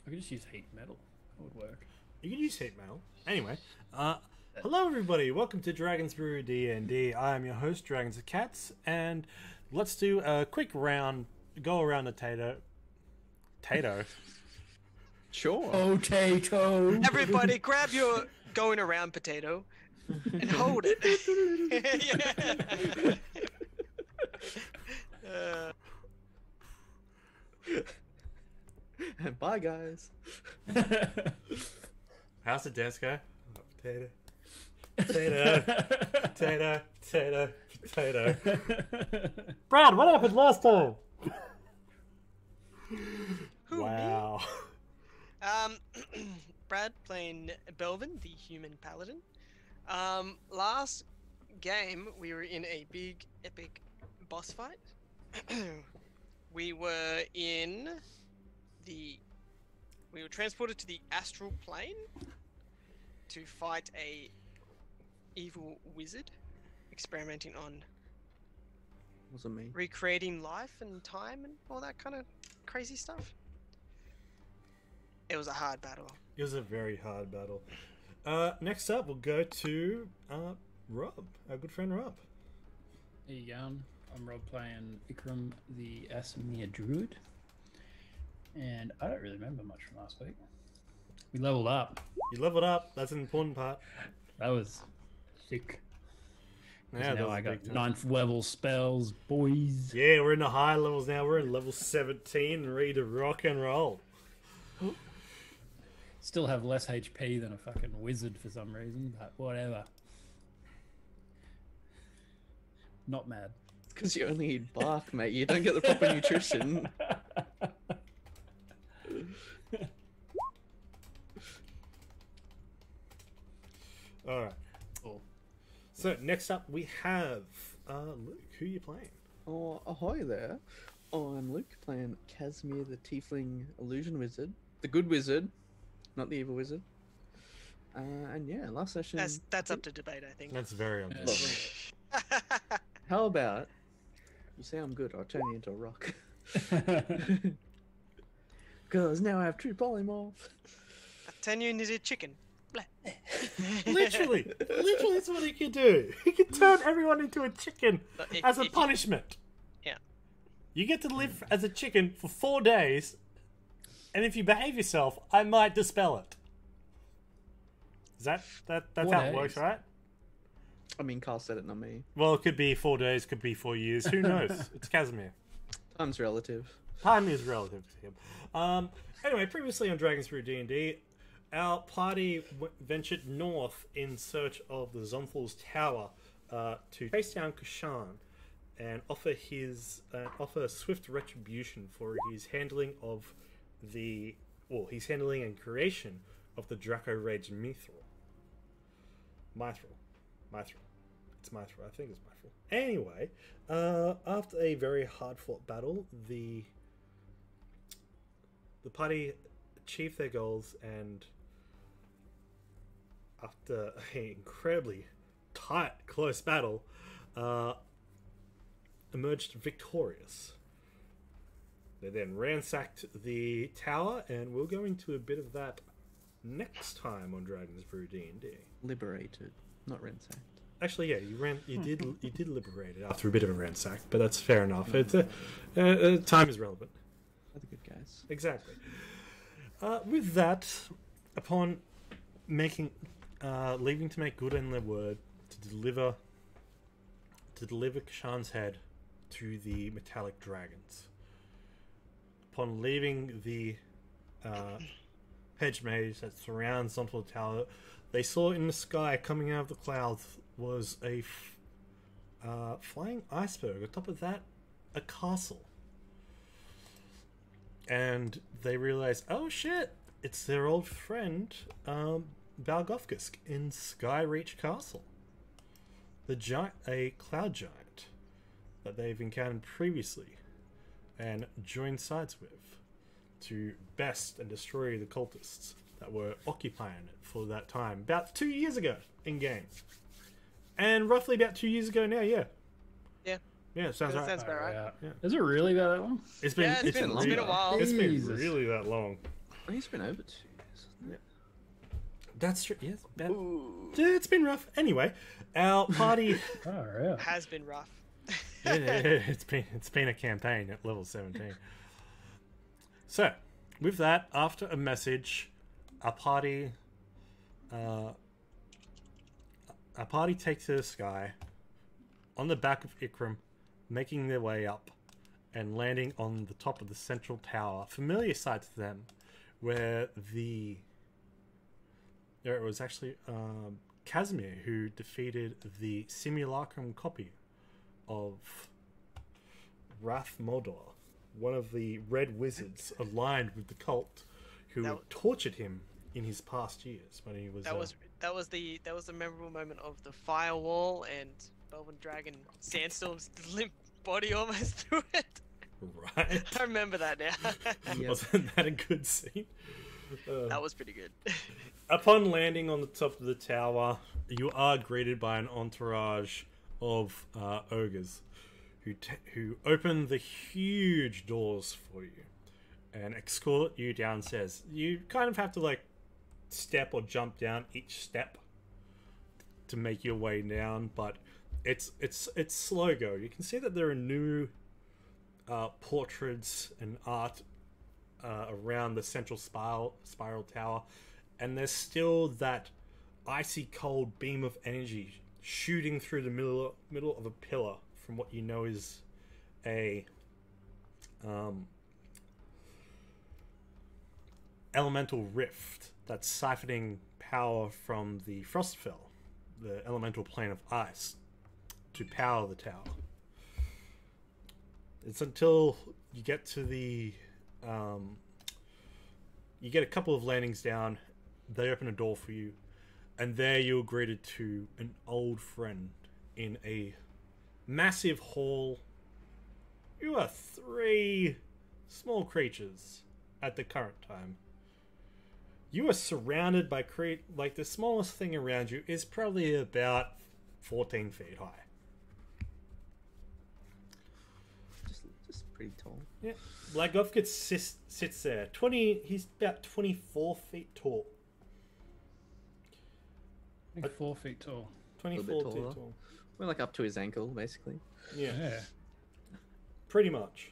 I could just use heat metal. That would work. You can use heat metal. Anyway, hello everybody. Welcome to Dragons Brew D&D. I am your host, Dragons of Cats, and let's do a quick round. Go around the Tato. Sure. Potato. Everybody, grab your going around potato and hold it. And bye, guys. How's the dance go? Potato. Potato. Potato. Potato. Potato. Brad, what happened last time? Who, wow. Brad playing Belvin, the human paladin. Last game we were in a big epic boss fight. We were transported to the astral plane to fight a evil wizard experimenting on Wasn't me. recreating life and time and all that kind of crazy stuff. It was a hard battle. It was a very hard battle. Next up, we'll go to Rob, our good friend Rob. There you go. I'm Rob playing Ikram, the Asimir Druid. And I don't really remember much from last week. We leveled up. You leveled up. That's an important part. That was sick. Yeah, Now I got 9th level spells, boys. Yeah, we're in the high levels now. We're in level 17, ready to rock and roll. Still have less HP than a fucking wizard for some reason, but whatever. Not mad. Because you only eat bark, mate. You don't get the proper nutrition. Alright. Cool. So, next up we have Luke. Who are you playing? Oh, ahoy there. Oh, I'm Luke, playing Casimir, the Tiefling Illusion Wizard. The good wizard, not the evil wizard. And yeah, last session... That's up to debate, I think. That's very important. How about... You say I'm good, I'll turn you into a rock. Because now I have true polymorph. I'll turn you into a chicken. Literally, that's what he can do. He can turn everyone into a chicken as a punishment. Yeah. You get to live as a chicken for 4 days, and if you behave yourself, I might dispel it. Is that's 4 how it days. works, right? I mean, Carl said it, not me. Well, it could be 4 days, could be 4 years. Who knows? It's Casimir. Time's relative. Time is relative to him. Anyway, previously on Dragons Brew D&D, our party ventured north in search of the Zomthal's Tower to chase down Kashan and offer swift retribution for his handling of his handling and creation of the Draco Rage Mithril. It's Mithril. I think it's Mithril. Anyway, after a very hard-fought battle, the party achieved their goals, and after an incredibly tight, close battle, emerged victorious. They then ransacked the tower, and we'll go into a bit of that next time on Dragons Brew D&D. Liberated, not ransacked. Actually, yeah, you did liberate it after a bit of a ransack, but that's fair enough. It's time is relevant. They're the good guys. Exactly. With that, upon leaving to make good on their word to deliver Kashan's head to the metallic dragons. Upon leaving the hedge maze that surrounds Zontal Tower, they saw in the sky, coming out of the clouds, was a flying iceberg. On top of that, a castle. And they realized, oh shit, it's their old friend, Balgofkisk in Skyreach Castle. A cloud giant that they've encountered previously and joined sides with to best and destroy the cultists that were occupying it for that time. About 2 years ago in game. And roughly about 2 years ago now, yeah. Yeah. Yeah, sounds right. Sounds about right. Yeah. Is it really that long? It's been, Yeah, it's been a while. It's been Jesus. really that long. I think it's been over 2 years. Hasn't it? That's true. Yes. Ooh. Yeah, it's been rough. Anyway, our party. Oh, yeah. Has been rough. It's been a campaign at level 17. So, with that, after a message, our party takes to the sky on the back of Ikram, making their way up and landing on the top of the central tower. Familiar sight to them, where it was actually Casimir who defeated the simulacrum copy of Wrath Moldor, one of the red wizards aligned with the cult who tortured him in his past years when he was. That was the memorable moment of the firewall and Belvin Dragon Sandstorm's limp body almost through it. Right. I remember that now. Yep. Wasn't that a good scene? That was pretty good. Upon landing on the top of the tower, you are greeted by an entourage of ogres who open the huge doors for you and escort you downstairs. You kind of have to like step or jump down each step to make your way down, but it's slow go. You can see that there are new portraits and art around the central spiral tower, and there's still that icy cold beam of energy shooting through the middle of a pillar from what you know is a elemental rift that's siphoning power from the Frostfell, the elemental plane of ice, to power the tower. It's until you get to the you get a couple of landings down, they open a door for you, and there you're greeted to an old friend in a massive hall. You are 3 small creatures at the current time. You are surrounded by like the smallest thing around you is probably about 14 feet high. Just pretty tall. Yeah, Black Goth sits there. He's about 24 feet tall. I think 4 feet tall. 24 taller. feet tall. We're like up to his ankle, basically. Yeah, Yeah. pretty much.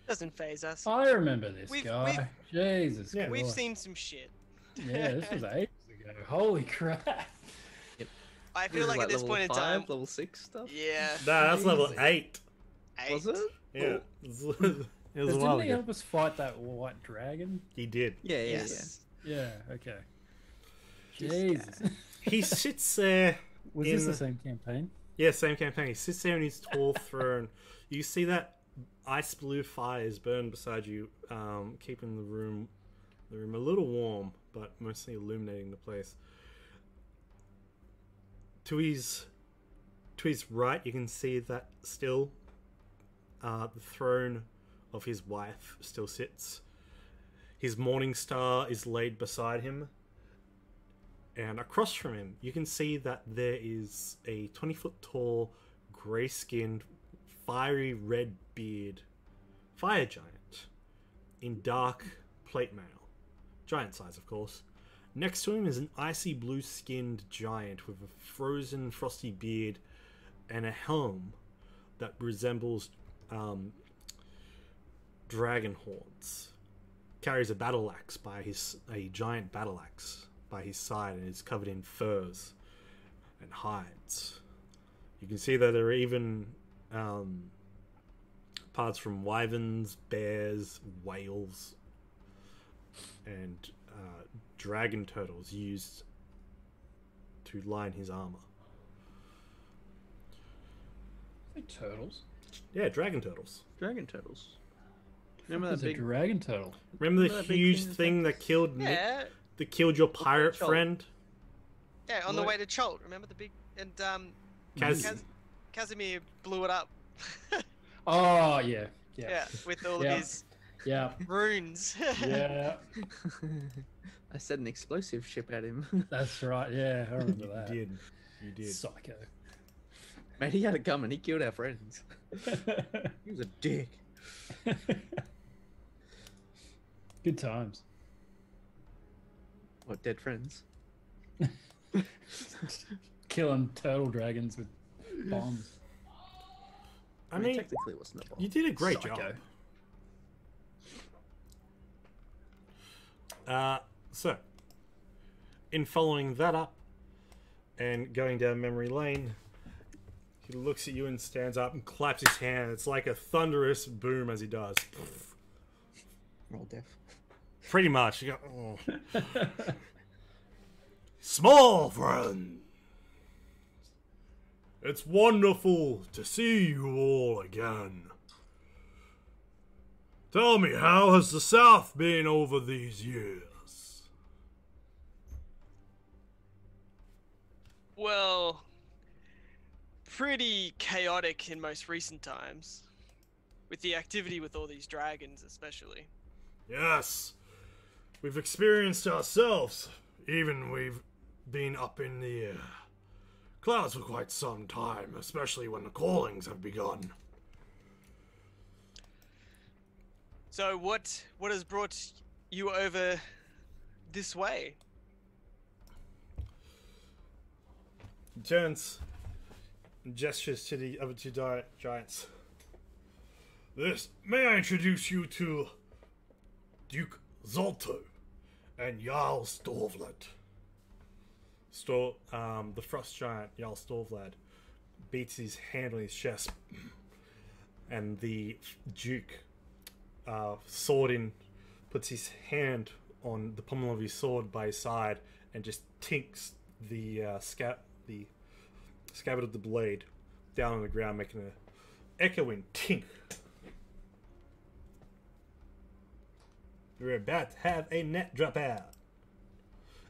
Doesn't phase us. I remember this We've- guy. Jesus Yeah. We've Christ. seen some shit. Yeah, this was ages ago. Holy crap. I feel like at this point in time, level 6 stuff. yeah. Nah, that's level Jesus. 8. Was it? Yeah. Oh. It was a Didn't while he ago. help us fight that white dragon? He did. Yeah, yeah, Yes. Yeah, okay. This Jesus. guy. He sits there. Was In this the the- same campaign? Yeah, same campaign. He sits there in his tall throne. You see that ice blue fires burn beside you, keeping the room a little warm, but mostly illuminating the place. To his right, you can see that still the throne of his wife still sits. His morning star is laid beside him. And across from him, you can see that there is a 20-foot tall, grey-skinned, fiery red beard fire giant in dark plate mail. Giant size, of course. Next to him is an icy blue-skinned giant with a frozen, frosty beard and a helm that resembles dragon horns. Carries a battle axe a giant battle axe by his side, and is covered in furs and hides. You can see that there are even parts from wyverns, bears, whales, and dragon turtles used to line his armor. Are they turtles? Yeah, dragon turtles. Dragon turtles. Remember Remember that There's big? a dragon turtle. Remember the Remember that big huge thing thing that killed Yeah. that killed your pirate Chult. friend? Yeah, on the What? way to Chult. Remember the big and Kaz- Casimir blew it up. Oh, yeah. Yeah. Yeah, with all Yeah. of his Yeah. runes. Yeah. I set an explosive ship at him. That's right. Yeah, I remember You that. did. You did. Psycho. Mate, he had a gun and he killed our friends. He was a dick. Good times. What, dead friends? Killing turtle dragons with bombs. I mean, technically it wasn't a bomb. you did a great Psycho. job. So, in following that up and going down memory lane, he looks at you and stands up and claps his hand. It's like a thunderous boom as he does. Roll death. Pretty much. You go, oh. Small friend. It's wonderful to see you all again. Tell me, how has the South been over these years? Well, pretty chaotic in most recent times. With the activity with all these dragons, especially. Yes, we've experienced ourselves. Even we've been up in the clouds for quite some time, especially when the callings have begun. So what has brought you over this way? He turns and gestures to the other two giants. May I introduce you to Duke Zolto and Jarl Storvlad. The frost giant, Jarl Storvlad, beats his hand on his chest, and the Duke, puts his hand on the pommel of his sword by his side and just tinks the scabbard of the blade down on the ground, making an echoing tink. We're about to have a net drop out.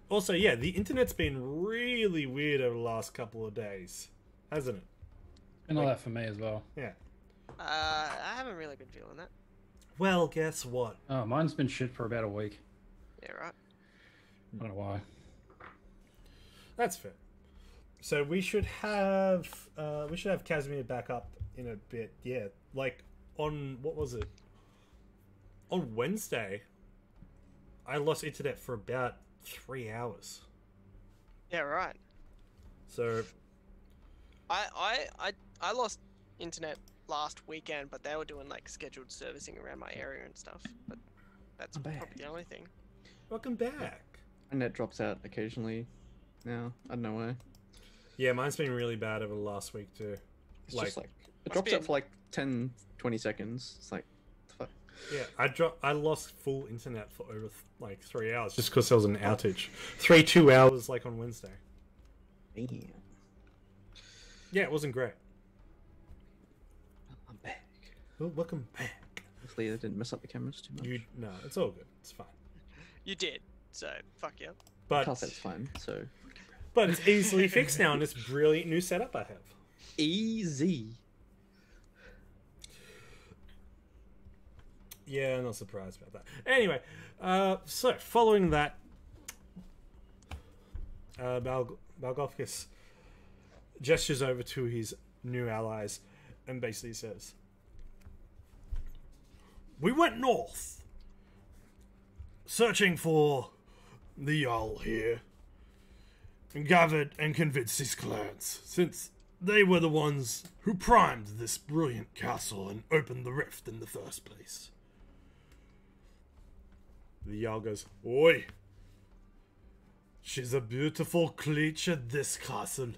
Also, yeah, the internet's been really weird over the last couple of days, hasn't it? And all that for me as well. Yeah. I haven't really been feeling that. Well, guess what? Oh, mine's been shit for about a week. Yeah, right. I don't know why. That's fair. So we should have Casimir back up in a bit. Yeah, like on what was it? On Wednesday, I lost internet for about 3 hours. Yeah, right. So I lost internet last weekend, but they were doing like scheduled servicing around my area and stuff. But that's I'm back. probably the only thing. welcome back. My net drops out occasionally now. I don't know why. Yeah, mine's been really bad over the last week too. It's just like it drops out for like 10, 20 seconds. It's like, what the fuck? Yeah, I lost full internet for over like 3 hours just because there was an outage. 2 hours like on Wednesday. Damn. Yeah, it wasn't great. I'm back. Well, welcome back. Hopefully I didn't mess up the cameras too much. No, it's all good. It's fine. You did, so fuck you. But Carl said it's fine, so but it's easily fixed now in this brilliant new setup I have. easy. Yeah, I'm not surprised about that. Anyway, so following that, Balgofkis gestures over to his new allies and basically says, "We went north, searching for the Jarl here, and gathered and convinced his clans, since they were the ones who primed this brilliant castle and opened the rift in the first place." The Jarl goes, "Oi! She's a beautiful creature, this castle.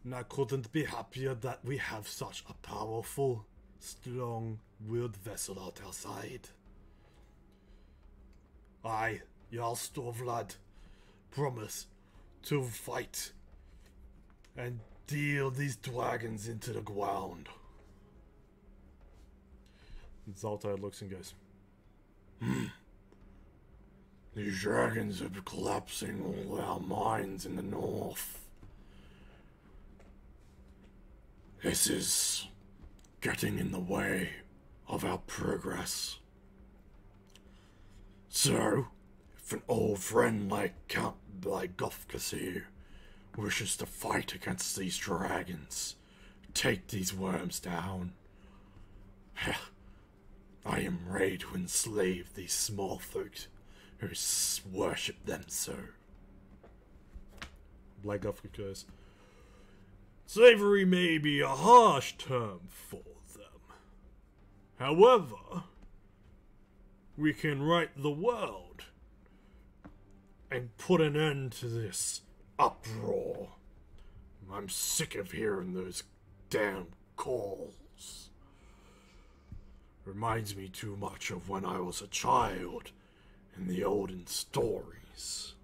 And I couldn't be happier that we have such a powerful, strong-willed vessel at our side. I, Jarl Storvlad, promise to fight and deal these dragons into the ground." And Zoltar looks and goes, "These dragons are collapsing all our mines in the north. This is getting in the way of our progress. So, if an old friend like Count Blygofkas here wishes to fight against these dragons, take these worms down, I am ready to enslave these small folk who worship them so. Black Gothic goes, slavery may be a harsh term for them. However, we can right the world and put an end to this uproar. I'm sick of hearing those damn calls. Reminds me too much of when I was a child in the olden stories.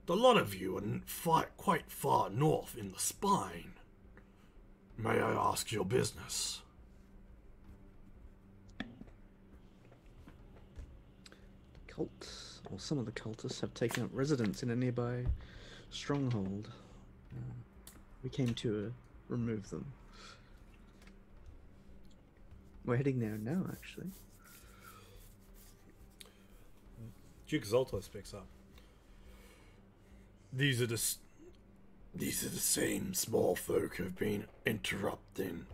A lot of you are quite far north in the spine. May I ask your business? Cults, or some of the cultists, have taken up residence in a nearby stronghold. We came to remove them. We're heading there now, actually. Duke Zoltos picks up. These are the same small folk who've been interrupting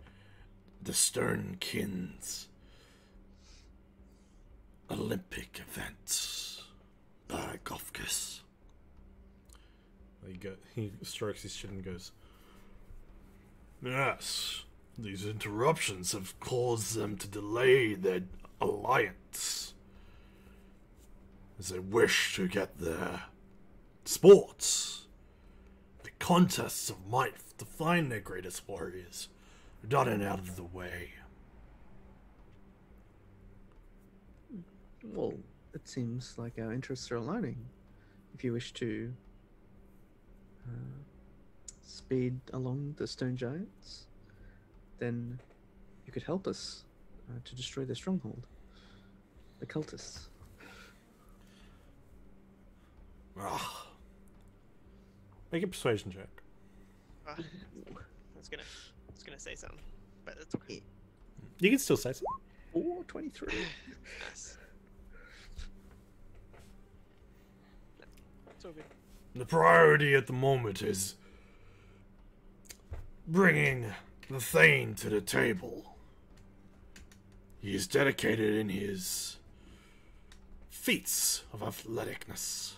the Stern Kin's Olympic events. Gothkus. He strokes his chin and goes, yes, these interruptions have caused them to delay their alliance, as they wish to get their sports, the contests of might to find their greatest warriors, done and out of the way. Well, it seems like our interests are aligning. If you wish to speed along the stone giants, then you could help us to destroy their stronghold, the cultists. Make a persuasion check. I was gonna say something, but it's okay. You can still say something. 423. Nice. It's all good. The priority at the moment is bringing the Thane to the table. He is dedicated in his feats of athleticness.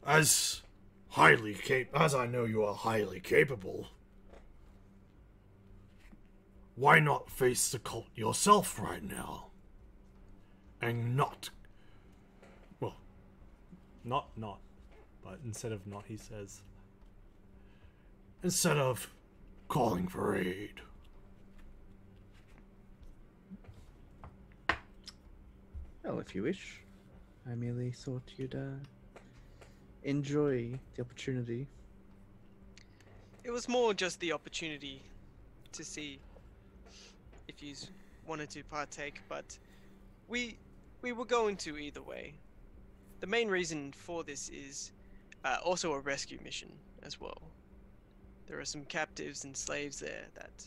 As I know you are highly capable, why not face the cult yourself right now? And not, but instead of not, he says, instead of calling for aid. Well, if you wish. I merely thought you'd enjoy the opportunity. It was more just the opportunity to see if you wanted to partake, but we were going to either way. The main reason for this is also a rescue mission as well. There are some captives and slaves there that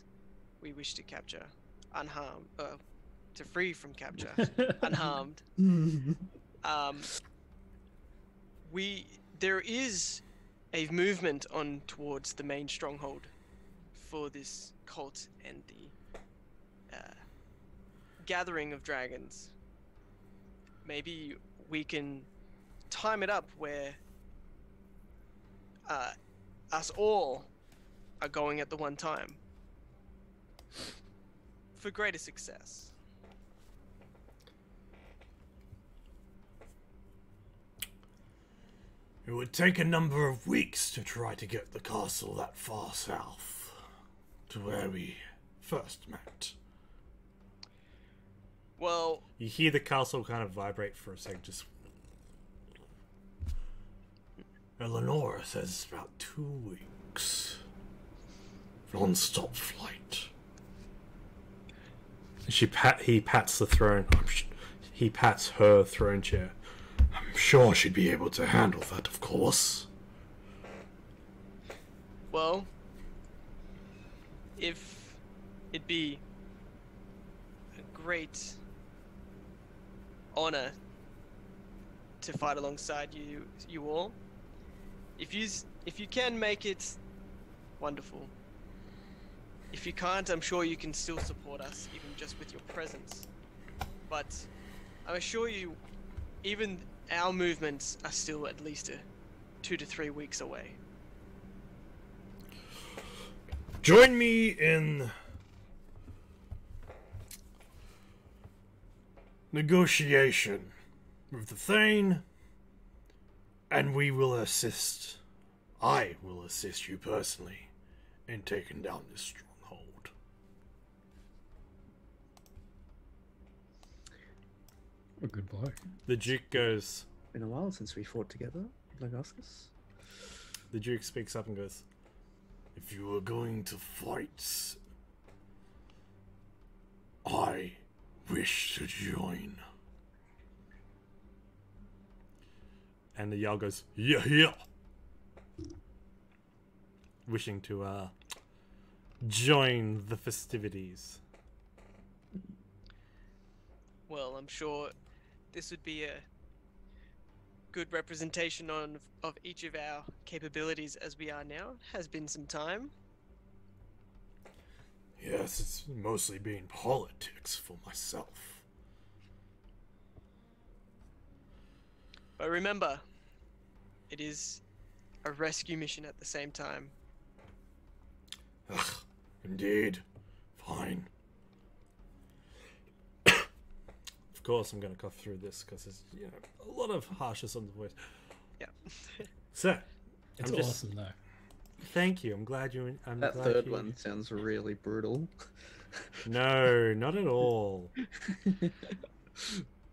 we wish to capture unharmed, to free from capture unharmed. There is a movement on towards the main stronghold for this cult and the gathering of dragons. Maybe we can time it up where us all are going at the one time for greater success. It would take a number of weeks to try to get the castle that far south, to where we first met. Well, you hear the castle kind of vibrate for a second, just... Eleonora says it's about 2 weeks. Non-stop flight. He pats the throne. He pats her throne chair. I'm sure she'd be able to handle that, of course. Well, if it'd be a great honor to fight alongside you all, if you can make it, wonderful. If you can't, I'm sure you can still support us, even just with your presence. But I assure you, even our movements are still at least 2 to 3 weeks away. Join me in negotiation with the Thane, and we will assist. I will assist you personally in taking down this stronghold. A good bloke. The Duke goes. Been a while since we fought together, Blagoscus. The Duke speaks up and goes, if you are going to fight, I wish to join. And the Jarl goes, yeah, yeah. Wishing to join the festivities. Well, I'm sure this would be a good representation of each of our capabilities as we are now. Has been some time. Yes, it's mostly been politics for myself. But remember, it is a rescue mission at the same time. Ugh, indeed. Fine. Of course, I'm going to cough through this because there's a lot of harshness on the voice. Yeah. So, It's I'm just. awesome though. Thank you. I'm glad you. That third one sounds really brutal. No, not at all.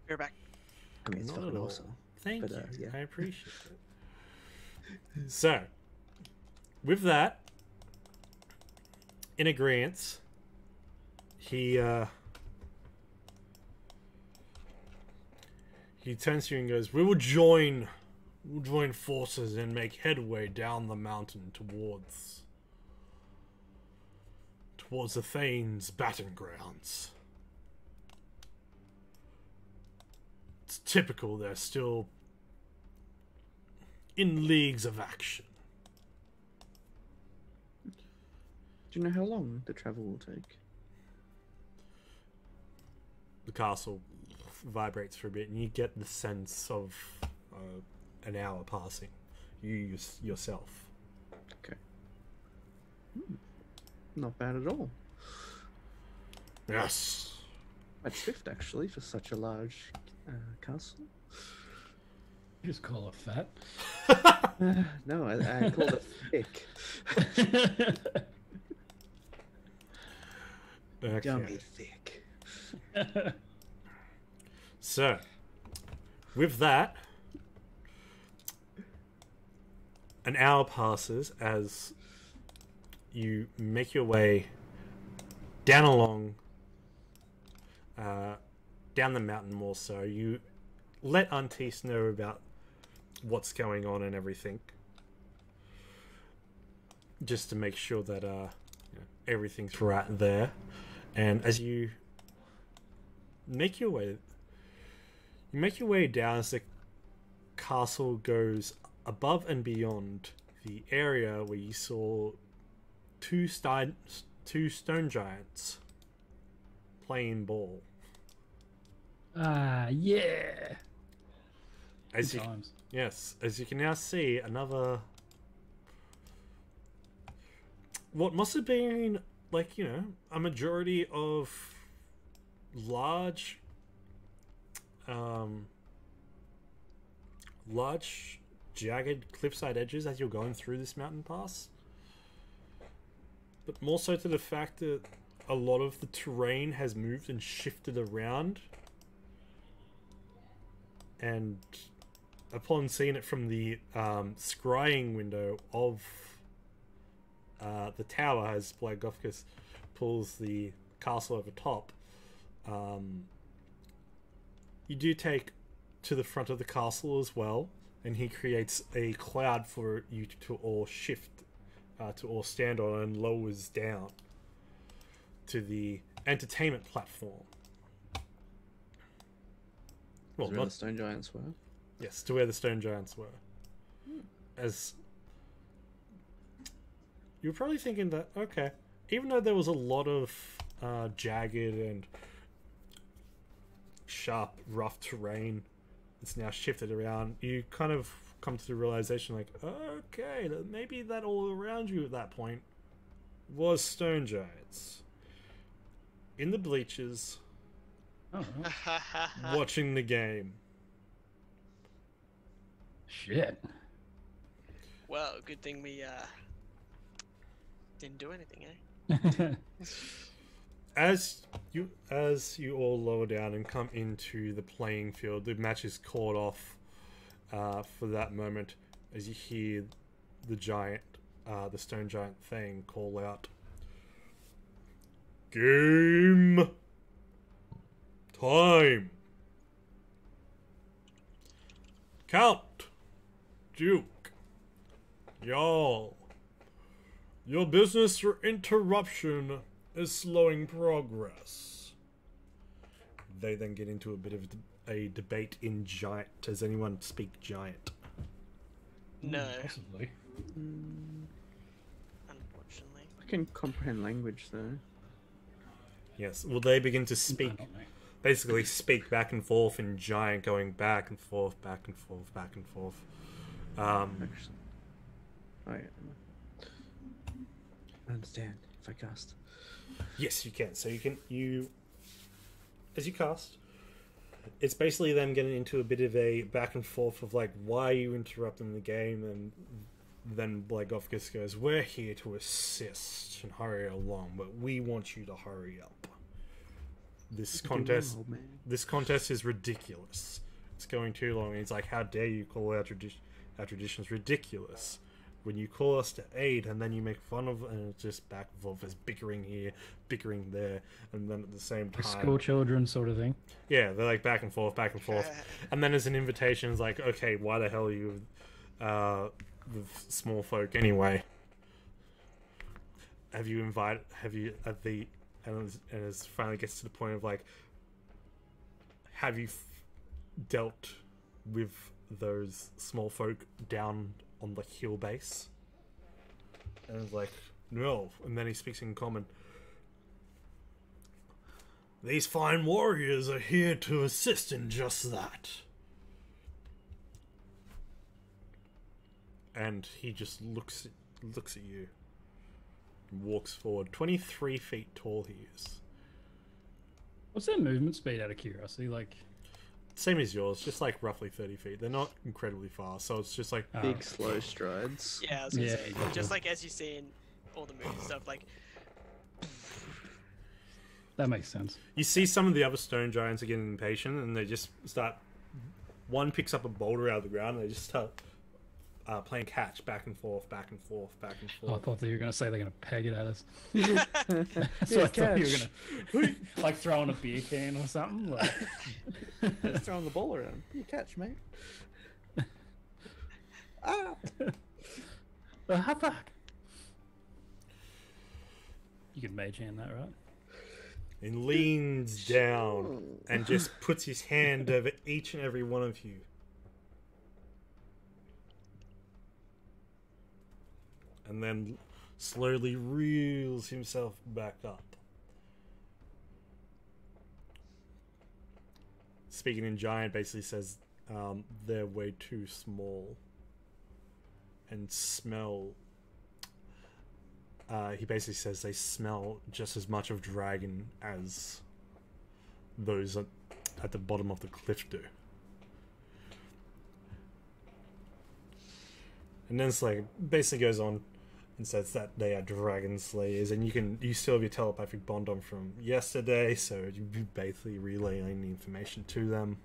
We're back. I mean, it's Not fucking at all. awesome. Thank But, you. yeah. I appreciate it. So, with that, in agreement, he turns to you and goes, We'll join forces and make headway down the mountain towards the Thane's batting grounds. It's typical they're still in leagues of action. Do you know how long the travel will take? The castle vibrates for a bit, and you get the sense of an hour passing. You yourself. Okay. Not bad at all. Yes. Quite swift, actually, for such a large castle. You just call it fat. No, I called it thick. Don't be thick. So, with that, an hour passes as you make your way down along, down the mountain more so. You let Aunties know about what's going on and everything, just to make sure that everything's right there. And as you make your way down as the castle goes above and beyond the area where you saw two stone giants playing ball. Ah, yeah. As Good you, times. yes, as you can now see, another what must have been a majority of large jagged cliffside edges as you're going through this mountain pass, but more so to the fact that a lot of the terrain has moved and shifted around, and upon seeing it from the scrying window of the tower as Blagofkus pulls the castle over top, you do take to the front of the castle as well, and he creates a cloud for you to all shift, to all stand on, and lowers down to the entertainment platform. Well, Where the stone giants were. yes, to where the stone giants were. As you're probably thinking that, okay, even though there was a lot of jagged and sharp, rough terrain, it's now shifted around, you kind of come to the realization, like, okay, maybe that all around you at that point was stone giants. In the bleachers, Oh, watching the game. shit. Well, good thing we didn't do anything, eh? As you all lower down and come into the playing field, the match is called off for that moment as you hear the stone giant thing call out, "Game time! Count, Duke, y'all. Your business or interruption is slowing progress." They then get into a bit of a debate in Giant. Does anyone speak Giant? No, Possibly. unfortunately. I can comprehend language though. Yes. Will they begin to speak? I don't know. Basically, speak back and forth in Giant, going back and forth, back and forth, back and forth. Actually. Oh yeah. I understand if I cast. Yes, you can. So as you cast, it's basically them getting into a bit of a back and forth of like, why are you interrupting the game? And then Blagofkus goes, "We're here to assist and hurry along, but we want you to hurry up. This contest is ridiculous. It's going too long." And he's like, "How dare you call our traditions ridiculous? When you call us to aid and then you make fun of," and it's just back and forth, there's bickering here, bickering there, and then at the same Like time, school children sort of thing. yeah, they're like back and forth, and then as an invitation, it's like, okay, why the hell are you with small folk anyway? And it finally gets to the point of like, have you dealt with those small folk down on the hill base? And it's like, no. And then he speaks in common. "These fine warriors are here to assist in just that." And he just looks at you and walks forward. 23 feet tall he is. What's their movement speed out of curiosity? Like, Same as yours, just like roughly 30 feet. They're not incredibly fast, so it's just like... Big slow strides. Yeah, I was gonna Yeah, say, gotcha. just like as you see in all the movies stuff, like that makes sense. You see some of the other stone giants are getting impatient, and they just start... One picks up a boulder out of the ground, and they just start playing catch, back and forth, back and forth, back and Oh, I forth. thought that you were going to say they're going to peg it at us. Yeah, So I thought you catch. were going to, like, throwing a beer can or something. Like, Just throwing the ball around. You catch, mate. Ah! oh, fuck. You can mage hand that, right? And leans down and just puts his hand over each and every one of you. And then slowly reels himself back up. Speaking in giant, basically says they're way too small and smell. He basically says they smell just as much of dragon as those at the bottom of the cliff do. And then it's like basically goes on and says that they are dragon slayers, and you still have your telepathic bond on from yesterday, so you basically relaying the information to them.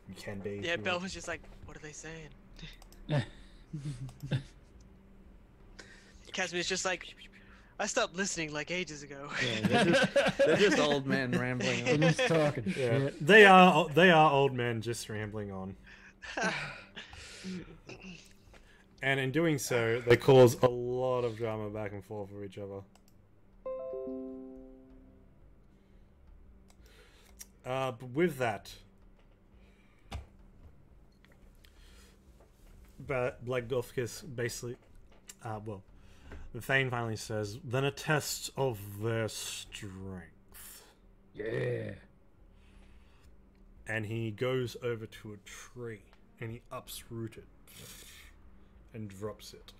You can be. yeah, Belle was just like, what are they saying? Casimir's just like, I stopped listening like ages ago. Yeah, they're just old men rambling We're on. just talking Yeah, shit. they are old men just rambling on. And in doing so, they cause a lot of drama back and forth with each other. But with that, Black Dolphus basically well, the Thane finally says, then a test of their strength. Yeah. And he goes over to a tree and he uproots it and drops it.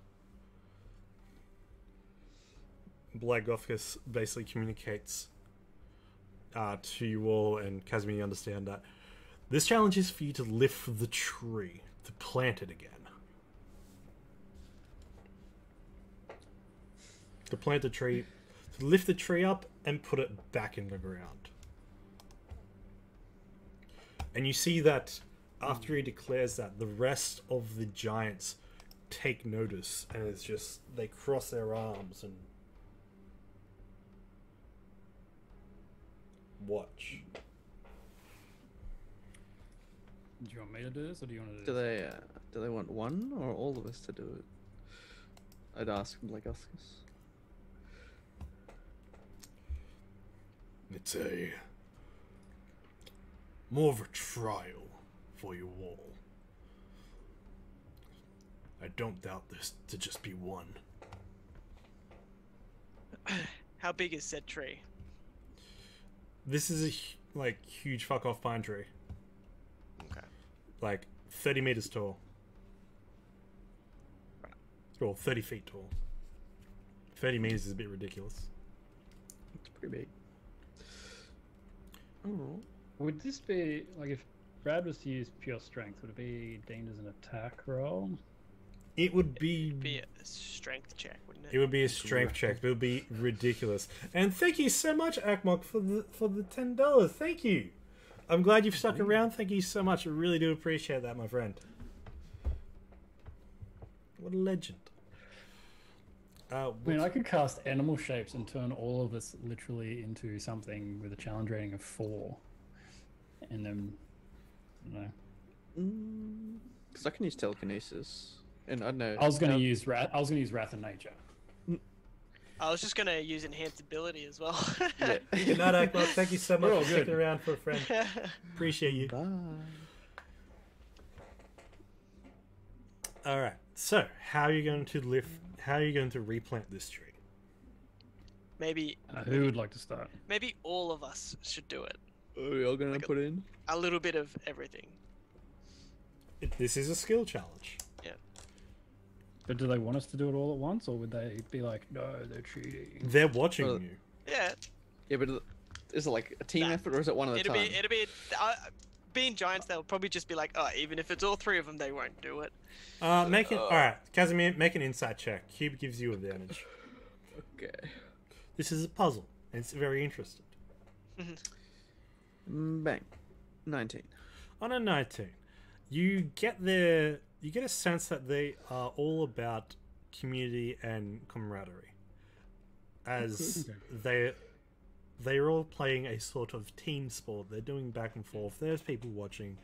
Blagothus basically communicates to you all, and Casimir, you understand that this challenge is for you to lift the tree, to plant it again. To plant the tree, to lift the tree up and put it back in the ground. And you see that after he declares that, the rest of the giants take notice, and it's just, they cross their arms and watch. Do you want me to do this, or do you want to do Do this? they want one or all of us to do it? I'd ask Blagothus. It's a more of a trial for you all. I don't doubt this to just be one. How big is said tree? This is a huge fuck off pine tree. Okay. Like 30 meters tall. Or 30 feet tall. 30 meters is a bit ridiculous. It's pretty big. Oh. Would this be, like, if Brad was to use pure strength, would it be deemed as an attack roll? It would be... It'd be a strength check, wouldn't it? It would be a strength check, but it would be ridiculous. And thank you so much, Akmok, for the $10. Thank you. I'm glad you've stuck around. Thank you so much. I really do appreciate that, my friend. What a legend. I mean, I could cast animal shapes and turn all of us literally into something with a challenge rating of 4. And then, I don't know. Because I can use telekinesis, and I don't know. I was going to use Wrath of Nature. I was just gonna use enhanced ability as well. Yeah. Good night, Akmok. Thank you so much We're all for good. sticking around for a friend. Appreciate you. Bye. All right. So, how are you going to replant this tree? Maybe Who would like to start? maybe all of us should do it. Are we all gonna Like a- put in? A little bit of everything. This is a skill challenge. But do they want us to do it all at once, or would they be like, no, they're cheating? They're watching Well, you. Yeah. Yeah, but is it like a team Nah. effort or is it one at a It'll time? be being giants. They'll probably just be like, oh, even if it's all 3 of them, they won't do it. All right, Casimir, make an insight check. Cube gives you advantage. Okay. This is a puzzle, and it's very interesting. Bang. 19. On a 19, you get a sense that they are all about community and camaraderie, as they're all playing a sort of team sport. They're doing back and forth. There's people watching.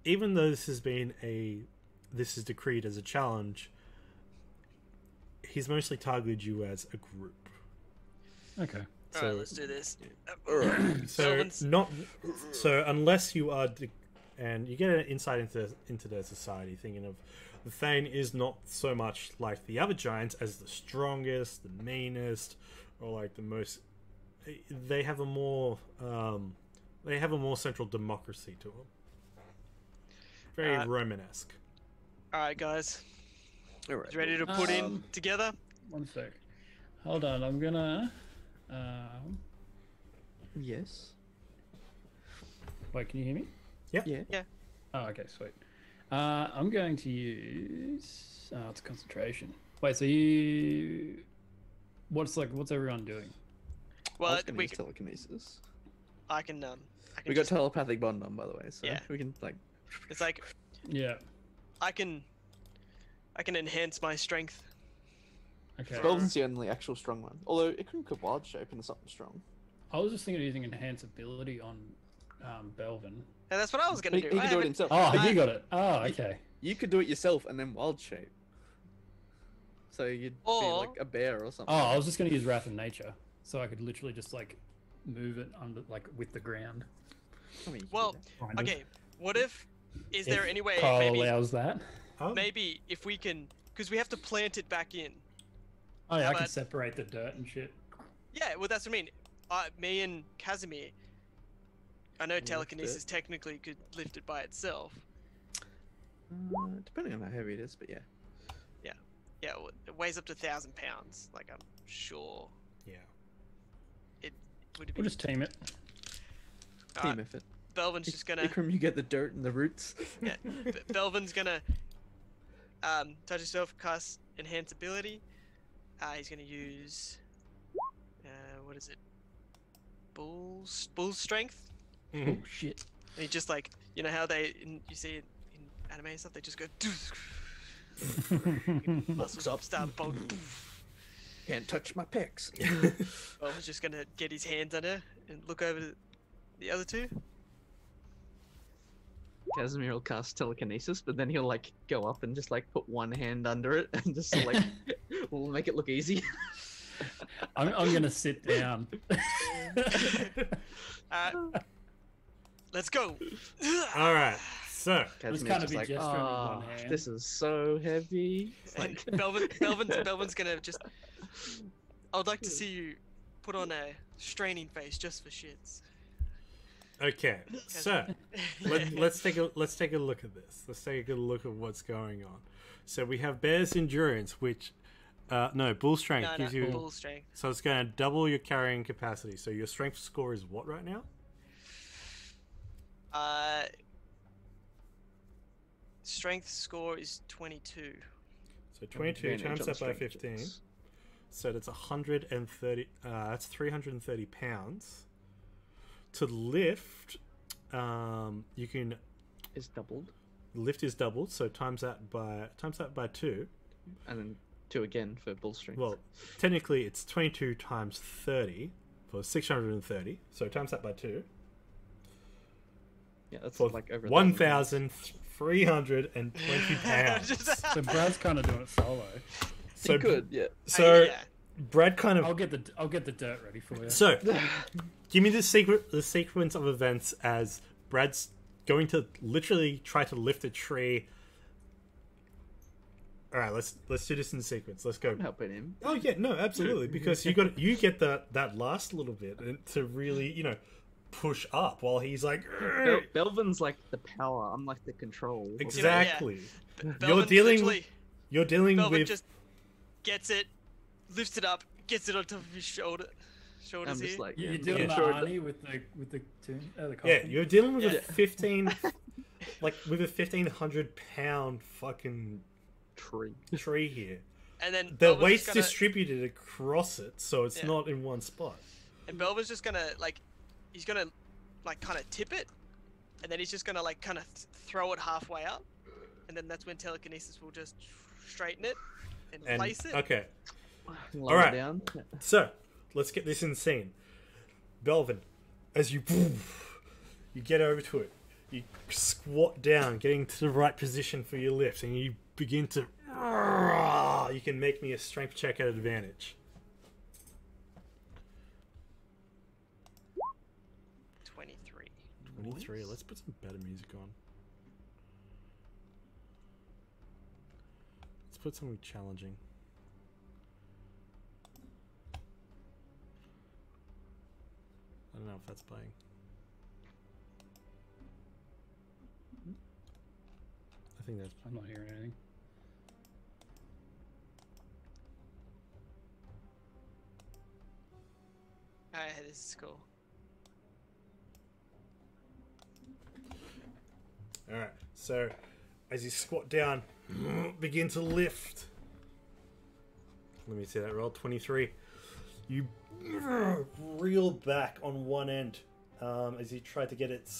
Even though this is decreed as a challenge, he's mostly targeted you as a group. Okay. All right, let's do this. So Sylvans. unless you are, and you get an insight into their society, thinking of the Thane is not so much like the other giants as the strongest, the meanest, or like the most. They have a more central democracy to them. Very Romanesque. All right, guys. All right. You ready to put in together? One sec. Hold on, I'm gonna... Yes. Wait, can you hear me? Yeah. Oh, okay, sweet. I'm going to use... it's concentration. Wait, so you... What's everyone doing? I Well, was gonna use telekinesis. I can We got just- telepathic bond on, by the way, so Yeah. we can like. It's like Yeah. I can enhance my strength. Okay. Spell's the only actual strong one. Although it couldn't put wild shape into something strong. I was just thinking of using enhance ability on Belvin. And that's what I was gonna He do. can I do it haven't- himself. Oh, But you got it. Oh, okay. You could do it yourself and then wild shape. So you'd be Or- like a bear or something. Oh, I was just going to use Wrath of Nature, so I could literally just like move it under, like with the ground. I mean, you could Well, do that. kind of. okay. What if? Is there If any way? Carl Maybe allows that? Oh, maybe if we can because we have to plant it back in. Oh yeah, How I can about- separate the dirt and shit. Yeah, well, that's what I mean. Me and Casimir, I know Lift telekinesis it. technically could lift it by itself. Depending on how heavy it is, but yeah. Yeah, well, it weighs up to 1,000 pounds. Like, I'm sure Yeah. it would be. We'll just team it. Team effort. Belvin's just gonna. Ikram, you get the dirt and the roots. Yeah, Belvin's gonna touch himself, cast enhance ability. He's gonna use what is it? Bull strength. Oh shit. And he just like you know how you see it in anime and stuff. They just go. Muscles up, start bolt. Can't touch my pecs. Belvin's just gonna get his hands on her and look over to the other two. Casimir will cast telekinesis, but then he'll like go up and just like put one hand under it and just like we'll make it look easy. I'm gonna sit down. Let's go. All right. So It's Casimir's kind of just be like, gesturing with "Ah, one hand." this is so heavy. It's And like, Belvin's gonna just. I would like to see you put on a straining face just for shits. okay. So let's take a look at this. Let's take a good look at what's going on. So we have Bear's Endurance, which Bull Strength No, gives you. bull strength. So it's going to double your carrying capacity. So your strength score is what right now? Strength score is 22. So 22 advantage times on that by strength 15. checks. So that's 130. That's 330 pounds. To lift, you can Is doubled, lift is doubled. So times that by 2. and then 2 again for bull strength. Well, technically it's 22 times 30 for 630. So times that by 2 yeah, that's for like over 1,320 pounds. So Brad's kind of doing it solo. So good, yeah. So yeah. Brad kind of I'll get the dirt ready for you. So, give me the sequence of events as Brad's going to literally try to lift a tree. All right, let's do this in sequence. Let's go. I'm helping him. Oh yeah, no, absolutely, because you get that last little bit to really push up while he's like Belvin's like the power. I'm like the control. exactly. Belvin literally- You're dealing Belvin with just gets it, lifts it up, gets it on top of his shoulders I'm just here. like, You're yeah, doing making the sure Arnie with the yeah, coffin. you're dealing with Yeah. a 15 like with a 1,500-pound fucking tree. tree here. And then The Belvin's weight's just gonna, distributed across it, so it's Yeah. not in one spot. and Belvin's just gonna he's gonna kind of tip it, and then he's just gonna kind of throw it halfway up, and then that's when telekinesis will just straighten it and And place it. okay, Lower right. down. so let's get this in scene. Belvin, as you get over to it, you squat down, getting to the right position for your lift, and you begin to. You can make me a strength check at advantage. 23. 23. Let's put some better music on. Let's put something challenging. I don't know if that's playing. I think that's. I'm not hearing anything. This is cool. Alright, so as you squat down, begin to lift. Let me see that roll. 23. You reel back on one end as you try to get it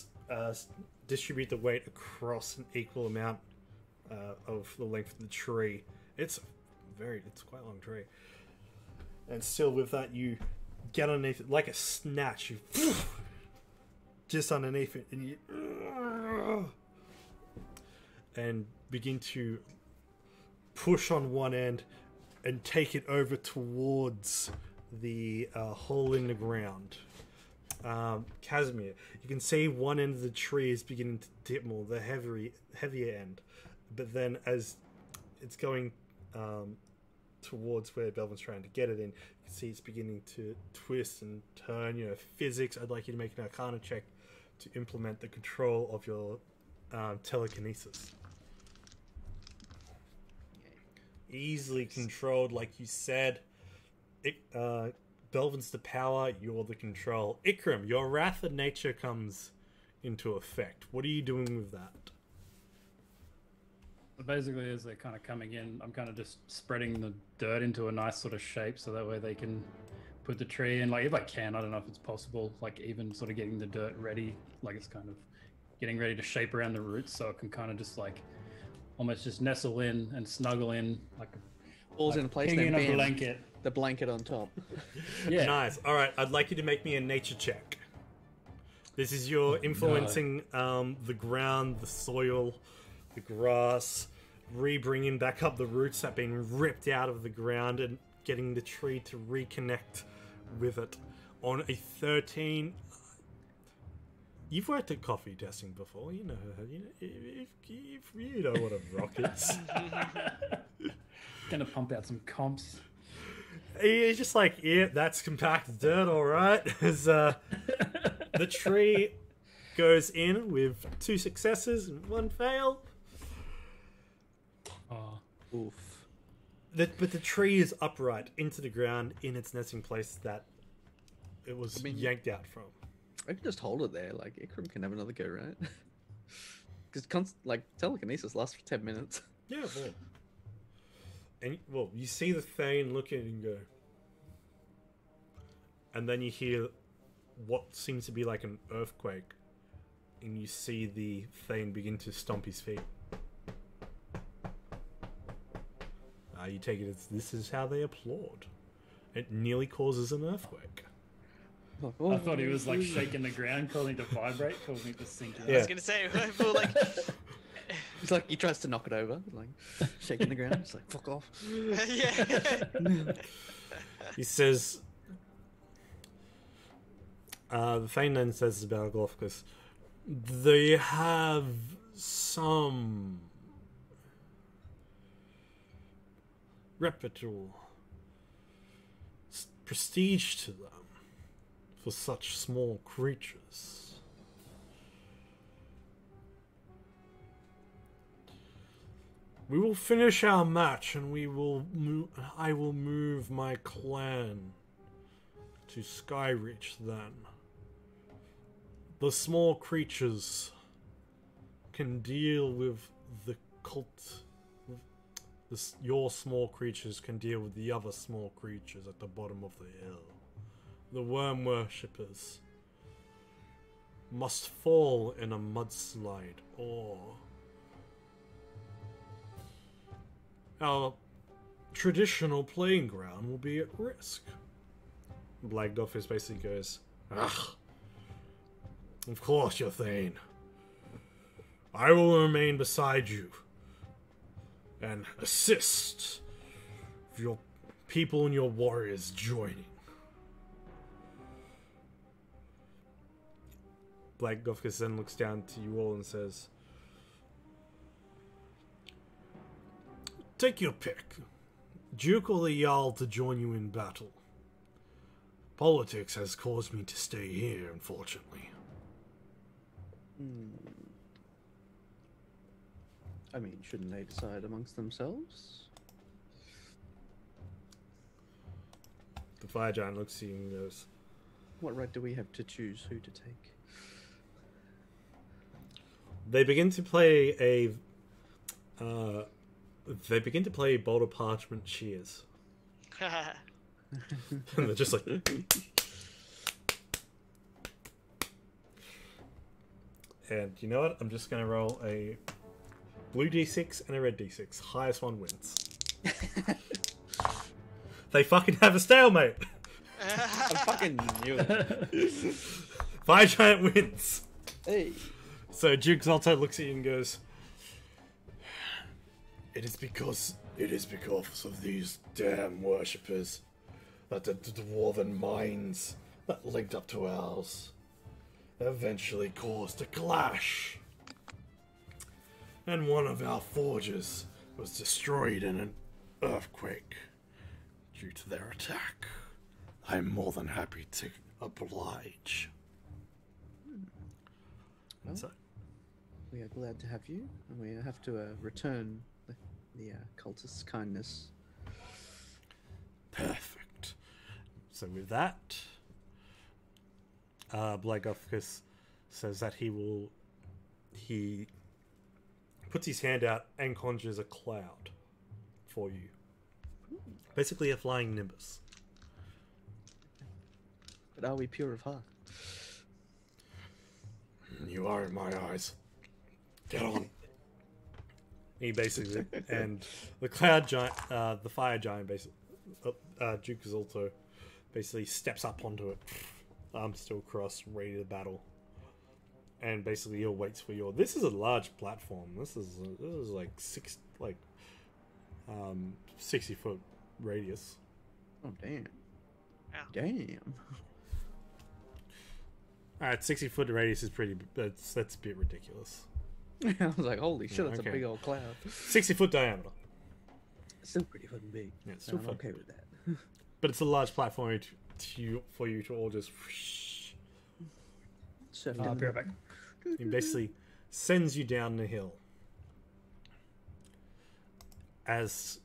distribute the weight across an equal amount of the length of the tree. It's quite a long tree. And still with that, you get underneath it like a snatch. You just underneath it, and begin to push on one end and take it over towards the hole in the ground. Casimir, you can see one end of the tree is beginning to dip more, the heavier end. But then as it's going towards where Belvin's trying to get it in. You can see it's beginning to twist and turn. You know, physics. I'd like you to make an Arcana check to implement the control of your telekinesis. Easily controlled, like you said. Belvin's the power, you're the control. Ikram, your Wrath of Nature comes into effect. What are you doing with that? Basically, as they're kind of coming in, I'm kind of just spreading the dirt into a nice sort of shape so that way they can put the tree in. Like, if I can, I don't know if it's possible, like even sort of getting the dirt ready, like it's kind of getting ready to shape around the roots so it can kind of just like almost just nestle in and snuggle in like Falls in place, in then a bam, blanket. the blanket on top. Yeah. Nice. All right, I'd like you to make me a nature check. This is your influencing the ground, the soil, the grass, re-bringing back up the roots that have been ripped out of the ground and getting the tree to reconnect with it. On a 13, you've worked at coffee testing before. You know if you know what a rock is. Gonna pump out some comps. He's just like, yeah, that's compact dirt, all right. As the tree goes in with 2 successes and 1 fail. Oh. Oof. But the tree is upright into the ground in its nesting place that it was yanked out from. I can just hold it there. Like, Ikram can have another go, right? Because telekinesis lasts for 10 minutes. Yeah, well. And you see the Thane look at it and go, and then you hear what seems to be like an earthquake, and you see the Thane begin to stomp his feet. You take it as this is how they applaud. It nearly causes an earthquake. I thought he was like shaking the ground, causing it to vibrate, causing it to sink in. I was gonna say, I feel like It's like he tries to knock it over, like shaking the ground. It's like, fuck off. yeah. He says, the Thane then says about Glofkus, they have some reputable prestige to them for such small creatures. We will finish our match, and I will move my clan to Skyreach then. The small creatures can deal with the cult. Your small creatures can deal with the other small creatures at the bottom of the hill. The worm worshippers must fall in a mudslide, or our traditional playing ground will be at risk. Black Dolphus basically goes, of course, your Thane. I will remain beside you and assist your people and your warriors joining. Black Dolphus then looks down to you all and says, take your pick. Duke or the Jarl to join you in battle. Politics has caused me to stay here, unfortunately. I mean, shouldn't they decide amongst themselves? The fire giant looks at you and goes, What right do we have to choose who to take? they begin to play Boulder Parchment Cheers. And they're just like, and you know what? I'm just going to roll a blue d6 and a red d6. Highest one wins. They fucking have a stalemate. I fucking knew it. Fire giant wins. Hey. So Duke Zolto looks at you and goes, It is because of these damn worshippers that the dwarven mines that linked up to ours eventually caused a clash. And one of our forges was destroyed in it earthquake due to their attack. I'm more than happy to oblige. Well, So, we are glad to have you, and we have to return the cultist's kindness. perfect. So with that, Blagothcus says that he puts his hand out and conjures a cloud for you. Basically a flying nimbus. But are we pure of heart? You are in my eyes. Get on. He basically, and the cloud giant, the fire giant, basically, Duke Zolto, basically steps up onto it, arms still crossed, ready to battle, and basically he waits for your. This is a large platform. This is like 60-foot radius. Oh damn! Yeah. Damn! All right, 60-foot radius is pretty. That's a bit ridiculous. I was like, holy shit, that's okay. a big old cloud. 60-foot diameter. Still pretty fucking big. Yeah, it's still I'm fun. okay with that. But it's a large platform for you to all just. Surf I'll down be right back. It basically sends you down the hill. As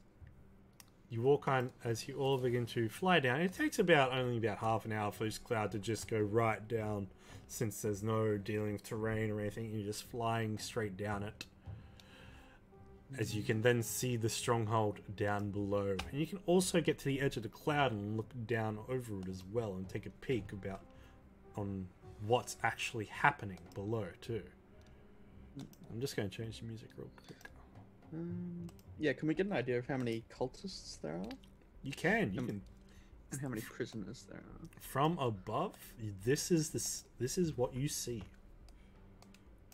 you all begin to fly down, it takes only about half an hour for this cloud to just go right down, since there's no dealing with terrain or anything. You're just flying straight down it. As you can then see the stronghold down below, and you can also get to the edge of the cloud and look down over it as well, and take a peek on what's actually happening below too. I'm just going to change the music real quick. Yeah, can we get an idea of how many cultists there are? You can. And how many prisoners there are? From above, this is what you see.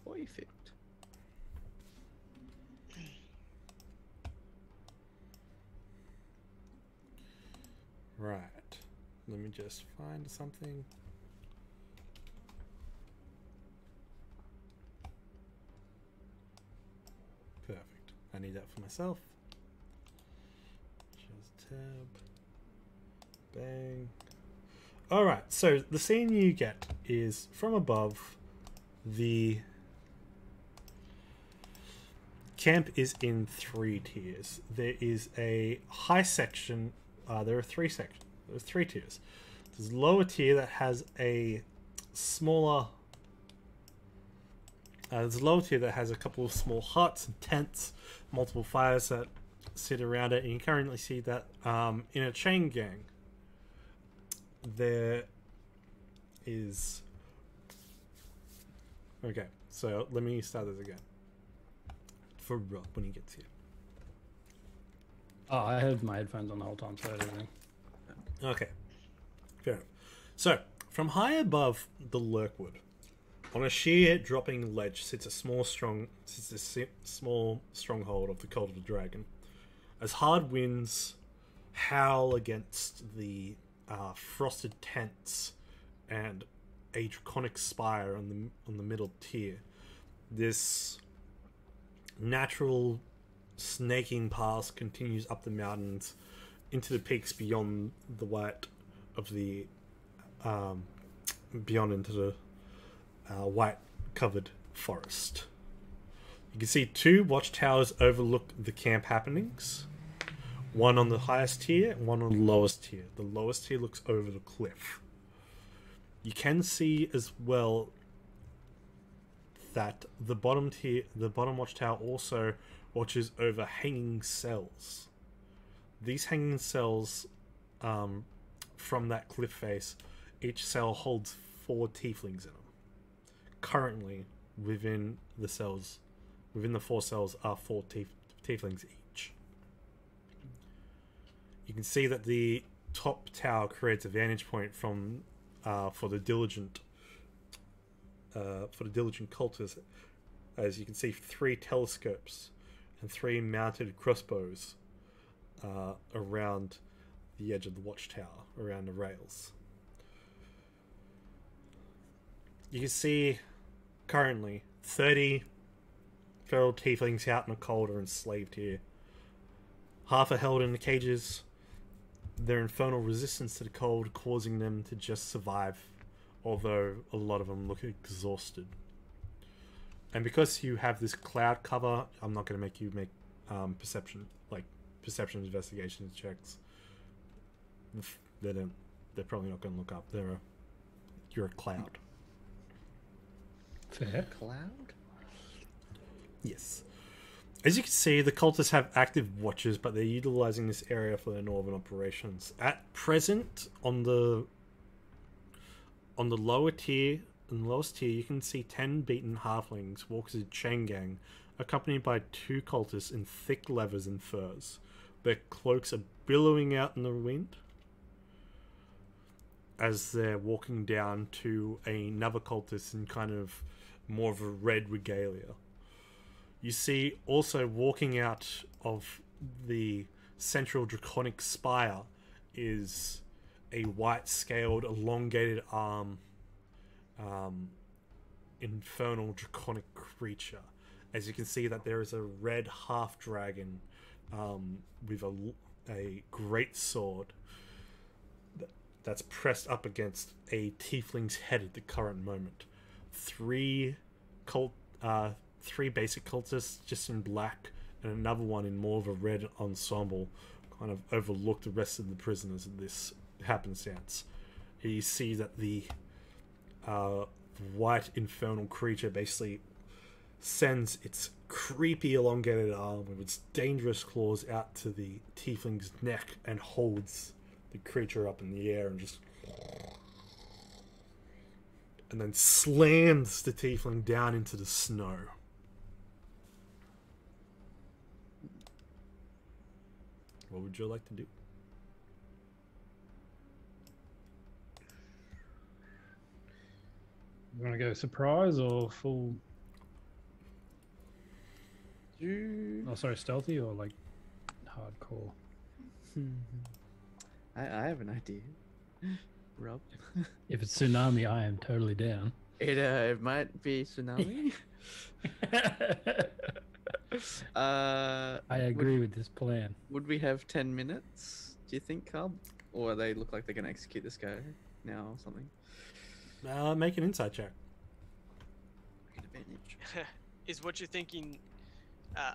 Perfect. Right. Let me just find something. Perfect. I need that for myself. Just tab. Bang. Alright, so the scene you get is from above. The camp is in 3 tiers. There is a high section. There are 3 sections. There's 3 tiers. There's a lower tier that has a smaller. There's a lower tier that has a couple of small huts and tents, multiple fires that sit around it, and you currently see that in a chain gang, there is. Okay, so let me start this again. For Rob when he gets here. Oh, I had my headphones on the whole time, so I didn't. Okay, fair enough. So, from high above the Lurkwood, on a sheer dropping ledge sits a small stronghold of the Cult of the Dragon. As hard winds howl against the frosted tents and a draconic spire on the middle tier, this natural snaking path continues up the mountains into the peaks beyond the white of the beyond into the white covered forest. You can see 2 watchtowers overlook the camp happenings. One on the highest tier and one on the lowest tier. The lowest tier looks over the cliff. You can see as well that the bottom watchtower also watches over hanging cells. These hanging cells, from that cliff face, each cell holds 4 tieflings in them. Currently, within the 4 cells are 4 tieflings each. You can see that the top tower creates a vantage point from for the diligent cultists, as you can see 3 telescopes and 3 mounted crossbows around the edge of the watchtower, around the rails. You can see currently 30 feral tieflings out in the cold are enslaved here. Half are held in the cages. Their infernal resistance to the cold causing them to just survive, although a lot of them look exhausted. And because you have this cloud cover, I'm not going to make you make perception investigation checks. They're probably not going to look up. You're a cloud. Fair. Cloud? Yes. As you can see, the cultists have active watches, but they're utilizing this area for their northern operations. At present, on the lower tier, in the lowest tier, you can see 10 beaten halflings walk as a chain gang, accompanied by 2 cultists in thick leathers and furs. Their cloaks are billowing out in the wind as they're walking down to another cultist in kind of more of a red regalia. You see also walking out of the central draconic spire is a white-scaled, elongated arm, infernal draconic creature. As you can see that there is a red half-dragon with a great sword that's pressed up against a tiefling's head at the current moment. Three basic cultists just in black, and another one in more of a red ensemble kind of overlook the rest of the prisoners in this happenstance. You see that the white infernal creature basically sends its creepy elongated arm with its dangerous claws out to the tiefling's neck and holds the creature up in the air and then slams the tiefling down into the snow. What would you like to do? You want to go surprise or full? Oh, sorry, stealthy or like hardcore? I have an idea, Rob. If it's tsunami, I am totally down. It might be tsunami. I agree with this plan. Would we have 10 minutes, do you think, Cub? Or they look like they're going to execute this guy now or something? Make an insight check. Advantage. Is what you're thinking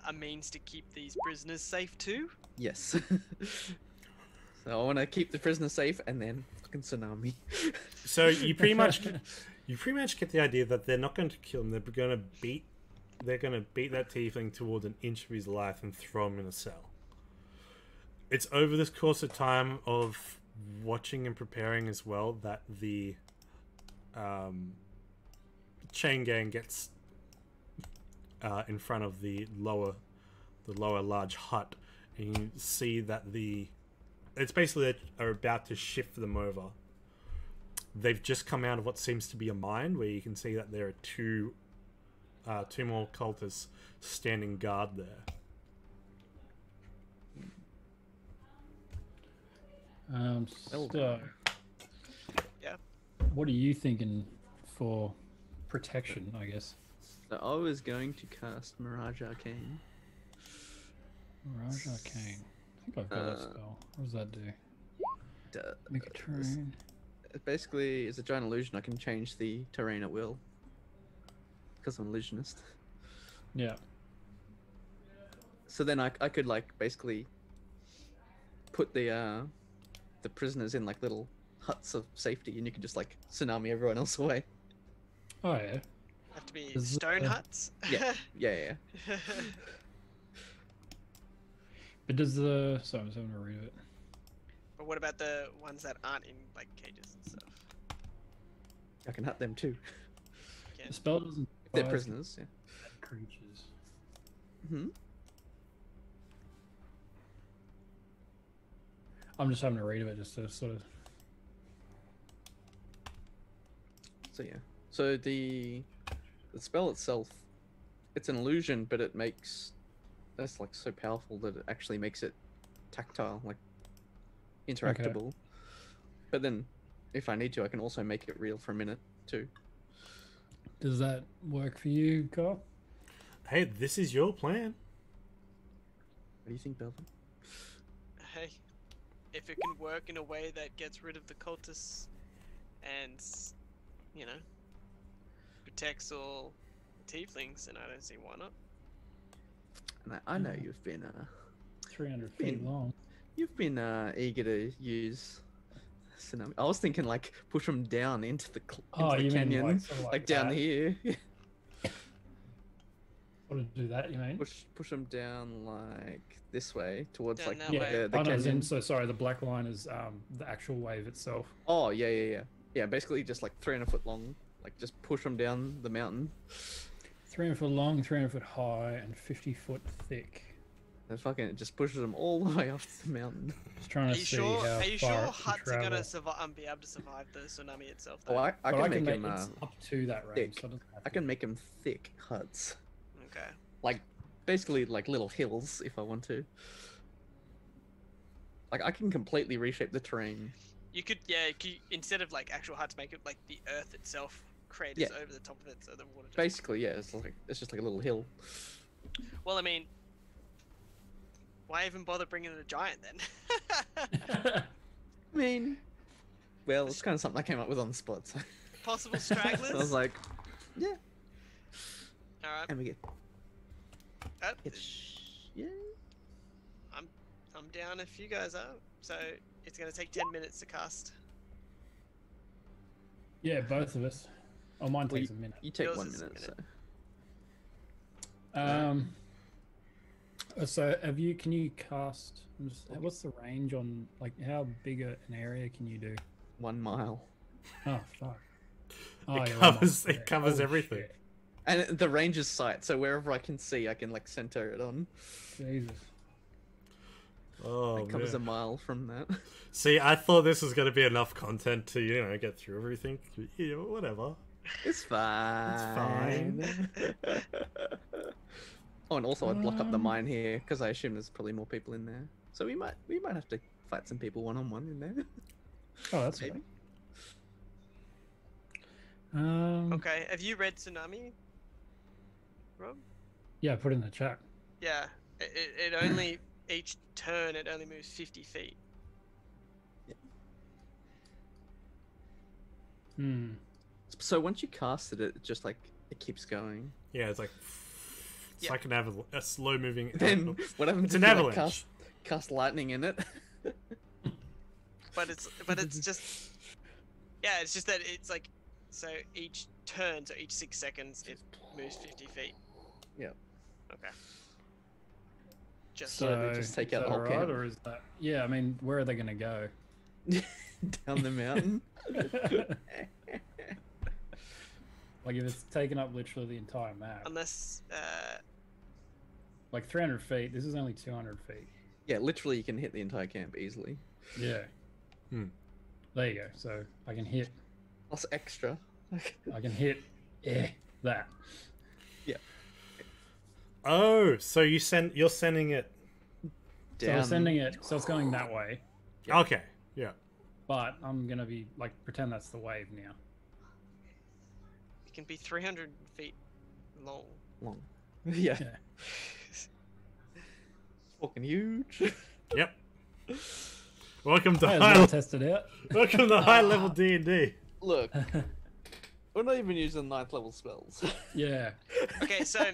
a means to keep these prisoners safe too? Yes. So I want to keep the prisoners safe and then fucking tsunami. So you pretty much get the idea that they're not going to kill him. They're going to beat that tiefling towards an inch of his life and throw him in a cell. It's over this course of time of watching and preparing as well that the chain gang gets in front of the lower large hut, and you see that it's basically are about to shift them over. They've just come out of what seems to be a mine, where you can see that there are two more cultists standing guard there. So, Yeah. what are you thinking for protection, I guess? So I was going to cast Mirage Arcane. Mirage Arcane. I think I've got that spell. What does that do? Make a terrain. Basically, it's a giant illusion. I can change the terrain at will. Because I'm an illusionist. Yeah. So then I could like basically put the prisoners in like little huts of safety, and you can just like tsunami everyone else away. Oh yeah. Have to be Is stone huts? Yeah. But does the... Sorry, I'm just having to read it. But what about the ones that aren't in like cages and stuff? I can hut them too. The spell doesn't... They're prisoners, yeah. Creatures. I'm just having to read of it just to sort of... So yeah. So the spell itself, it's an illusion, but it makes... That's like so powerful that it actually makes it tactile, like interactable. Okay. But then, if I need to, I can also make it real for a minute too. Does that work for you, Carl? Hey, this is your plan. What do you think, Belvin? if it can work in a way that gets rid of the cultists and, you know, protects all the tieflings, then I don't see why not. And I know you've been 300 feet long. You've been eager to use tsunami. I was thinking like push them down into the You mean, canyon, like, sort of like down that? here. What to do that? You mean? Push them down like this way towards Down like that way. the canyon. So sorry, the black line is the actual wave itself. Oh yeah. Basically just like 300 foot long. Like just push them down the mountain. 300 foot long, 300 foot high, and 50 foot thick. And fucking it just pushes them all the way up the mountain. Just trying Are to you see sure? how Are you far sure it can huts are travel. gonna survive? Be able to survive the tsunami itself? Oh, Though? I But can make them. it's up to that range. thick. So it doesn't have I to can be- make them thick huts. Okay. Like basically like little hills if I want to. Like I can completely reshape the terrain. You could, instead of like actual huts, make it like the earth itself craters over the top of it, so the water. Just... Basically, yeah, it's just like a little hill. Well, I mean, why even bother bringing in a giant then? I mean, well, it's kind of something I came up with on the spot. So. Possible stragglers. I was like, yeah, all right. and we get Uh, yeah. I'm down if you guys are. So it's gonna take 10 minutes to cast. Yeah, both of us. Oh, mine Well, takes a minute. You take Yours 1 is a minute. So. So can you cast? What's the range on like how big an area can you do? 1 mile. Oh fuck! Oh, It yeah, covers- one it mile. covers Holy everything. shit. And the range is sight, so wherever I can see, I can like center it on. Jesus. Oh, It covers man. a mile from that. See, I thought this was going to be enough content to, get through everything. Yeah, whatever. It's fine. Oh, and also I'd block up the mine here because I assume there's probably more people in there. So we might have to fight some people one-on-one in there. Oh, that's Maybe. right. Okay. Have you read Tsunami, Rob? Yeah, put it in the chat. Yeah. It only each turn it only moves 50 feet. Hmm. So once you cast it, it just like it keeps going. Yeah, it's like Yeah. like a slow moving. Then what happens It's if an you, like, avalanche. cast lightning in it? But it's just it's just that it's like so each turn, so each 6 seconds it moves 50 feet. Yeah. Okay. Just So they just take is out the that whole alright, camp. or is that? Yeah, I mean, where are they gonna go? Down the mountain. Like if it's taken up literally the entire map, unless like 300 feet. This is only 200 feet. Yeah, literally you can hit the entire camp easily. Yeah. Hmm. There you go. So I can hit. Plus extra. I can hit. That. Oh, so you're sending it. So Down. I'm sending it. So it's going that way. Yeah. Okay, yeah. But I'm gonna be like pretend that's the wave now. it can be 300 feet long. Long. Yeah. Yeah. Fucking huge. Yep. Welcome to Hey, high. I'll test it out. Welcome to high level D&D. Look, we're not even using 9th level spells. Yeah. Okay, so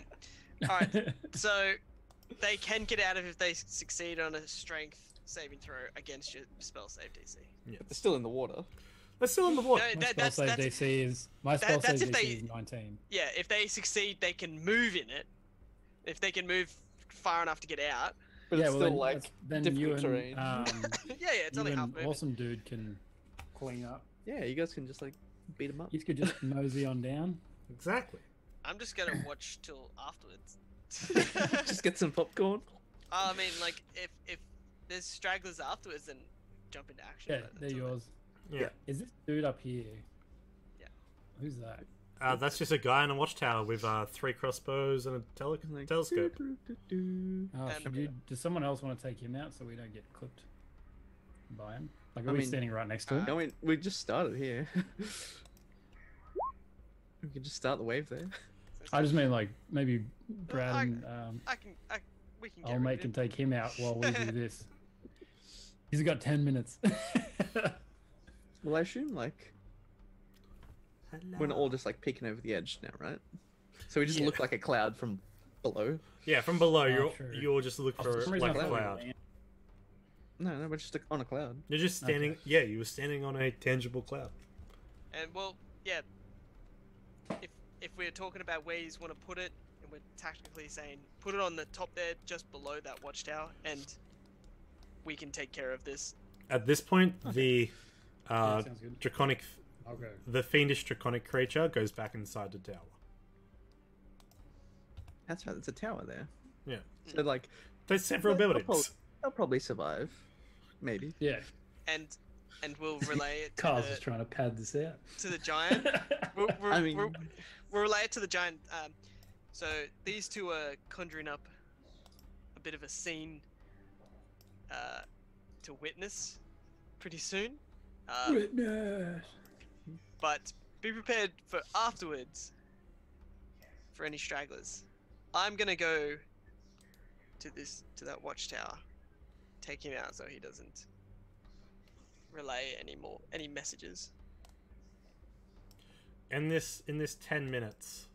alright, so they can get out of it if they succeed on a strength saving throw against your spell save DC. They're still in the water. They're still in the water. No, My spell save DC is that's if DC they- is 19. Yeah, if they succeed, they can move in it. If they can move far enough to get out. But Yeah, it's well, still then, like then difficult you and terrain. Yeah, it's you only half and movement. awesome dude can clean up. Yeah, you guys can just like beat them up. You could just mosey on down. Exactly. I'm just gonna watch till afterwards. Just get some popcorn. I mean, like, if there's stragglers afterwards, then jump into action. Yeah, but they're until then- yours. Yeah. Is this dude up here? Yeah. Who's that? That's just a guy in a watchtower with 3 crossbows and a Like, telescope. Oh, does someone else want to take him out so we don't get clipped by him? Like, are we mean, standing right next to him? I mean, we just started here. We can just start the wave there. I just mean like maybe Brad I- and we can. Get I'll rid make of and him. take him out while we do this. He's got 10 minutes. Well, I assume like we're not all just like peeking over the edge now, right? So we just look like a cloud from below. Yeah, from below, Sure. you'll just look for some reason like I a thought we were cloud. land- No, we're just on a cloud. You're just standing. Okay. Yeah, you were standing on a tangible cloud. And well, yeah. If we're talking about where you want to put it, and we're tactically saying put it on the top there, just below that watchtower, and we can take care of this. At this point, the sounds good. draconic, I'll go. the fiendish draconic creature goes back inside the tower. That's right. There's a tower there. Yeah, So like there's several buildings. they'll probably survive. Maybe. Yeah, And we'll relay it Carl's just trying to pad this out. to the giant. We'll relay it to the giant. So these two are conjuring up a bit of a scene to witness pretty soon. Witness. But be prepared for afterwards for any stragglers. I'm gonna go to that watchtower, take him out so he doesn't relay any messages. In this 10 minutes,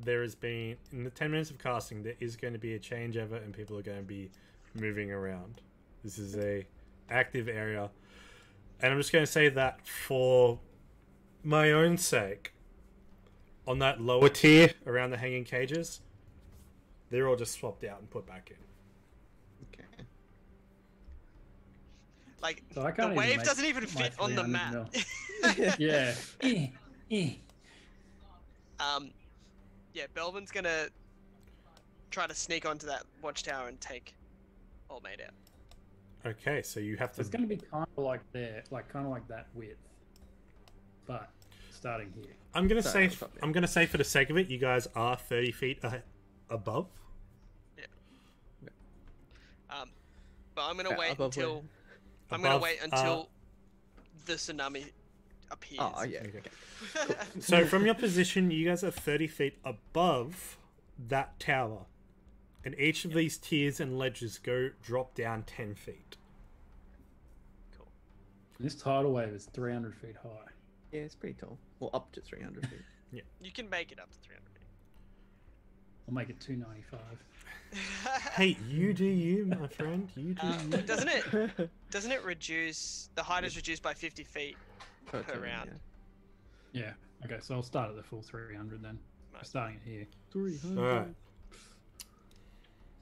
there has been in the 10 minutes of casting, there is going to be a changeover, and people are going to be moving around. This is a active area, and I'm just going to say that for my own sake, on that lower tier around the hanging cages, they're all just swapped out and put back in. Okay. Like So I the can't even wave make doesn't even my fit on the 300 map. mil. Yeah. Yeah, Belvin's gonna try to sneak onto that watchtower and take old mate out. Okay, so you have So to. it's going to be kind of like there, like kind of like that width, but starting here. I'm gonna Sorry, say. I'll stop I'm gonna say for the sake of it, you guys are 30 feet above. But I'm gonna wait above until where? I'm gonna Above, wait until the tsunami appears. Oh yeah. Okay. So from your position, you guys are 30 feet above that tower, and each of these tiers and ledges drop down 10 feet. Cool. This tidal wave is 300 feet high. Yeah, it's pretty tall. Well, up to 300 feet. You can make it up to 300 feet. I'll make it 295. Hey, you do you, my friend. You do you. Doesn't it reduce the height is reduced by 50 feet per turn, round? Yeah. Okay, so I'll start at the full 300 then. Nice. Starting it here. 300. All right.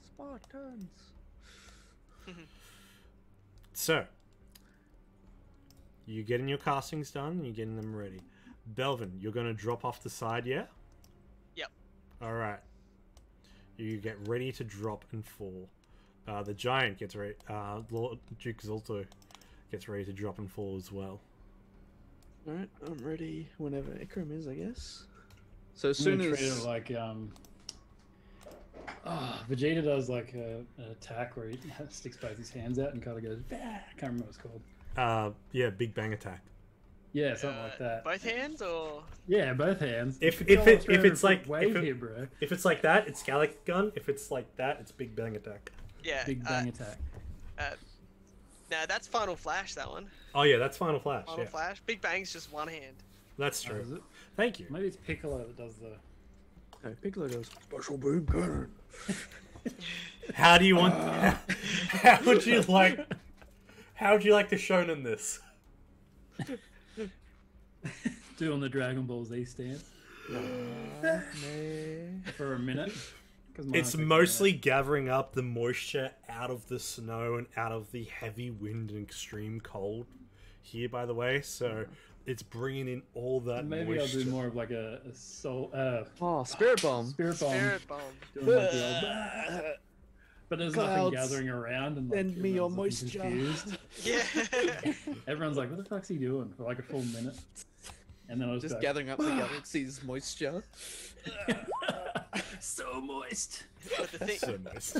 Spartans. So, you're getting your castings done, and you're getting them ready. Belvin, you're going to drop off the side, yeah? Yep. All right. You get ready to drop and fall. The giant gets ready. Lord Duke Zolto gets ready to drop and fall as well. Alright, I'm ready whenever Ikram is, I guess. So as I'm soon gonna treat as... it like Vegeta does like an attack where he sticks both his hands out and kind of goes. Bah! I can't remember what it's called. Yeah, Big Bang Attack. Yeah, something like that. Both hands or Yeah, both hands. If It's it's a 300 like foot wave if, here, bro. if it's like that, it's Galactic Gun. If it's like that, it's Big Bang Attack. yeah. Big bang attack. Nah, that's Final Flash. That one. Oh yeah, that's Final Flash. Final Yeah, Flash. Big Bang's just one hand. that's Oh, true. is it? Thank you. Maybe it's Piccolo that does the. No, Piccolo goes, special boom cannon. How do you want? How would you like? How would you like to shonen this? Doing the Dragon Ball Z stance for a minute. 'Cause mine It's takes a mostly gathering up the moisture out of the snow and out of the heavy wind and extreme cold here, by the way. So it's bringing in all that minute. Maybe moisture. I'll do more of like a soul. Oh, Spirit Bomb. Spirit bomb. Spirit bomb. Doing like the old, but there's Clouds, nothing gathering around, and like, Send me your everyone's looking moisture. confused. Yeah. Everyone's like, "What the fuck's he doing?" for like a full minute, and then I was Just like, gathering up the galaxy's moisture. so moist. But the thing, So nice.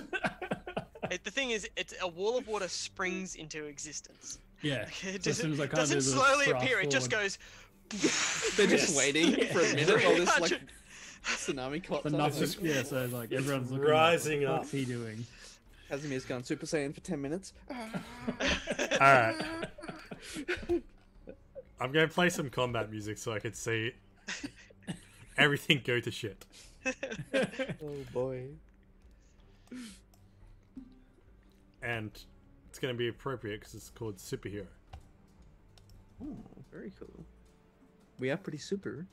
the thing is, it's a wall of water springs into existence. Yeah. It So as soon as I doesn't, kind of do doesn't the slowly thrust appear. It just forward, goes. They're just waiting for a minute while this like 300. tsunami clops the up. nothing. Yeah, so like everyone's looking. Rising like, what up. the fuck's he doing? Casimir's gone Super Saiyan for 10 minutes. Alright. I'm going to play some combat music so I can see everything go to shit. Oh boy. And it's going to be appropriate because it's called Superhero. Oh, very cool. We are pretty super.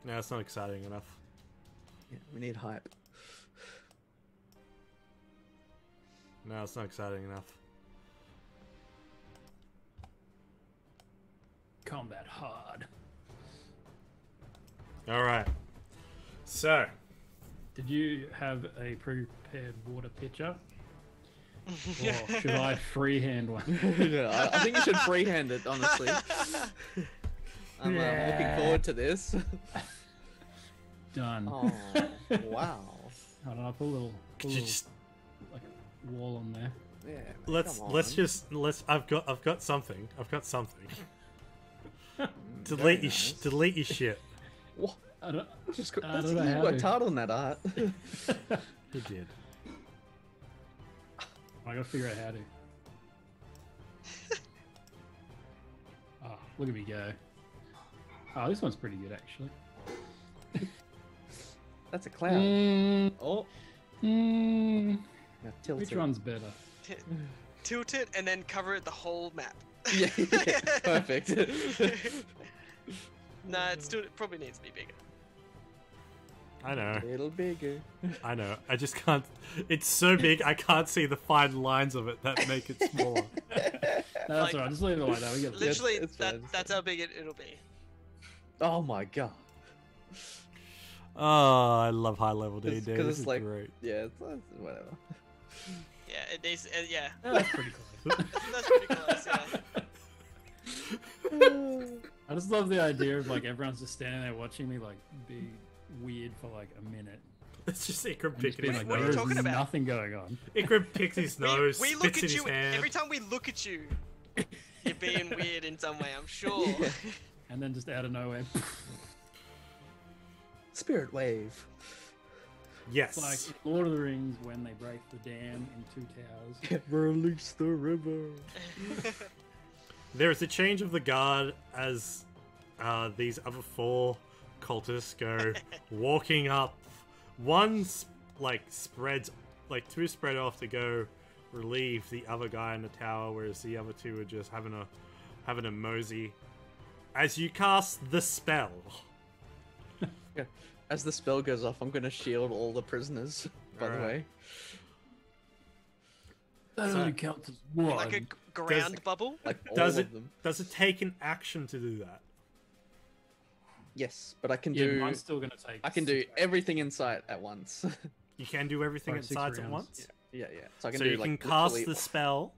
No, it's not exciting enough. Yeah, we need hype. No, it's not exciting enough. Combat hard. Alright. So, Did you have a prepared water pitcher? Or should I freehand one? Yeah, I think you should freehand it, honestly. I'm looking forward to this. Done. Oh, wow. Hold on, I'll put a little just, like a wall on there. Yeah. let's I've got something. delete your shit. What? I don't, Just I don't you know how worked to. hard on that art. You did. I gotta figure out how to. Oh, look at me go. Oh, this one's pretty good actually. That's a cloud. Oh, now tilt Which it. one's better? Tilt it and then cover it the whole map. Yeah, perfect. Nah, it probably needs to be bigger. I know. A little bigger. I know. I just can't. It's so big, I can't see the fine lines of it that make it smaller. No, that's Like- alright. Just leave it like that. We get Literally, it's fine, it's that's how big it'll be. Oh my god. Oh, I love high level D&D. Because This it's is like, great. yeah, it's whatever. Yeah, it needs. Yeah, Yeah, that's pretty close. that's pretty close. Yeah. I just love the idea of like everyone's just standing there watching me like be weird for like a minute. It's just Ikram And just picking being his like, what are you nose. there's talking about? nothing going on. Ikram picks his nose, We look spits in at his you hand. every time we look at you. You're being weird in some way, I'm sure. Yeah. And then just out of nowhere, Spirit wave. Yes. it's like in Lord of the Rings when they break the dam in two towers. Release the river. There is a change of the guard as these other four cultists go walking up. One's spreads, two spread off to go relieve the other guy in the tower, whereas the other two are just having a mosey. As you cast the spell, Yeah. As the spell goes off, I'm gonna shield all the prisoners. By the Alright. way. That So- only counts as one. Like a ground bubble. Like all does of it them. does it take an action to do that? Yes, but I can yeah, do. mine's still gonna take. I can do 6 everything in sight at once. You can do everything Sorry, 6 inside at rounds. once. Yeah. So I can So do you can cast literally- the spell,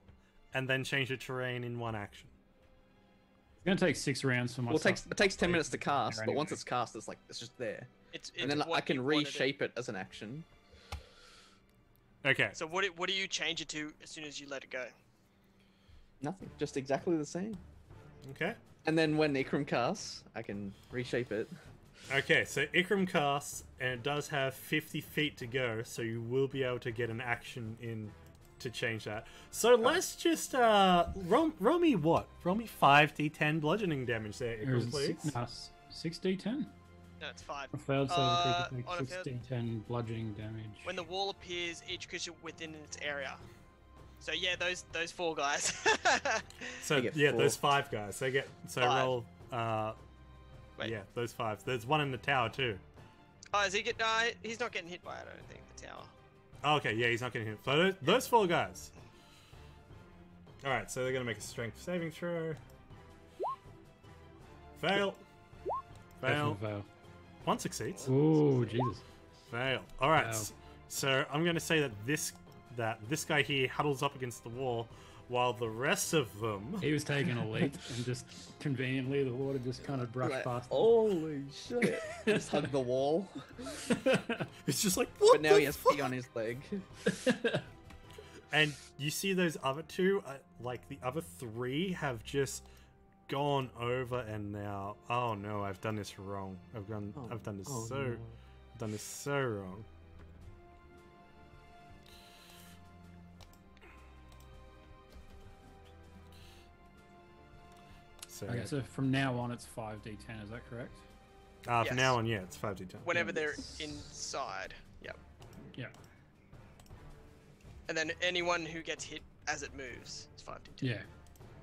and then change the terrain in one action. It's gonna take 6 rounds for Well, myself. it takes 10 to minutes to cast, there but once anyway. it's cast, it's just there, It's and then I what can you wanted it. reshape it as an action. Okay. So what do you change it to as soon as you let it go? Nothing, just exactly the same. Okay. And then when Ikram casts, I can reshape it. Okay, so Ikram casts, and it does have 50 feet to go, so you will be able to get an action in to change that. So let's just roll me what? Roll me 5d10 bludgeoning damage there, Or is Ikram, it please. 6d10? No, it's 5. A failed save on creature a takes failed- 6d10 bludgeoning damage. When the wall appears, each creature within its area. So yeah, those 4 guys. So You get yeah, 4. those 5 guys. They get so 5. roll. Wait. Yeah, those 5. There's one in the tower too. Oh, is he get? No, he's not getting hit by it. I don't think the tower. Oh, okay, yeah, he's not getting hit. So those 4 guys. All right, so they're gonna make a strength saving throw. Fail. Fail. Definitely fail. One succeeds. Oh, Jesus. Fail. All right. Wow. So I'm going to say that this guy here huddles up against the wall, while the rest of them. He was taking a leap, and just conveniently the water just kind of brushed Like, past him. holy shit! Just hug the wall, It's just like what but now the he has fuck? pee on his leg. And you see those other two, like the other 3, have just gone over and now. Oh no, I've done this wrong. I've done this no. I've done this so wrong. So, Okay, so from now on it's 5d10, is that correct? from Yes. now on, yeah, it's 5d10. Whenever they're inside. Yep. Yeah. And then anyone who gets hit as it moves is 5d10. Yeah.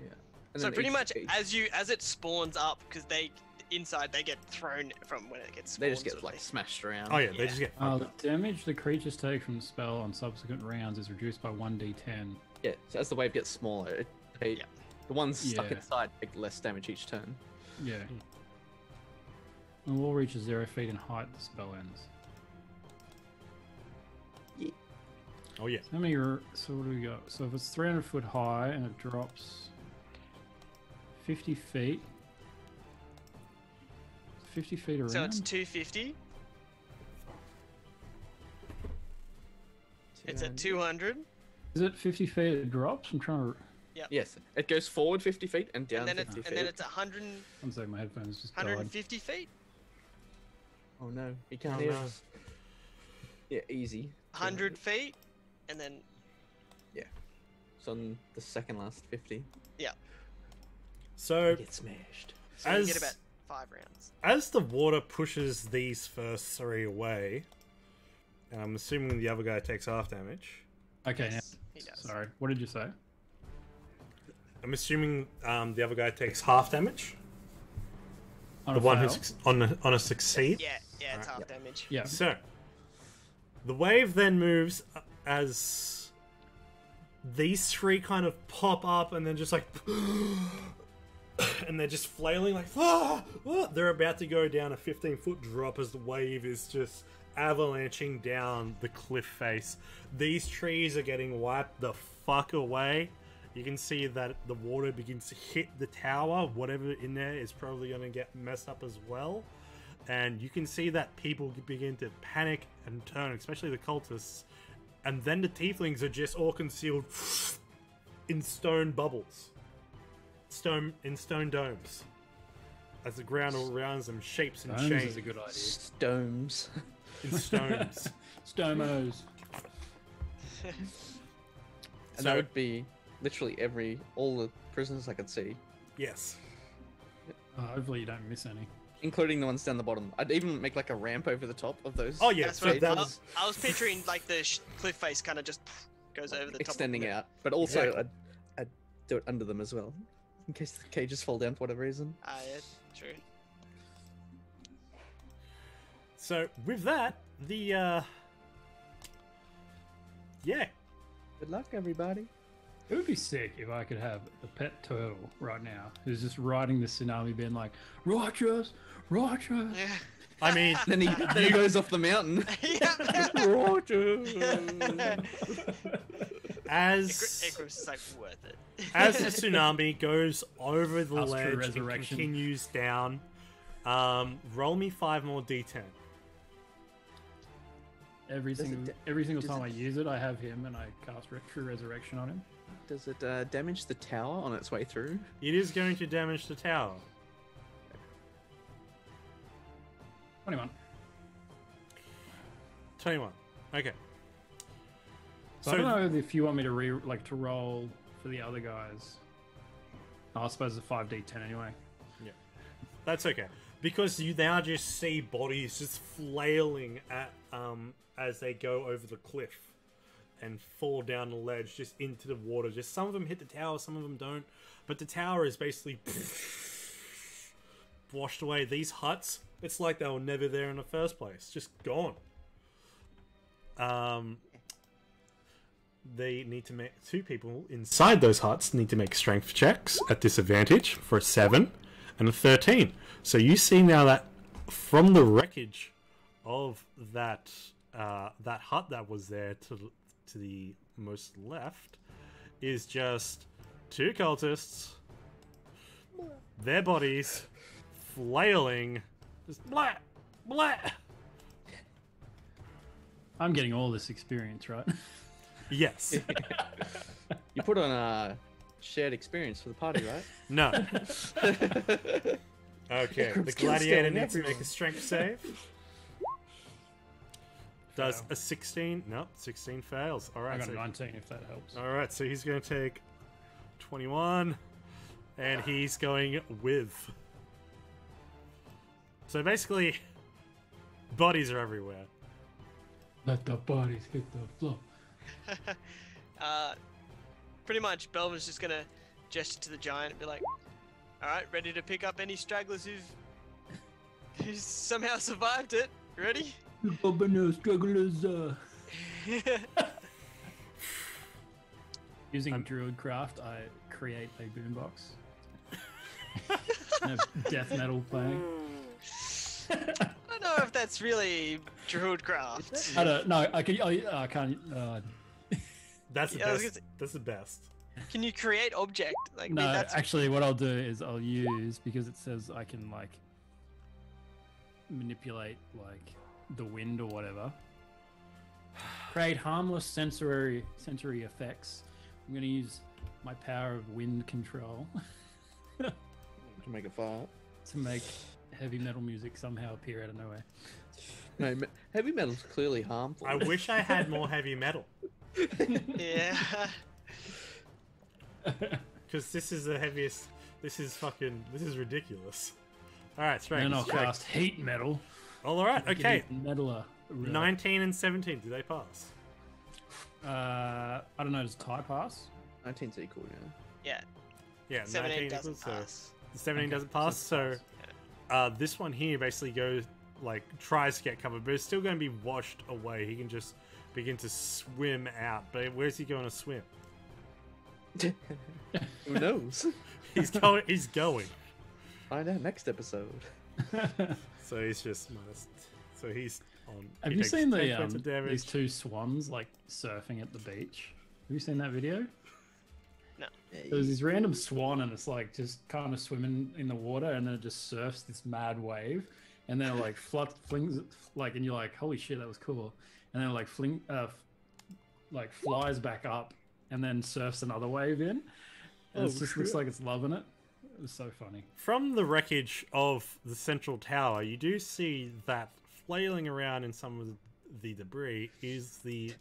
Yeah. And So then pretty each- much each- as it spawns up, because they inside they get thrown from when it gets spawned. they just get sort of like thing. smashed around. Oh yeah, they Yeah. just get The fucked up. damage the creatures take from the spell on subsequent rounds is reduced by 1d10. Yeah. So as the wave gets smaller, Yeah. the ones stuck Yeah. inside take less damage each turn. Yeah. The wall reaches 0 feet in height, the spell ends. Oh yeah. How many so what do we got? So if it's 300 foot high and it drops 50 feet. 50 feet around? So it's 250. It's at 200. Is it 50 feet it drops? I'm trying to... Yes, it goes forward 50 feet and down And then 50 feet. and then it's 100, One second, my headphones just died. 150 feet. Oh no, he can't Oh, hear no. us. Yeah, easy. 100 feet. And then It's on the second last 50. So Get smashed. so you As- get about 5 rounds. as the water pushes these first 3 away, and I'm assuming the other guy takes half damage. Okay, Yes, he now... does. Sorry, what did you say? I'm assuming the other guy takes half damage. On The a one fail? who's on a succeed. Yeah, it's half damage. Yeah. So, the wave then moves as these 3 kind of pop up and then just like, and they're just flailing like, they're about to go down a 15-foot drop as the wave is just avalanching down the cliff face. These trees are getting wiped the fuck away. You can see that the water begins to hit the tower. Whatever in there is probably going to get messed up as well. And you can see that people begin to panic and turn, especially the cultists. And then the tieflings are just all concealed in stone bubbles. In stone domes. As the ground all around them shapes and Stones changes. is a good idea. Stones. In stones. Stomos. And that would be literally all the prisoners I could see, Yes. Hopefully you don't miss any. including the ones down the bottom. I'd even make like a ramp over the top of those. Oh yeah, That's so right. that I was I was picturing like the cliff face kind of just goes over the top. extending of it. out. But also, Exactly. I'd do it under them as well, in case the cages fall down for whatever reason. Ah, yeah, true. so with that, the yeah. Good luck, everybody. It would be sick if I could have a pet turtle right now who's just riding the tsunami being like, righteous, righteous. Yeah. I mean, Then he goes off the mountain. yeah. as Icarus is like worth it. as the tsunami goes over the Us true ledge and resurrection. continues down, roll me 5 more d10. Every Does it single does time it- I use it, I have him and I cast True Resurrection on him. Does it damage the tower on its way through? It is going to damage the tower. 21. 21. Okay. So, I don't know if you want me to to roll for the other guys. I suppose it's a 5d10 anyway. That's okay. Because you now just see bodies just flailing at as they go over the cliff and fall down the ledge just into the water. Just some of them hit the tower, some of them don't. But the tower is basically washed away. These huts, it's like they were never there in the first place. Just gone. They need to make 2 people inside those huts need to make strength checks at disadvantage for a 7 and a 13. So you see now that from the wreckage of that that hut that was there to the most left is just 2 cultists, their bodies flailing, just blah blah. I'm getting all this experience, right? Yes. You put on shared experience for the party, right? No. Okay, the gladiator needs to make a everyone. strength save. Does Fail. a 16? No, 16 fails. All I right. got So, a 19 if that helps. all right, so he's going to take 21, and he's going with. So basically, bodies are everywhere. Let the bodies hit the floor. Pretty much, Belvin's just gonna gesture to the giant and be like, "Alright, ready to pick up any stragglers who's somehow survived it? Ready?" Using Druidcraft, I create a boombox. And have death metal playing. I don't know if that's really Druidcraft. I don't know. I can't. That's the Yeah, I was best. gonna say- That's the best. Can you create object? Like, I No, mean, that's actually, what I'll do is I'll use, because it says I can like manipulate like the wind or whatever. Create harmless sensory effects. I'm gonna use my power of wind control To make a fart. to make heavy metal music somehow appear out of nowhere. No, heavy metal's clearly harmful. I wish I had more heavy metal, yeah. because this is the heaviest. This is ridiculous. All right, strength. And then I'll strength. cast heat metal. All right, okay. Metaler. 19 and 17. Do they pass? I don't know. Does tie pass? 19's equal, yeah. Yeah. Yeah, 17 19 doesn't equals, so pass. the 17 Okay, doesn't pass. so it So this one here basically goes like tries to get covered, but it's still going to be washed away. He can just begin to swim out. But where's he going to swim? Who knows? He's going. He's going. Find out next episode. So he's just minus. So he's on. Have he you takes seen 10 points of these damage. two swans like surfing at the beach? Have you seen that video? There's this random swan and it's like just kind of swimming in the water and then it just surfs this mad wave and then it like flings like and you're like holy shit that was cool and then it like like flies back up and then surfs another wave in and it just looks like it's loving it. It was so funny. From the wreckage of the central tower, you do see that flailing around in some of the debris is the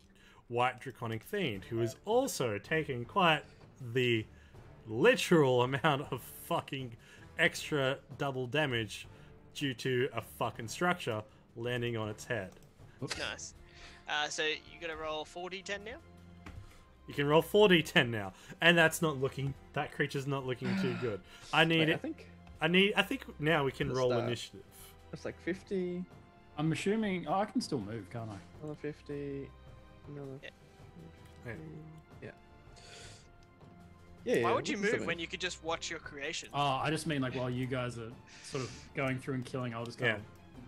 White Draconic Fiend, who is also taking quite the literal amount of fucking extra double damage due to a fucking structure landing on its head. Nice. So you gotta roll 4d10 now? You can roll 4d10 now, and that's not looking. That creature's not looking too good. I need Wait, it. I think now we can Let's roll start. initiative. That's like 50, I'm assuming I can still move, can't I? another 50, another. Yeah. Yeah. Yeah. Yeah. Why would you we can move still when you could just watch your creation? Oh, I just mean like while you guys are sort of going through and killing, I'll just kind of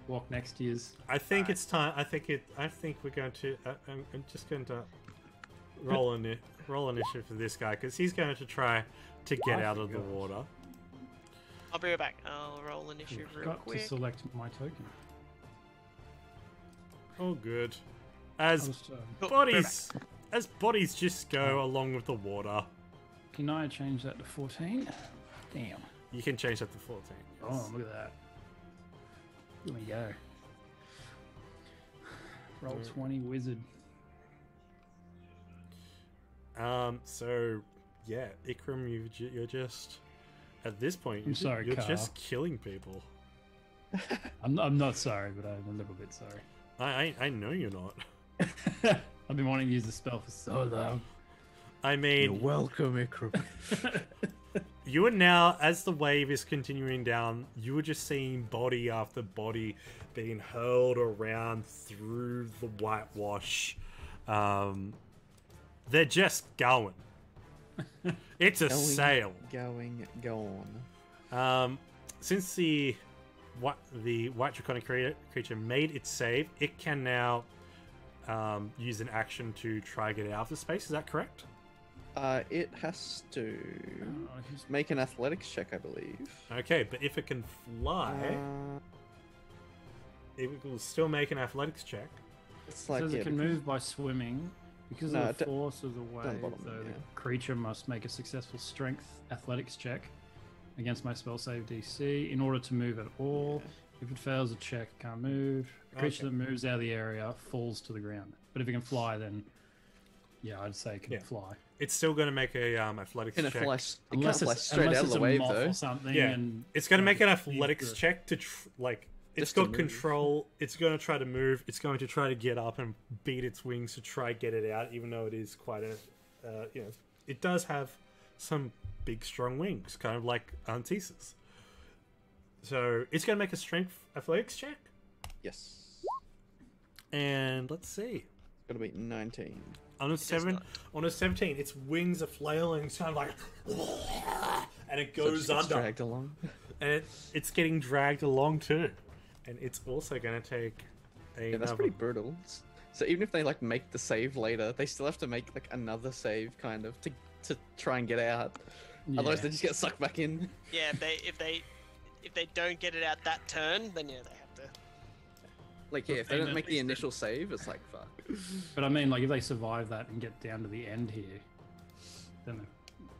walk next to you. I think it's time. I think we're going to. I'm just going to roll initiative for this guy because he's going to try to get out of the water. I'll be right back. I'll roll initiative real Got to quick. select my token. Oh, good. I'll As just, Cool, bodies just go along with the water. can I change that to 14? Damn. You can change that to 14. yes. Oh, look at that. Here we go. Roll 20 wizard. So yeah, Ikram, you're just at this point. I'm sorry, you're Carl. just killing people. I'm not sorry, but I'm a little bit sorry. I know you're not. I've been wanting to use the spell for so long. I mean, welcome, Ikram. you are now, as the wave is continuing down, you are just seeing body after body being hurled around through the whitewash. They're just going. It's a sail. Going. Since the white draconic creature made its save, it can now use an action to try get out of the space. Is that correct? It has to Oh, he's- make an athletics check, I believe. Okay, but if it can fly, it will still make an athletics check. It's It like says yeah, it can because- move by swimming Because No, of the force of the down the wave, bottom, though, yeah. the creature must make a successful strength athletics check against my spell save DC in order to move at all. If it fails a check, it can't move. A creature that moves out of the area falls to the ground. But if it can fly, then yeah, I'd say it can fly. It's still going to make a athletics Can it check. fly? It Unless can't fly it's, straight unless out of it's the a wave moth though. or something. Yeah, And it's going to make an leave athletics the- check to it's Just to got move. control. It's going to try to move. It's going to try to get up and beat its wings to try get it out. Even though it is quite a, it does have some big strong wings, kind of like Antisa's. So it's going to make a strength athletics check, Yes. and let's see. It's gotta be 19. On a 17, its wings are flailing. It's kind of like, and it So goes it just gets under. dragged along. And it's getting dragged along too. And it's also going to take Yeah, that's pretty brutal. So even if they like make the save later, they still have to make like another save kind of to try and get out. Yeah. Otherwise, they just get sucked back in. Yeah, if they don't get it out that turn, then yeah, they have to. Like yeah, if they thing don't that make they the initial save, it's like fuck. But I mean, like, if they survive that and get down to the end here, then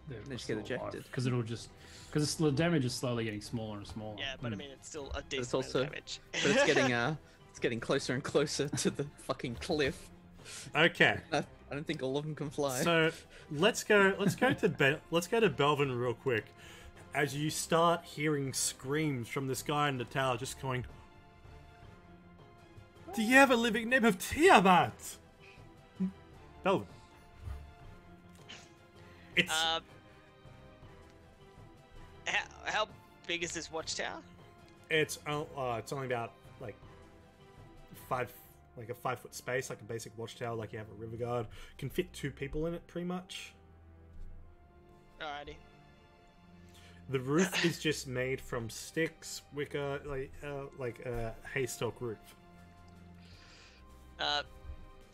They just get ejected. Because the damage is slowly getting smaller and smaller. Yeah, but I mean, it's still a decent It's also, amount of damage. but it's getting closer and closer to the fucking cliff. Okay. I don't think all of them can fly. So let's go to Belvin real quick. As you start hearing screams from this guy in the tower, just going, "Do you have a living name of Tiamat?" Belvin. It's How big is this watchtower? it's only about like a 5 foot space, like a basic watchtower, like you have a river guard. Can fit 2 people in it, pretty much. Alrighty. The roof is just made from sticks, wicker, like a haystock roof.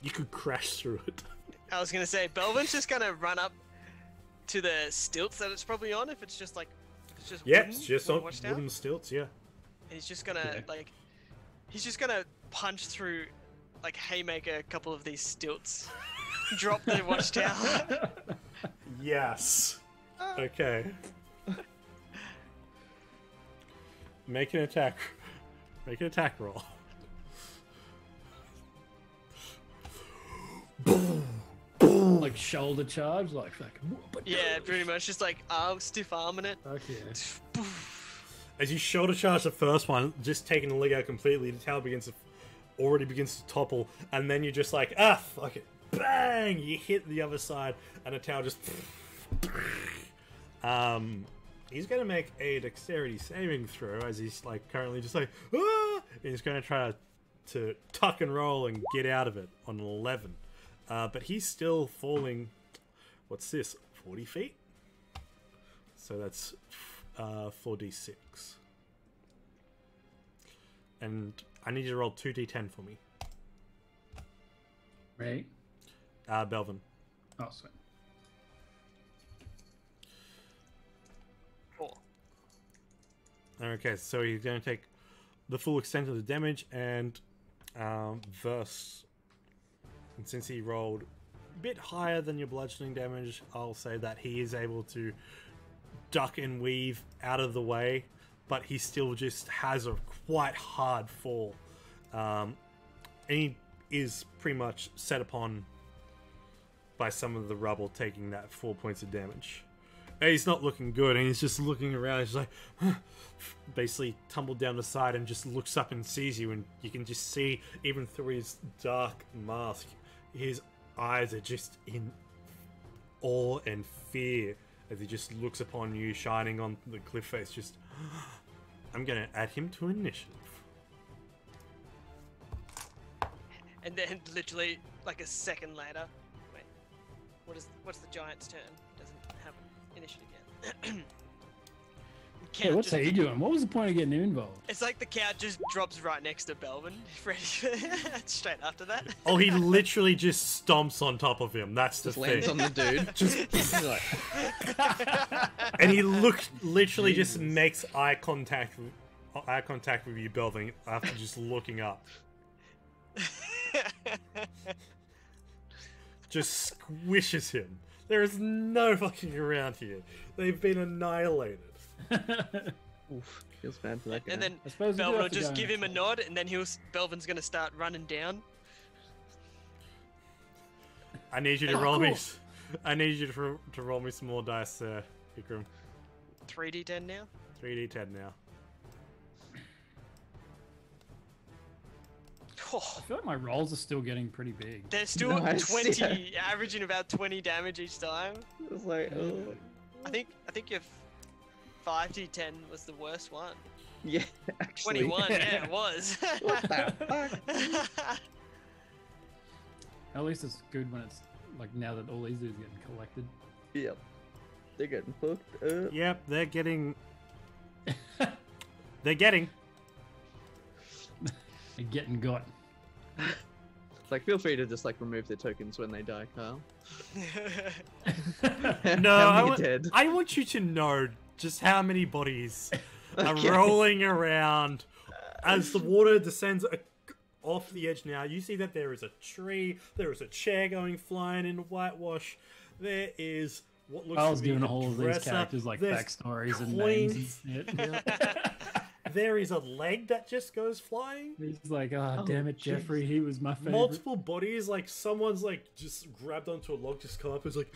You could crash through it. I was gonna say, Belvin's just gonna run up to the stilts that it's probably on. If it's just like, if it's just Yeah, wooden, it's just wooden on watchtower. wooden stilts. Yeah. And he's just gonna he's just gonna punch through, like haymaker a couple of these stilts, drop the watchtower. Yes. Okay. Make an attack. Make an attack roll. Like shoulder charge, like Yeah, pretty much just like stiff arming it. Okay. As you shoulder charge the first one, just taking the leg out completely, the tower already begins to topple, and then you're just like, fuck it, bang! You hit the other side, and the tower just. He's gonna make a dexterity saving throw as he's like currently just like, ah! And he's gonna try to tuck and roll and get out of it on an 11. But he's still falling. What's this? 40 feet. So that's 4d6. And I need you to roll 2d10 for me. Right. Belvin. Oh, sweet. 4. Okay, so he's going to take the full extent of the damage, and verse. And since he rolled a bit higher than your bludgeoning damage, I'll say that he is able to duck and weave out of the way, but he still just has a quite hard fall. And he is pretty much set upon by some of the rubble, taking that 4 points of damage. And he's not looking good, and he's just looking around. He's like, basically tumbled down the side and just looks up and sees you, and you can just see, even through his dark mask, his eyes are just in awe and fear as he just looks upon you, shining on the cliff face. Just, I'm gonna add him to initiative. And then literally like a second later, wait, what's the giant's turn? Doesn't have initiative yet. Hey, what's he doing? What was the point of getting him involved? It's like the cow just drops right next to Belvin, ready straight after that. Oh, he literally just stomps on top of him. That's the Just lands thing. on the dude. He's like, And he literally just makes eye contact with you, Belvin, after just looking up. just squishes him. There is no fucking around here. They've been annihilated. Oof, feels bad for that guy. And then I suppose we do Belvin will have to just go give in him a a nod, and then Belvin's gonna start running down. I need you to Oh, roll me. cool. I need you to roll me some more dice, Ikram. 3d10 now. 3d10 now. I feel like my rolls are still getting pretty big. They're still Nice, 20, averaging about 20 damage each time. It's like, oh. I think your 5d10 was the worst one. Yeah, actually. 21, yeah, it was. What the fuck? At least it's good when it's like now that all these dudes are getting collected. Yep. They're getting fucked up. Yep, they're getting. They're getting. They're getting got. It's like, feel free to just like remove their tokens when they die, Kyle. No, How many dead? I want you to know just how many bodies are Okay. rolling around as the water descends off the edge. Now you see that there is a tree, there is a chair going flying in whitewash. There is what looks I was to be giving a all of these dresser. characters like There's backstories and coins. names and shit. There is a leg that just goes flying. He's like, oh, Oh, damn it, jeez. Jeffrey, he was my favorite. Multiple bodies, like someone's like just grabbed onto a log, just come up, is like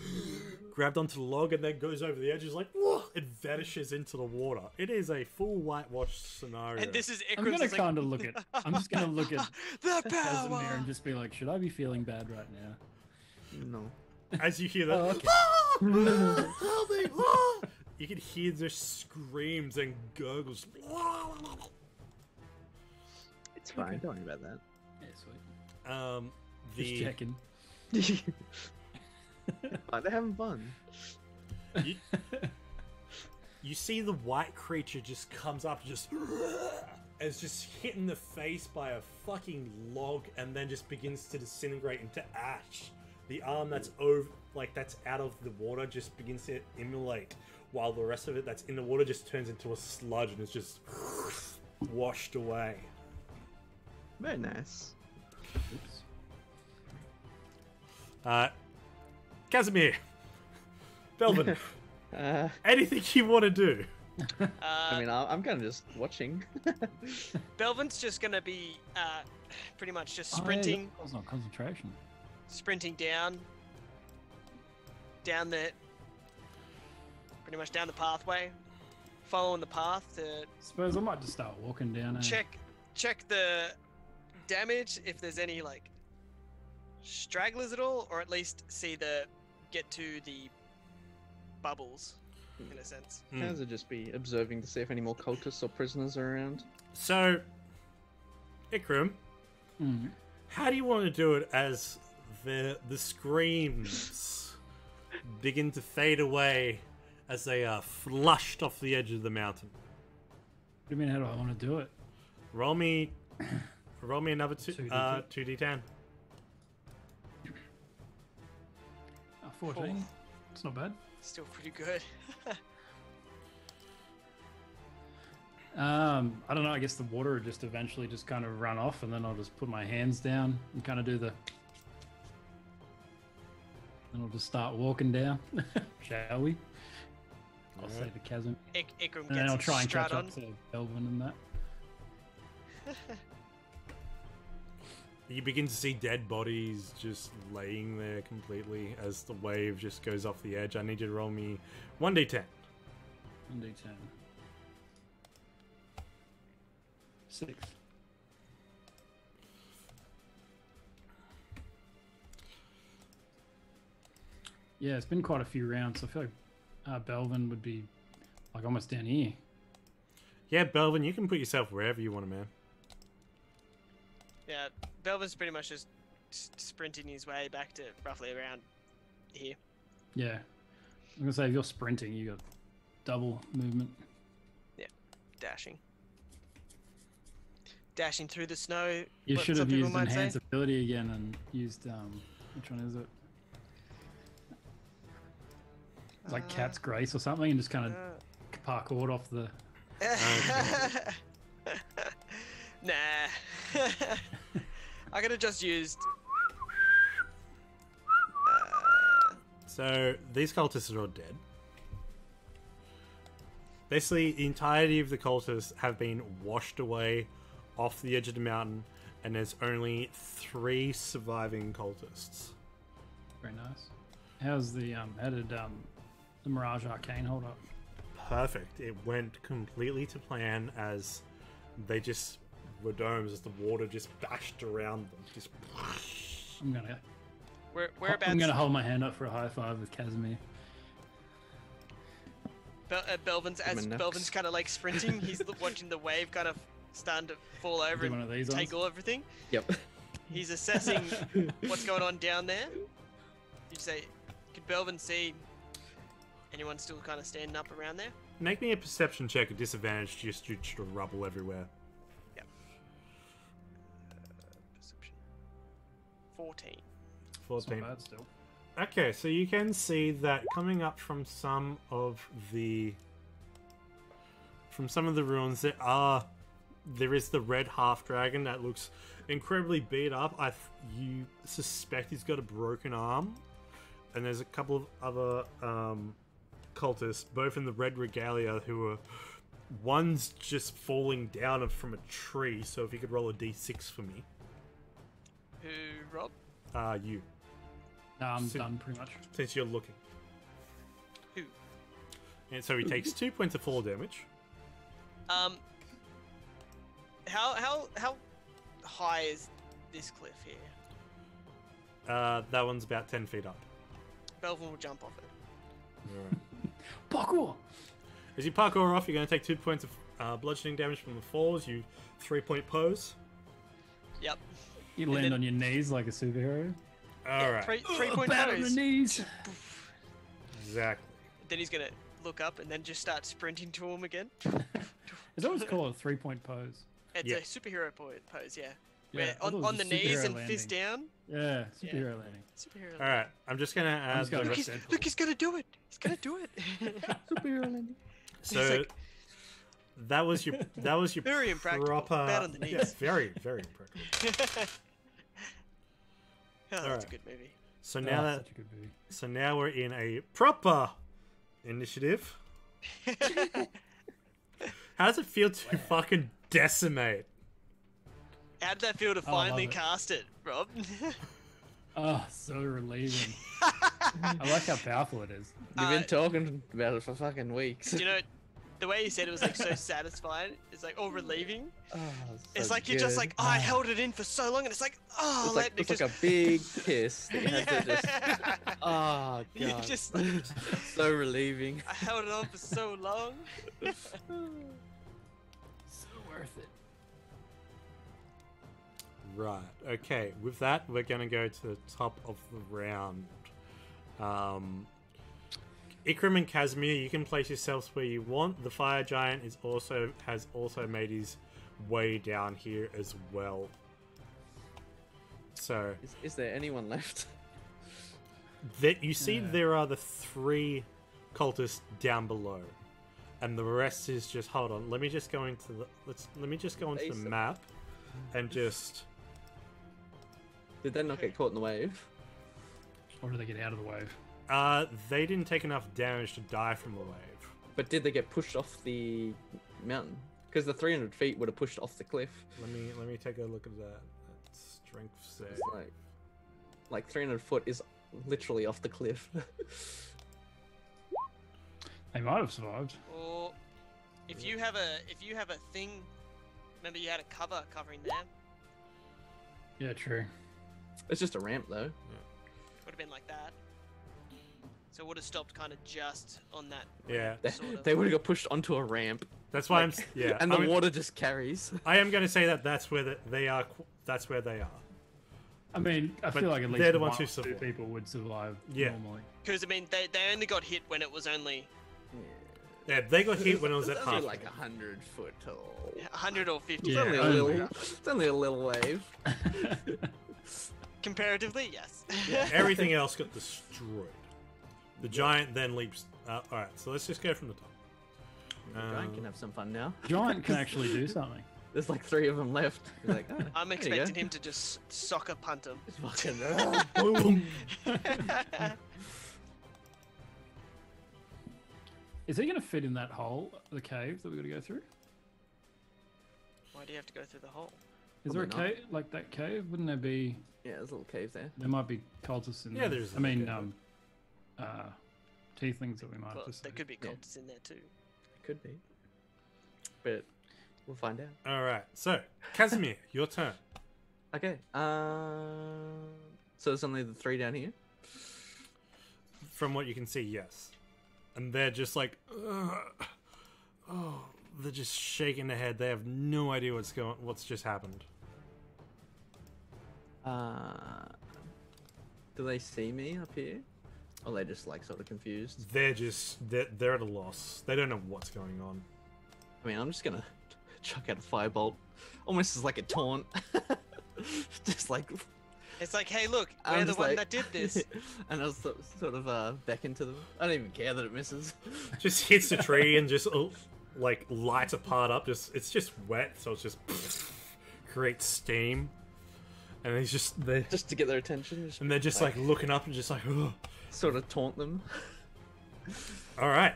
grabbed onto the log, and then goes over the edge. Is like, whoa, it vanishes into the water. It is a full whitewash scenario. And this is I'm Ikram's gonna like, kind of look at. I'm just gonna look at the Casimir power. and just be like, should I be feeling bad right now? No. As you hear that, Oh, okay. "Ah! Help me, ah!" You can hear the screams and gurgles. It's fine, don't worry about that. Yeah, sweet. Just The checking. Fine, they're having fun. you see the white creature just comes up, just is just hit in the face by a fucking log, and then just begins to disintegrate into ash. The arm that's that's out of the water just begins to immolate, while the rest of it that's in the water just turns into a sludge and is just washed away. Very nice. Oops. Casimir, Belvin, Uh, anything you want to do? I mean, I'm kind of just watching. Belvin's just gonna be pretty much just Oh, yeah, sprinting, that was not concentration. sprinting down the, pretty much down the pathway, following the path to Suppose I might just start walking down. check the damage, if there's any like stragglers at all, or at least get to the bubbles in a sense. How's it just be observing to see if any more cultists or prisoners are around? So, Ikram, Mm. how do you want to do it as the screams begin to fade away as they are flushed off the edge of the mountain? What do you mean? How do I want to do it? Roll me another 2d10. 2d10. 14. It's not bad. Still pretty good. I don't know. I guess the water would just eventually just kind of run off, and then I'll just put my hands down and kind of do the. And I'll just start walking down. Shall we? I'll say to Chasm. Ikram And then I'll gets try and strut catch on. up to Elvin and that. You begin to see dead bodies just laying there completely as the wave just goes off the edge. I need you to roll me 1d10. 1d10. 6. Yeah, it's been quite a few rounds. So I feel like Belvin would be like almost down here. Yeah, Belvin, you can put yourself wherever you want to, man. Yeah, Belvin's pretty much just sprinting his way back to roughly around here. Yeah. I'm gonna say if you're sprinting, you got double movement. Dashing through the snow. You what should some have people used might say. enhance ability again and used which one is it? It's like Cat's Grace or something, and just kind of parkoured off the. Nah. I could have just used So these cultists are all dead. Basically, the entirety of the cultists have been washed away off the edge of the mountain, and there's only 3 surviving cultists. Very nice. How's the how did the Mirage Arcane hold up? Perfect. It went completely to plan as they just were domes as the water just bashed around them. Just. I'm gonna. Whereabouts? I'm gonna hold my hand up for a high five with Casimir. Belvin's kind of like sprinting. He's watching the wave kind of starting to fall over Do one of and these take ones? all everything. Yep. He's assessing what's going on down there. You say, could Belvin see anyone still kind of standing up around there? Make me a perception check at disadvantage just due to rubble everywhere. Yep. Perception. 14. 14. Not bad still. Okay, so you can see that coming up from some of the ruins, there is the red half dragon that looks incredibly beat up. You suspect he's got a broken arm, and there's a couple of other cultists, both in the red regalia, who are one's just falling down from a tree. So if you could roll a d6 for me, Who, Rob? you. No, I'm done pretty much. Since you're looking. Who? And so he takes 2 points of fall damage. How high is this cliff here? That one's about 10 feet up. Belvin will jump off it. Alright. Parkour! As you parkour off, you're going to take 2 points of bludgeoning damage from the falls. You 3-point pose. Yep. You And land then- on your knees like a superhero. Alright. 3-point Bad on the pose. knees. Exactly. Then he's gonna look up and then just start sprinting to him again. Is that what's called a 3-point pose? It's Yeah. a superhero pose, yeah. Yeah, Where I thought it was on a the knees superhero and fist down. Yeah, superhero landing. Superhero. Alright, I'm just going to add just gonna the look rest. at- Look, he's gonna do it. He's gonna do it. Superhero landing. So He's like- that was your Very impractical. proper Bad on the knees. Yeah, very, very impractical. Oh, that's Alright. a good movie. So Oh, now such a good movie. we're in a proper initiative. How does it feel to fucking decimate? How did that feel to Oh, I love finally it. cast it, Rob? Oh, so relieving. I like how powerful it is. You've been talking about it for fucking weeks. You know, the way you said it was like so satisfying. It's like all relieving. Oh, It's so like you're just good. like, oh, I held it in for so long, and it's like, oh, It's like, let me a big piss that you had to just. Yeah. Oh You god. just- So relieving. I held it on for so long. So worth it. Right. Okay. With that, we're going to go to the top of the round. Ikram and Casimir, you can place yourselves where you want. The fire giant has also made his way down here as well. So Is there anyone left? that you see, Yeah. there are the 3 cultists down below, and the rest is just. Hold on. Let me just go into the. Let me just go into the Basic. map, and just. Did they not get caught in the wave? Or do they get out of the wave? They didn't take enough damage to die from the wave. But did they get pushed off the mountain? Because the 300 feet would have pushed off the cliff. Let me take a look at that. That's strength save. It's like 300 foot is literally off the cliff. They might have survived. Or if you have a thing, remember you had a cover covering there. Yeah, true. It's just a ramp though. Would have been like that. So it would have stopped kind of just on that. Yeah. They, Sort of. they would have got pushed onto a ramp. That's why yeah. And the water just carries. I am going to say that that's where they are. That's where they are. I mean, I But feel like at least they're the one ones who or two survive. people would survive Yeah. normally. Because I mean, they only got hit when it was only Yeah, they got hit when it was at It's half. only like 100 foot tall. 100 or 50. Yeah, It's only a only. little. It's only a little wave. Comparatively, yes. Everything else got destroyed. The giant then leaps. All right, so let's just go from the top. Giant can have some fun now. Giant can actually do something. There's like 3 of them left. He's like, oh, I'm there you go. expecting him to just soccer punt him. It's fucking. Boom. Is he going to fit in that hole, the cave that we got to go through? Why do you have to go through the hole? Is there a Probably cave like that cave? Wouldn't there be? Yeah, there's a little cave there. There might be cultists in there. Yeah, there's. I mean, tieflings that we might Well, just. there could be Yeah. cultists in there too. It could be. But we'll find out. All right. So, Casimir, your turn. Okay. So there's only the 3 down here. From what you can see, yes. And they're just like, oh, they're just shaking their head. They have no idea what's just happened. Do they see me up here? Or are they just like sort of confused? They're at a loss. They don't know what's going on. I mean, I'm just gonna chuck out a firebolt, almost as like a taunt. Just like, It's like, hey, look, I'm we're the just one like- that did this. and I was sort of beckon to them. I don't even care that it misses. Just hits the tree and just like lights a part up. It's just wet, so it's just creates steam. And he's just they Just to get their attention. and they're just like looking up and just like, oh. Sort of taunt them. All right.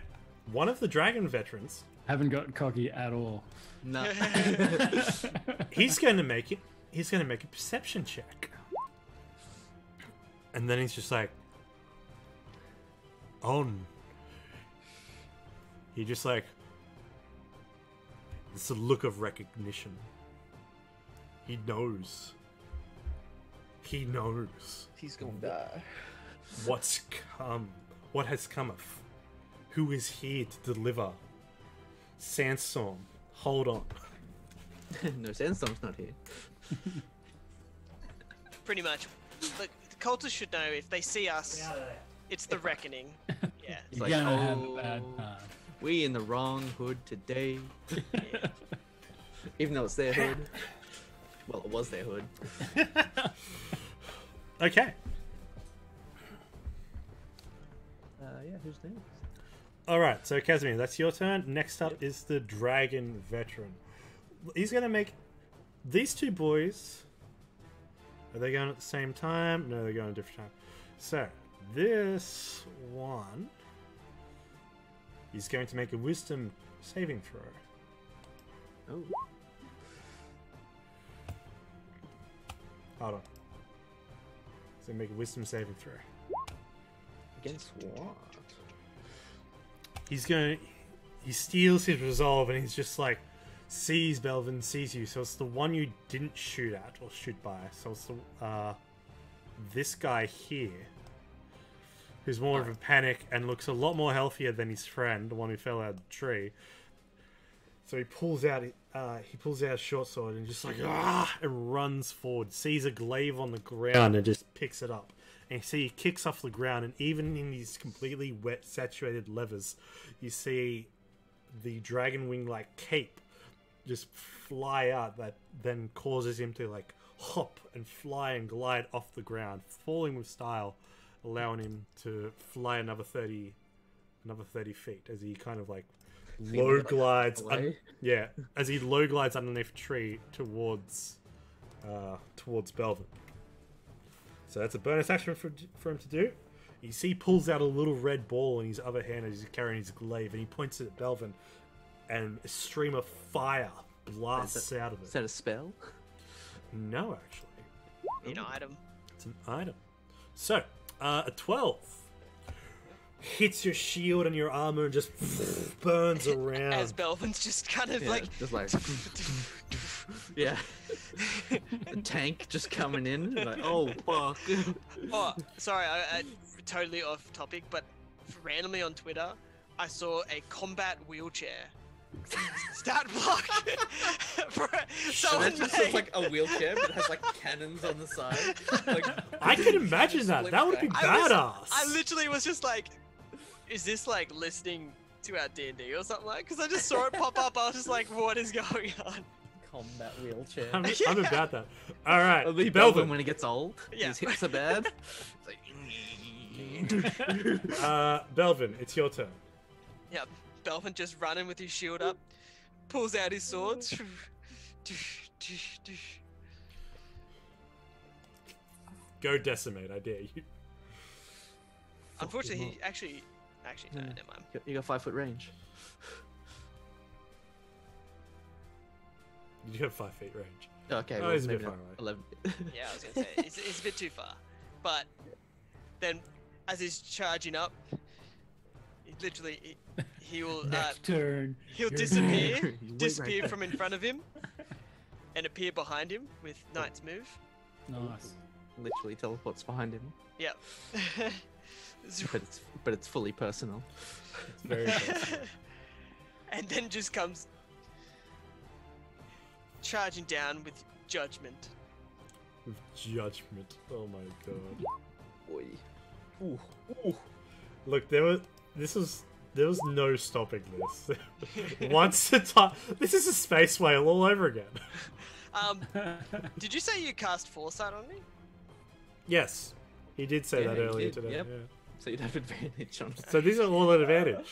One of the dragon veterans, Haven't got cocky at all. No. he's going to make a perception check. And then he's just like, on. He just like, it's a look of recognition. He knows. He knows He's gonna die. what's come. What has cometh. Who is here to deliver? Sandstorm, hold on. No, Sandstorm's not here. Pretty much. Look, the cultists should know if they see us, it's the reckoning. Yeah. It's You're like, gonna have oh, a bad time. we in the wrong hood today. Yeah. Even though it's their hood. Well, it was their hood. Okay. Yeah, who's next? Alright, so Casimir, that's your turn. Next up is the dragon veteran. He's going to make... These two boys... Are they going at the same time? No, they're going at a different time. So, this one... He's going to make a wisdom saving throw. Oh. Hold on. He's going to make a wisdom saving throw. Against what? He steals his resolve and he's just like, sees Belvin, sees you. So it's the one you didn't shoot at or shoot by. So it's the, this guy here, who's more of a panic and looks a lot more healthier than his friend, the one who fell out of the tree. So he pulls out a short sword and just like, and runs forward, sees a glaive on the ground and just picks it up. And you see he kicks off the ground, and even in these completely wet, saturated levers, you see the dragon wing-like cape just fly out that then causes him to like hop and fly and glide off the ground, falling with style, allowing him to fly another 30 feet as he kind of like low glides. As he low glides underneath a tree towards Belvin. So that's a bonus action for him to do. You see, he pulls out a little red ball in his other hand as he's carrying his glaive, and he points it at Belvin, and a stream of fire blasts out of Is it. that a spell? No, actually. An item. It's an item. So, a 12 hits your shield and your armor and just burns around. As Belvin's just kind of like. Just like... yeah. The tank just coming in. Like, oh, fuck. Oh, sorry, I totally off topic, but randomly on Twitter, I saw a combat wheelchair. Stat block. Someone It's just made. like a wheelchair, but it has like cannons on the side. Like, I can imagine that. That would be badass. I literally was just like, is this like listening to our D&D or something like? Because I just saw it pop up. I was just like, what is going on? combat wheelchair. I'm about that. All right, It'll be Belvin. Belvin when he gets old. Yeah. His hips are bad. It's like... Belvin, it's your turn. Yeah, Belvin just running with his shield up, pulls out his swords. Go decimate, I dare you. Unfortunately, he actually Actually, no, never mind. You got 5 foot range. You do have 5 feet range. Okay, Oh, well, he's a bit maybe far not. away. 11. Yeah, I was gonna say it's a bit too far. But then, as he's charging up, he will Next turn. he'll you're disappear, Wait right disappear there. from in front of him, and appear behind him with Knight's move. Nice. Literally teleports behind him, Yep. but it's fully personal. It's very close. And then just comes charging down with judgment. With judgment. Oh my god. Boy. Ooh. Ooh. Look, there was no stopping this. Once a time, this is a space whale all over again. Did you say you cast Foresight on me? Yes, he did say Yeah, that he earlier did, today. yep. Yeah. So you'd have advantage on. So these are all at advantage.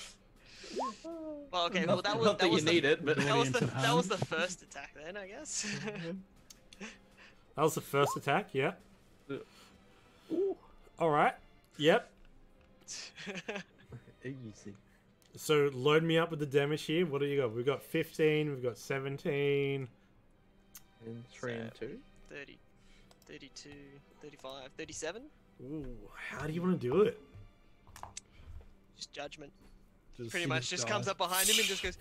Well, okay. Not, Well, not that you need it, but that was Audience at that was home. the first attack then, I guess. That was the first attack. Yeah. Ooh, All right. Yep. easy. So load me up with the damage here. What do you got? We've got 15. We've got 17. And 3 and 2. 30, 32, 35, 37. Ooh, how do you want to do it? Just judgment. Just Pretty much just comes up behind him and just goes.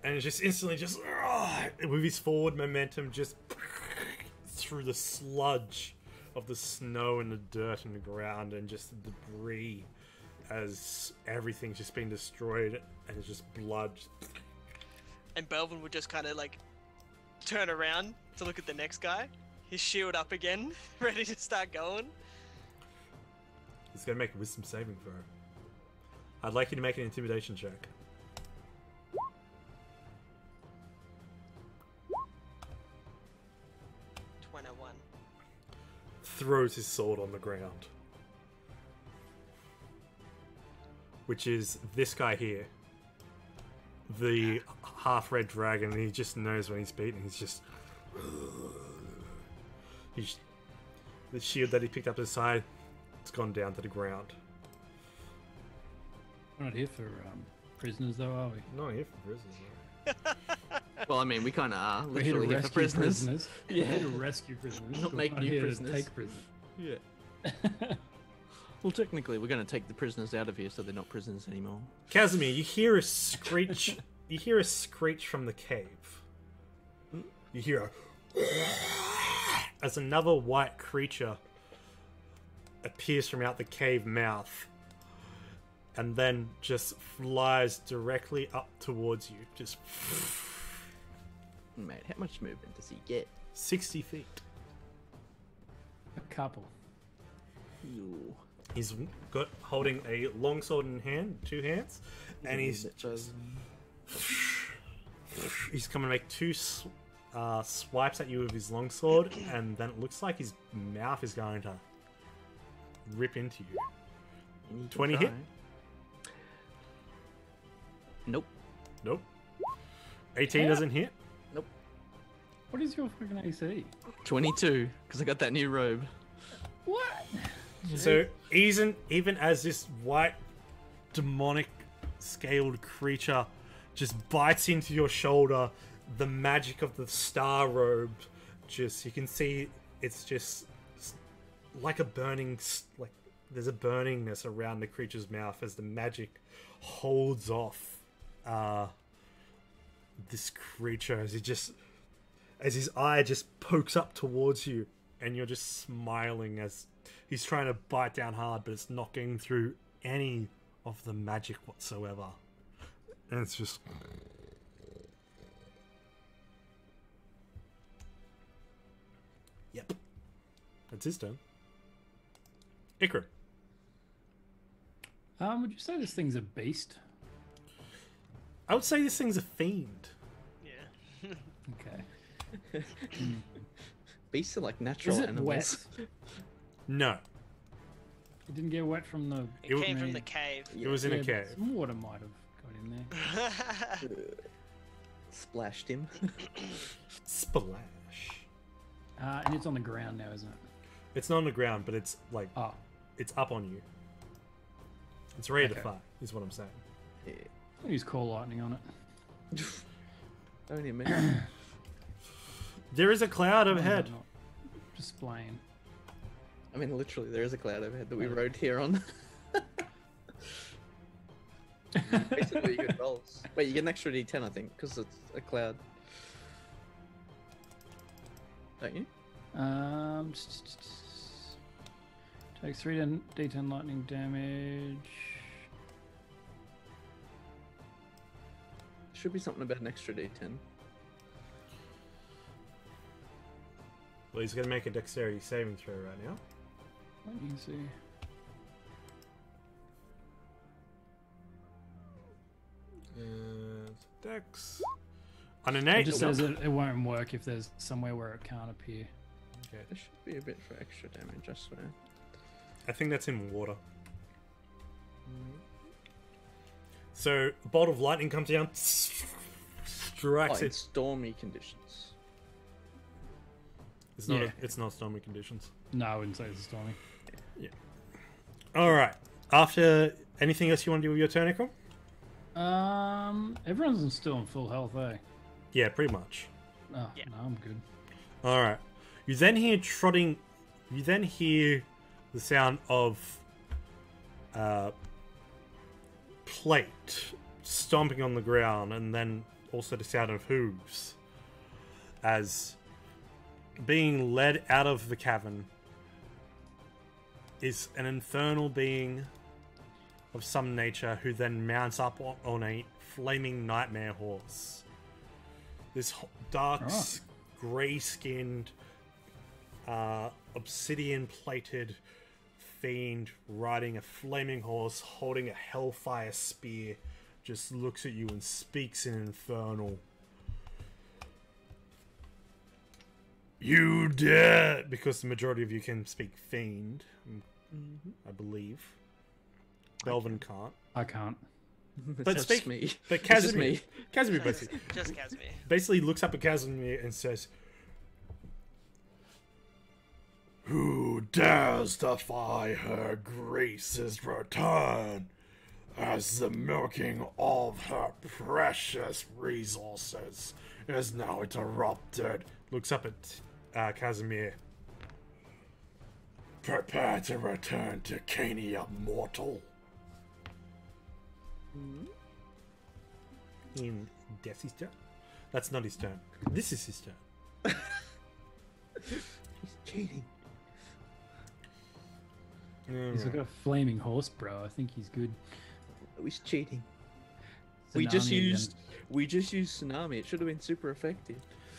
and it's just instantly just with his forward momentum just through the sludge of the snow and the dirt and the ground and just the debris as everything's just been destroyed and it's just blood. And Belvin would just kind of like turn around to look at the next guy, his shield up again, ready to start going. He's gonna make a wisdom saving throw. I'd like you to make an intimidation check. Throws his sword on the ground. Which is this guy here. The half-red dragon, and he just knows when he's beaten. He's just... the shield that he picked up his side, it's gone down to the ground. We're not here for prisoners, though, are we? Not here for prisoners, no. Well, I mean, we kind of are. We're here to Literally here for rescue prisoners. prisoners. Yeah. We're here to rescue prisoners. Not We're make new here prisoners. To take prisoners. Yeah. Well, technically, we're going to take the prisoners out of here so they're not prisoners anymore. Casimir, you hear a screech. You hear a screech from the cave. You hear a... as another white creature appears from out the cave mouth and then just flies directly up towards you. Just Mate, how much movement does he get? 60 feet. A couple. Ooh. He's got holding a longsword in hand, 2 hands, and he's just... He's going to make 2 swipes at you with his longsword, and then it looks like his mouth is going to rip into you. 20 hit? Nope. Nope. 18 Yeah. doesn't hit. Nope. What is your fucking AC? 22, because I got that new robe. What? So even as this white demonic scaled creature just bites into your shoulder, the magic of the star robe just, you can see it's just like a burning, like there's a burningness around the creature's mouth as the magic holds off this creature as his eye just pokes up towards you, and you're just smiling as he's trying to bite down hard, but it's not getting through any of the magic whatsoever. And it's just... Yep. That's his turn. Ikra. Would you say this thing's a beast? I would say this thing's a fiend. Yeah. Okay. Beasts are like natural Is it animals. wet? No. It didn't get wet from the... It came from the cave. It was in a Yeah, cave. but some water might have got in there. Splashed him. Splash. And it's on the ground now, isn't it? It's not on the ground, but it's like... Oh. It's up on you. It's ready to Okay. fire, is what I'm saying. Yeah. Use Call Lightning on it. Only a minute. There is a cloud Why is that overhead. not displaying. I mean, literally, there is a cloud overhead that we rode here on. Basically, good rolls. Wait, you get an extra D10, I think, because it's a cloud. Don't you? Take 3 D10 lightning damage. Should be something about an extra D10. Well, he's going to make a dexterity saving throw right now. Let me see. Dex. On an It 8. just says it won't work if there's somewhere where it can't appear. Okay. There should be a bit for extra damage, I swear. I think that's in water. So, a bolt of lightning comes down, strikes Oh, it. in stormy conditions. It's not. Yeah. It's not stormy conditions. No, I wouldn't say it's a stormy. All right. After anything else you want to do with your turn, Ikram? Everyone's still in full health, eh? Yeah, pretty much. Oh, Yeah. no, I'm good. All right. You then hear trotting. You then hear the sound of plate stomping on the ground, and then also the sound of hooves as being led out of the cavern is an infernal being of some nature who then mounts up on a flaming nightmare horse. This dark, grey-skinned, obsidian-plated fiend riding a flaming horse, holding a hellfire spear, just looks at you and speaks in infernal. You dare, because the majority of you can speak fiend, I believe. Belvin can't. I can't. But It's speak, just me. but It's just Casimir, me. Casimir basically, Just Casimir. basically looks up at Casimir and says, "Who dares defy her grace's return as the milking of her precious resources is now interrupted?" Looks up at Casimir. "Prepare to return to Cania, mortal." In Desi's turn? That's not his turn. This is his turn. He's cheating. He's like a flaming horse, bro. I think he's good. Oh, he's cheating. We just Tsunami used tsunami. It should have been super effective.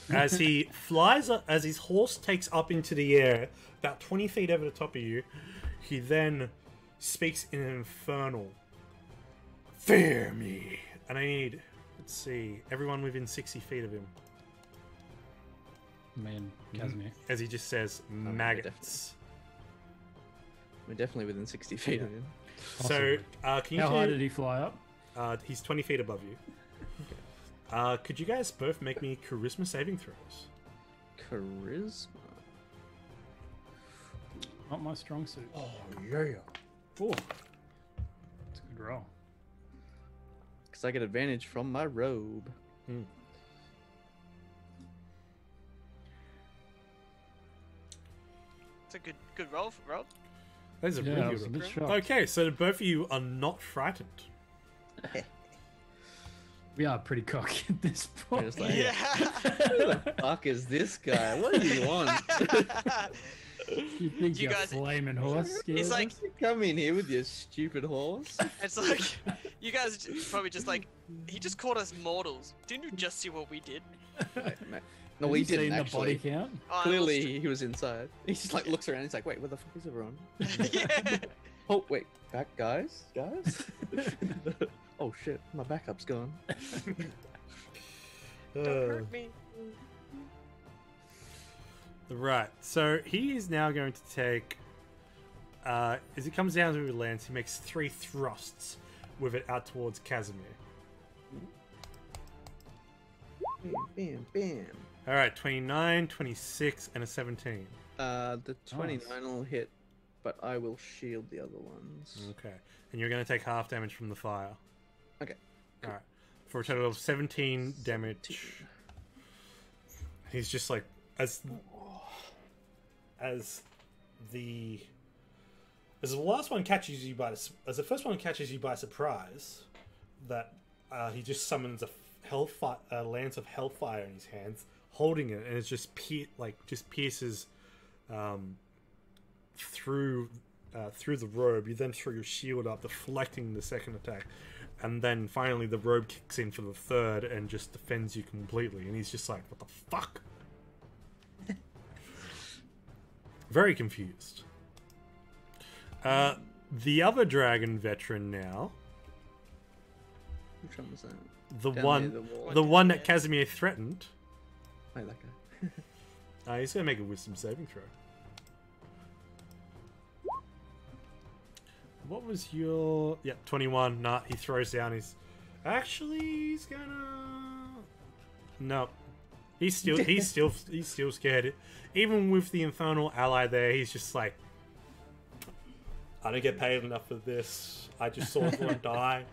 As he flies, as his horse takes up into the air, about 20 feet over the top of you, he then speaks in an infernal. "Fear me!" And I need, let's see, everyone within 60 feet of him. Man, Casimir. As he just says, maggots. We're definitely within 60 feet of him. So, can you How high two- did he fly up? he's 20 feet above you. Could you guys both make me charisma saving throws? Charisma. Not my strong suit. Oh, yeah. Oh, it's a good roll. Because I get advantage from my robe. It's a good roll for Rob. That's a Yeah, I really was a good bit roll. shocked. Okay, so both of you are not frightened. We are pretty cocky at this We're point. just like, Yeah. who the fuck is this guy? What do you want? You think You you're guys- flaming horse? He's scared? like, Come in here with your stupid horse. it's like, you guys probably just like, he just called us mortals. Didn't you just see what we did? No, Have we you didn't seen actually. the body count? Oh, Clearly, he was inside. He just like looks around. He's like, "Wait, where the fuck is everyone?" yeah. Oh, wait, back, guys. Oh shit, my backup's gone. Don't hurt me. Right, so he is now going to take. As he comes down to the lance, he makes 3 thrusts with it out towards Casimir. Bam, bam, bam. Alright, 29, 26, and a 17. The 29 will hit but I will shield the other ones. Okay. And you're going to take half damage from the fire. Okay. All right. For a total of 17 damage. He's just like as the last one catches you by as the first one catches you by surprise, that he just summons a lance of hellfire in his hands, holding it, and it just pierces through the robe. You then throw your shield up, deflecting the second attack, and then finally the robe kicks in for the third and just defends you completely. And he's just like, "What the fuck?" Very confused. The other dragon veteran now. Which one was that? The Down near the wall. the one that Casimir threatened. Oh, that guy. He's gonna make a wisdom saving throw. What was your... Yeah, 21. Nah, he throws down his... Actually, he's gonna... No. He's still scared. Even with the infernal ally there, he's just like... I don't get paid enough for this. I just saw everyone die.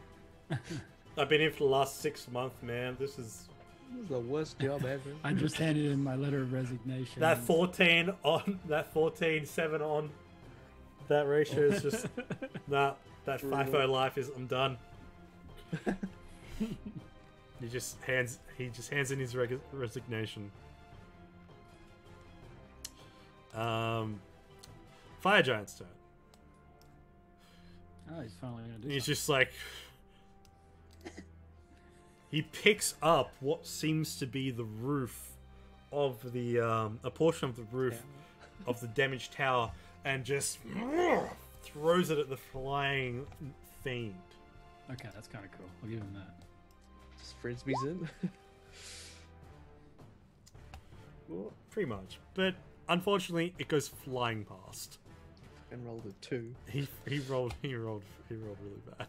I've been here for the last 6 months, man. This is the worst job ever. I just handed in my letter of resignation. that 14 on, that 14-7 on. That ratio is just nah. That FIFO life is. I'm done. He just hands in his resignation. Fire Giant's turn. Oh, he's finally gonna do He's something. just like... He picks up what seems to be the roof of the... a portion of the roof of the damaged tower and just throws it at the flying fiend. Okay, that's kind of cool. I'll give him that. Just frisbees in. Well, pretty much. But unfortunately, it goes flying past. And rolled a 2. He rolled really bad.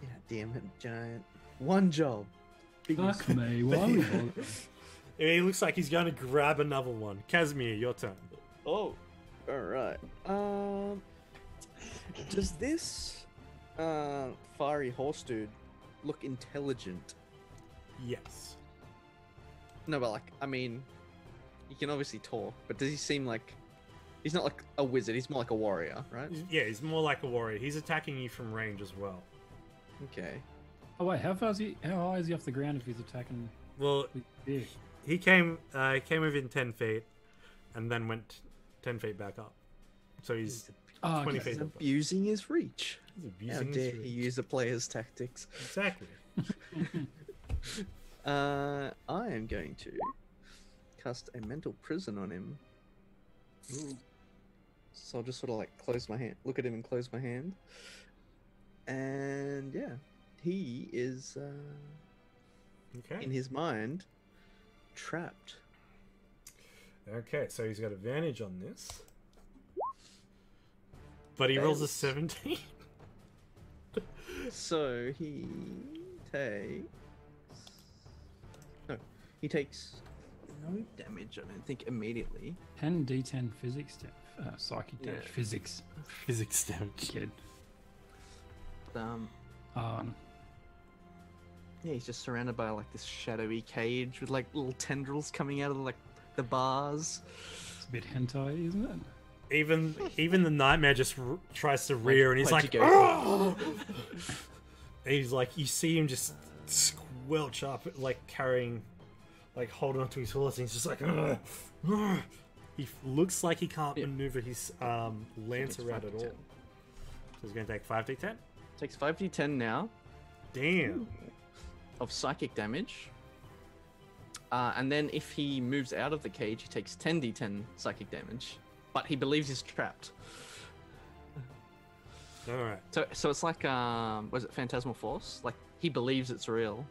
Yeah, damn it, giant. One job. Fuck me. Why are we bothering? It looks like he's going to grab another one. Casimir, your turn. Oh, all right. Does this fiery horse dude look intelligent? Yes. No, but like, I mean, he can obviously talk, but does he seem like he's not like a wizard? He's more like a warrior, right? Yeah, he's more like a warrior. He's attacking you from range as well. Okay. Oh wait, how high is he off the ground if he's attacking? Well, Yeah. he came within 10 feet, and then went 10 feet back up. So he's 20 feet He's up. abusing his reach. He's How abusing dare his he reach. use a player's tactics? Exactly. I am going to cast a mental prison on him. So I'll just sort of like close my hand, look at him and close my hand. And yeah, he is Okay. in his mind trapped. Okay, so he's got advantage on this. But he rolls a 17. So he takes no damage, I don't think, immediately. 10 d10 physics psychic damage. Yeah. Physics. Physics damage. Kid. Yeah, he's just surrounded by like this shadowy cage with like little tendrils coming out of like the bars. It's a bit hentai, isn't it? Even the nightmare just tries to rear, and he's Where'd like, you go? and he's like, you see him just squelch up, like carrying, like holding onto his horse, and he's just like, "Ugh, ugh." He looks like he can't maneuver his lance It's around at all. 5d10. So he's going to take 5d10. Takes 5d10 now Damn. of psychic damage. And then if he moves out of the cage, he takes 10d10 psychic damage. But he believes he's trapped. All right. So it's like, was it Phantasmal Force? Like, he believes it's real,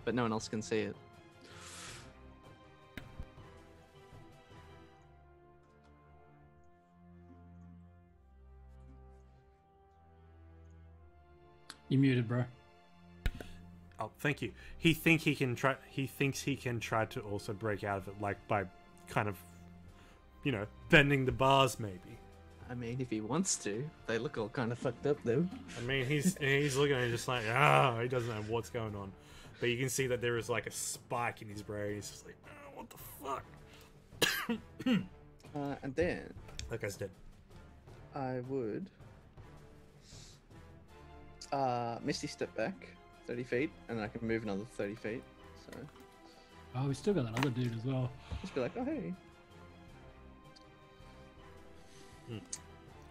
but no one else can see it. You muted, bro. Oh, thank you. He thinks he can try to also break out of it, like by kind of you know, bending the bars maybe. I mean, if he wants to, they look all kind of fucked up though. I mean, he's looking at it just like, he doesn't know what's going on. But you can see that there is like a spike in his brain. He's just like, what the fuck? And then That guy's dead. I would Misty step back 30 feet, and I can move another 30 feet. So Oh, we still got that other dude as well. just be like, oh hey.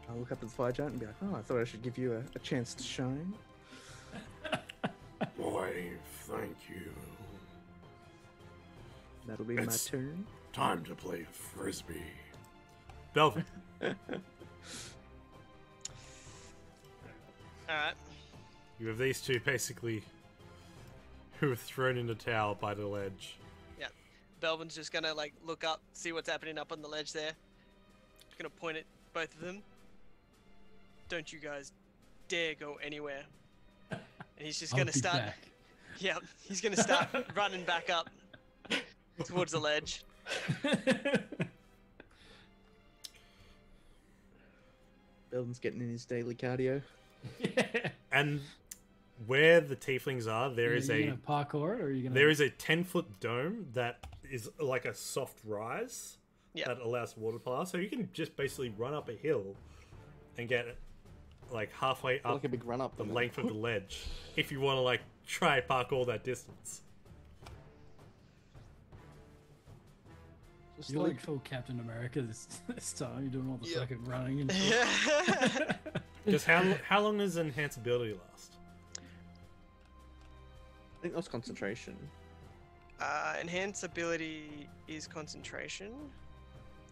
I'll look up at the fire giant and be like, oh, I thought I should give you a chance to shine. Boy, thank you. That'll be It's- my turn. Time to play frisbee. Belvin. Alright. You have these two basically who are thrown in the tower by the ledge. Yeah. Belvin's just gonna like look up, see what's happening up on the ledge there. Gonna point at both of them. Don't you guys dare go anywhere. And he's just I'll gonna be start. back. Yeah, he's gonna start running back up towards the ledge. Belden's getting in his daily cardio. And where the tieflings are, Are you gonna parkour it, or are you gonna? there is a 10-foot dome that is like a soft rise Yeah. that allows water to pass. So you can just basically run up a hill and get like halfway up Like a big run up. the length of the ledge if you want to like try parkour that distance. Just You're like, like full Captain America this time. You're doing all the Yeah. fucking running and shit. Yeah. Just how long does enhanceability last? I think that's concentration. Enhance ability is concentration.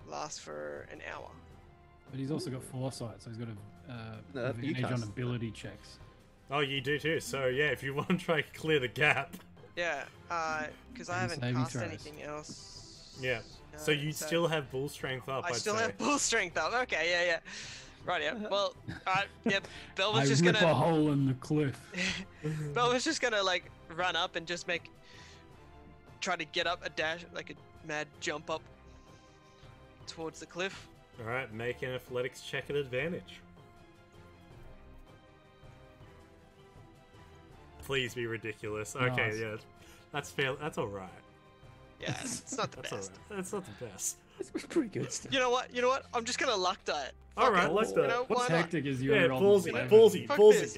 Lasts for an hour. But he's also got foresight, so he's got No, a that- you advantage on cast- ability checks. Oh, you do too. So yeah, if you want to try to clear the gap, Yeah, because I And haven't saving cast throws. anything else. yeah. No, So you still have bull strength up. I I'd still say. have bull strength up. Okay, yeah. Right, yeah. Well, alright, yep. I Belvin's just rip a gonna. hole in the cliff. Belvin's just gonna like run up and just try to get up a dash, like a mad jump up towards the cliff. All right, make an athletics check at advantage. Please be ridiculous. Okay, Nice. yeah, that's fair. That's all right. Yeah, it's not the That's all best. right. That's not the best. It's pretty good stuff. You know what? I'm just gonna luck die it. All Fuck right, it. luck You die. know, What's why not? hectic is you Yeah, rolled ballsy, 11. ballsy, Fuck ballsy. this.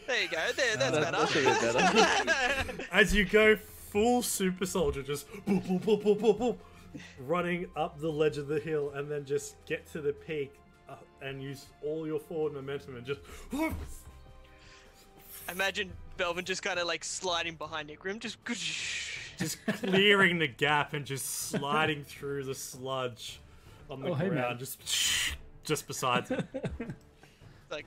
There you go. That's That's better. a bit better. As you go full super soldier, just boop, boop, boop, boop, boop, boop, running up the ledge of the hill, and then just get to the peak and use all your forward momentum and just. Imagine Belvin just kind of like sliding behind Ikrim, just. Just clearing the gap and just sliding through the sludge on the Oh, hey, ground, man. just beside him. Like,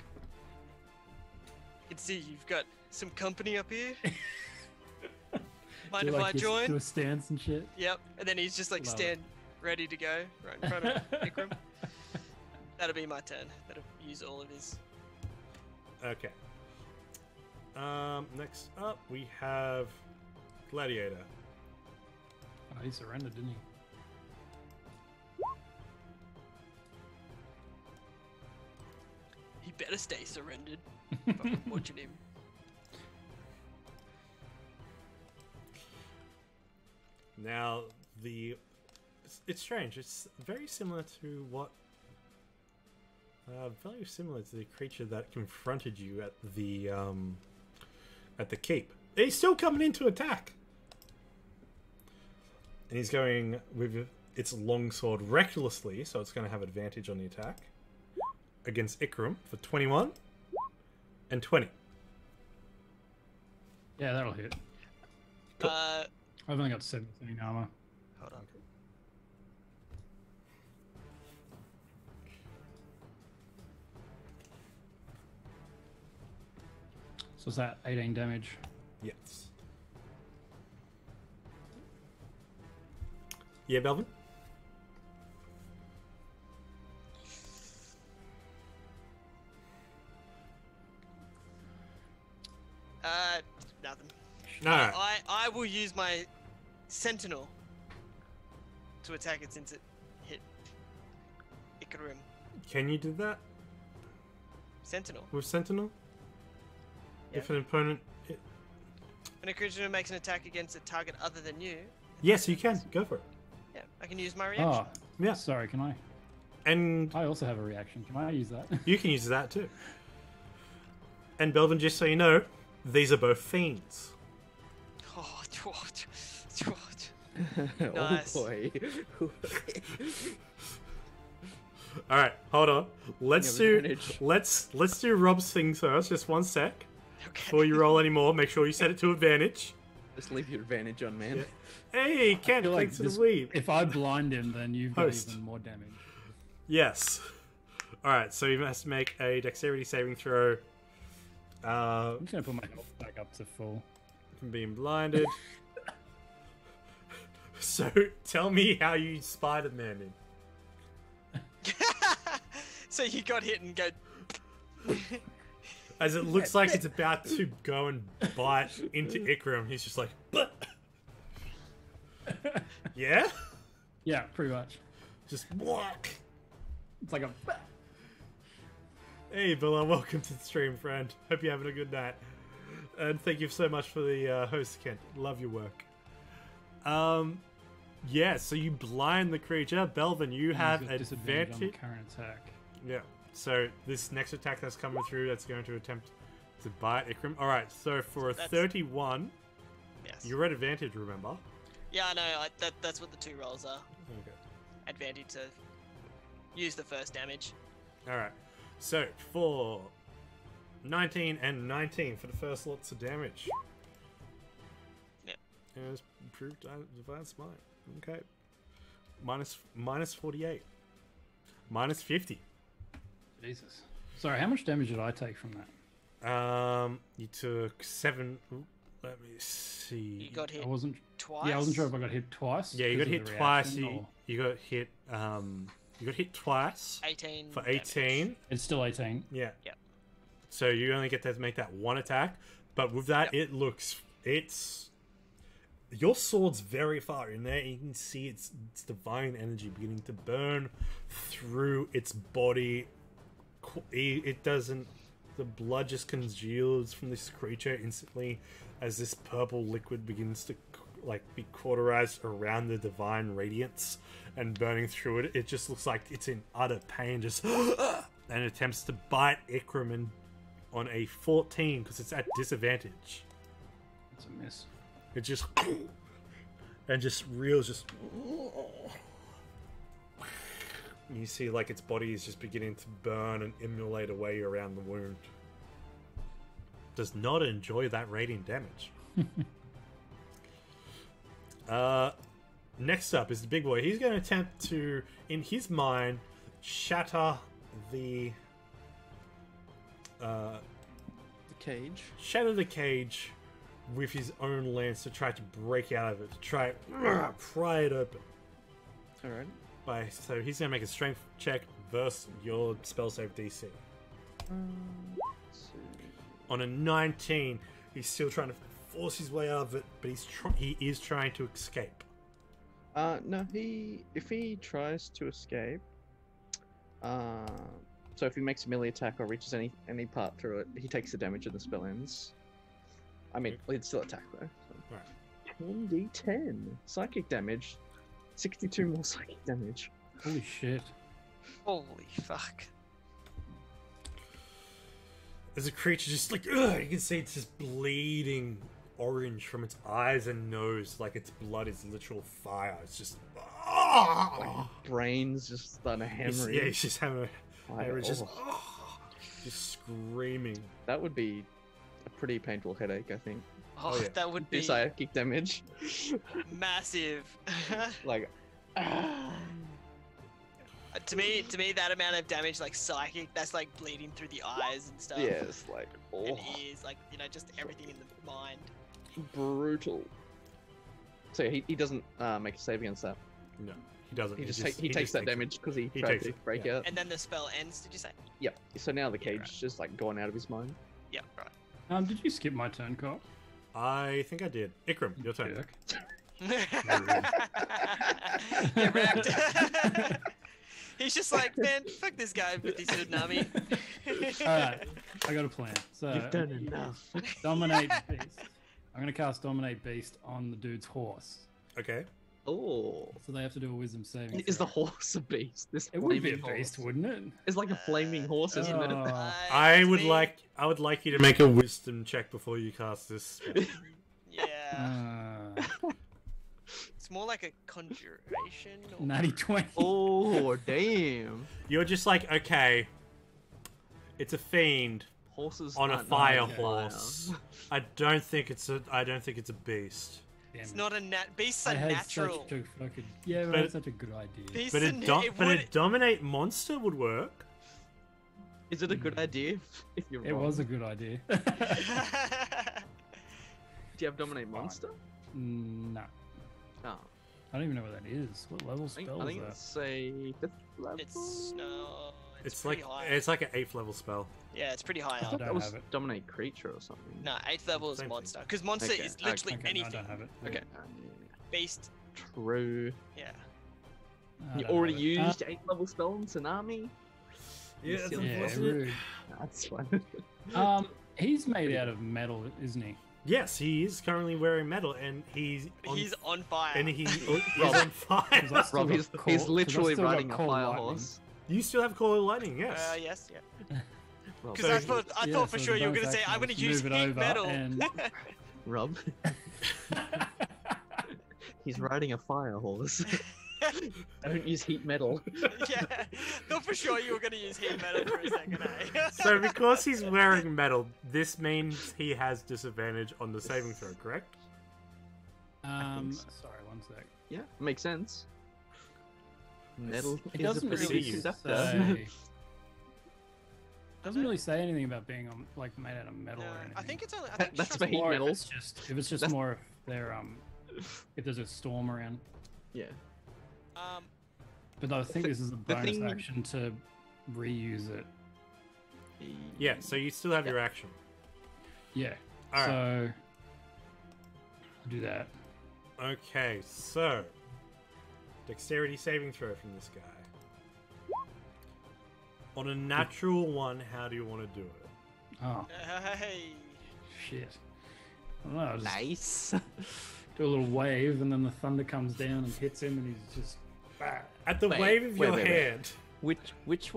you can see you've got some company up here. Mind Do if like I your- join? Do a stance and shit. Yep. And then he's just like Love stand ready to go right in front of Ikram. That'll be my turn. That'll use all of his. Okay. Next up we have Gladiator. Oh, he surrendered, didn't he? He better stay surrendered. If I'm watching him. Now it's strange. It's very similar to what. Very similar to the creature that confronted you at the keep. He's still coming in to attack. And he's going with its longsword recklessly, so it's going to have advantage on the attack. Against Ikram for 21 and 20. Yeah, that'll hit. I've only got 17 armor. Hold on. So is that 18 damage? Yes. Yeah, Belvin? Nothing. No. I will use my sentinel to attack it since it hit. Ikrim. Can you do that Sentinel. with Sentinel? Yeah. If an opponent... When a creature makes an attack against a target other than you, Yes, you can. Go for it. yeah, I can use my reaction. Oh, Yeah. sorry, can I? And I also have a reaction. Can I use that? you can use that too. And Belvin, just so you know, these are both fiends. Oh, Oh Nice. boy. All right, hold on. Let's You have do advantage. let's do Rob's thing first. Just 1 sec. Okay. Before you roll anymore, make sure you set it to advantage. Just leave your advantage on, man. Hey, Ken, feel like thanks for this- the lead. If I blind him, then you've got Host. even more damage. Yes. All right, so you must make a dexterity saving throw. I'm just gonna put my health back up to full. From being blinded. So tell me how you Spider-Man in. So you got hit and go. As it looks like it's about to go and bite into Ikram, he's just like, yeah? Yeah, pretty much. Just whack. It's like a. Hey, Billa, welcome to the stream, friend. Hope you're having a good night. And thank you so much for the host, Kent. Love your work. Yeah, so you blind the creature. Belvin, you have He's got disadvantage on the advantage. current attack. Yeah, so this next attack that's coming through, that's going to attempt to bite Ikram. Alright, so for a That's- 31, Yes. you're at advantage, remember? Yeah, I know. That's what the 2 rolls are. Okay. Advantage to use the first damage. Alright, so for 19 and 19 for the first lots of damage. Yep. And it's improved Divine Smite. Okay. Minus 48. Minus 50. Jesus. Sorry, how much damage did I take from that? You took 7. Ooh, let me see. You got hit I wasn't. twice. Yeah, I wasn't sure if I got hit twice. Yeah, you got because of hit the twice. reaction, You, or- you got hit. You got hit twice 18 for damage. 18. It's still 18. Yeah. Yep. So you only get to make that one attack, but with that, it's your sword's very far in there. You can see its divine energy beginning to burn through its body. It doesn't. The blood just congeals from this creature instantly as this purple liquid begins to be cauterized around the divine radiance and burning through it. It just looks like it's in utter pain, just and attempts to bite Ikram on a 14 because it's at disadvantage. It's a miss. It just and just reels just. You see, its body is just beginning to burn and immolate away around the wound. Does not enjoy that radiant damage. Next up is the big boy. He's going to attempt to, in his mind, shatter the cage with his own lance to try to break out of it, to try pry it open. Alright. So he's going to make a strength check versus your spell save DC. On a 19, he's still trying to force his way out of it, but he is trying to escape. No, if he tries to escape, so if he makes a melee attack or reaches any part through it, he takes the damage and the spell ends. I mean, he'd still attack though. So. Right. 1d10 psychic damage, 62 more psychic damage. Holy shit. Holy fuck. As a creature just you can see it's just bleeding orange from its eyes and nose, like its blood is literal fire. It's just Brains just starting to hemorrhage. yeah, he's just having a hemorrhage, just screaming. That would be a pretty painful headache, I think. Oh, yeah. that would Do be psychic damage. massive. Like, To me, that amount of damage, psychic, that's like bleeding through the eyes and stuff. yeah, it's like, And oh, ears, just everything in the mind. brutal. So he doesn't make a save against that. No, he doesn't. He takes that damage because he tried takes to it, break yeah. out. And then the spell ends, did you say? Yep. So now the cage right. is just gone out of his mind. Yeah, right. Did you skip my turn, Cole? I think I did. Ikram, your turn. Jerk. Get wrecked. He's just like, man, fuck this guy with his tsunami. Alright, I got a plan. So You've done enough. Dominate Beast. I'm gonna cast Dominate Beast on the dude's horse. Okay. Oh. So they have to do a wisdom saving Is the throw. horse a beast? This It would be a flaming beast, horse. wouldn't it? It's like a flaming horse, isn't it? I would like you to make a wisdom check before you cast this spell. Yeah. Uh, It's more like a conjuration. Or... natty 20. Oh, damn. You're just like, okay, it's a fiend Horses on a aren't fire on horse. I don't think it's a beast. Damn It's it. not a beasts I are had natural. such a fucking yeah, but But- it's such a good idea. Beasts But are a dominate monster would work. Is it a good idea if you're It wrong? was a good idea. Do you have Dominate Monster? No, No. I don't even know what that is. What level spell I is think that? it's a 5th level. it's no. It's pretty like high. it's like an 8th level spell. Yeah, it's pretty high I up. thought don't that was have it. Dominate Creature or something. No, 8th level is Same thing. monster. Because monster Okay, is literally Okay, no, I anything. don't have it. Okay. Beast, True. yeah. I You don't already have it. used 8th level spell on Tsunami? Yeah, that's Yeah, wasn't it? rude. That's fine. He's made out of metal, isn't he? Yes, he is currently wearing metal, and he's On fire. and he's Rob. on fire. Because I still Rob, got he's coal- 'cause I literally still got riding a coal fire lightning. horse. You still have Call of Lightning, yes. Yes, yeah. Rob, Because I thought Yeah, for so sure the you were bonus gonna say action I'm gonna was use move it heat over metal. and- Rob. He's riding a fire horse. Don't use heat metal. Yeah, thought for sure you were gonna use heat metal for a second, eh? So because he's wearing metal, this means he has disadvantage on the saving throw, correct? Sorry, one sec. Yeah, makes sense. Metal It is a doesn't pretty see big you. conductor. say. Doesn't really say anything about being like made out of metal No, or anything. I think it's only. I think That's it's for just heat Or metal. if it's just That's- more if they're if there's a storm around. Yeah. But I think this is a the bonus thing- action to reuse it. Yeah, so you still have your action. Yeah. All right. So I'll do that. Okay, so dexterity saving throw from this guy. On a natural one, how do you want to do it? Oh Hey. shit. I don't know. I'll just Nice. do a little wave, and then the thunder comes down and hits him, and he's just. Bah. At the Wait, wave of your wait. hand, Which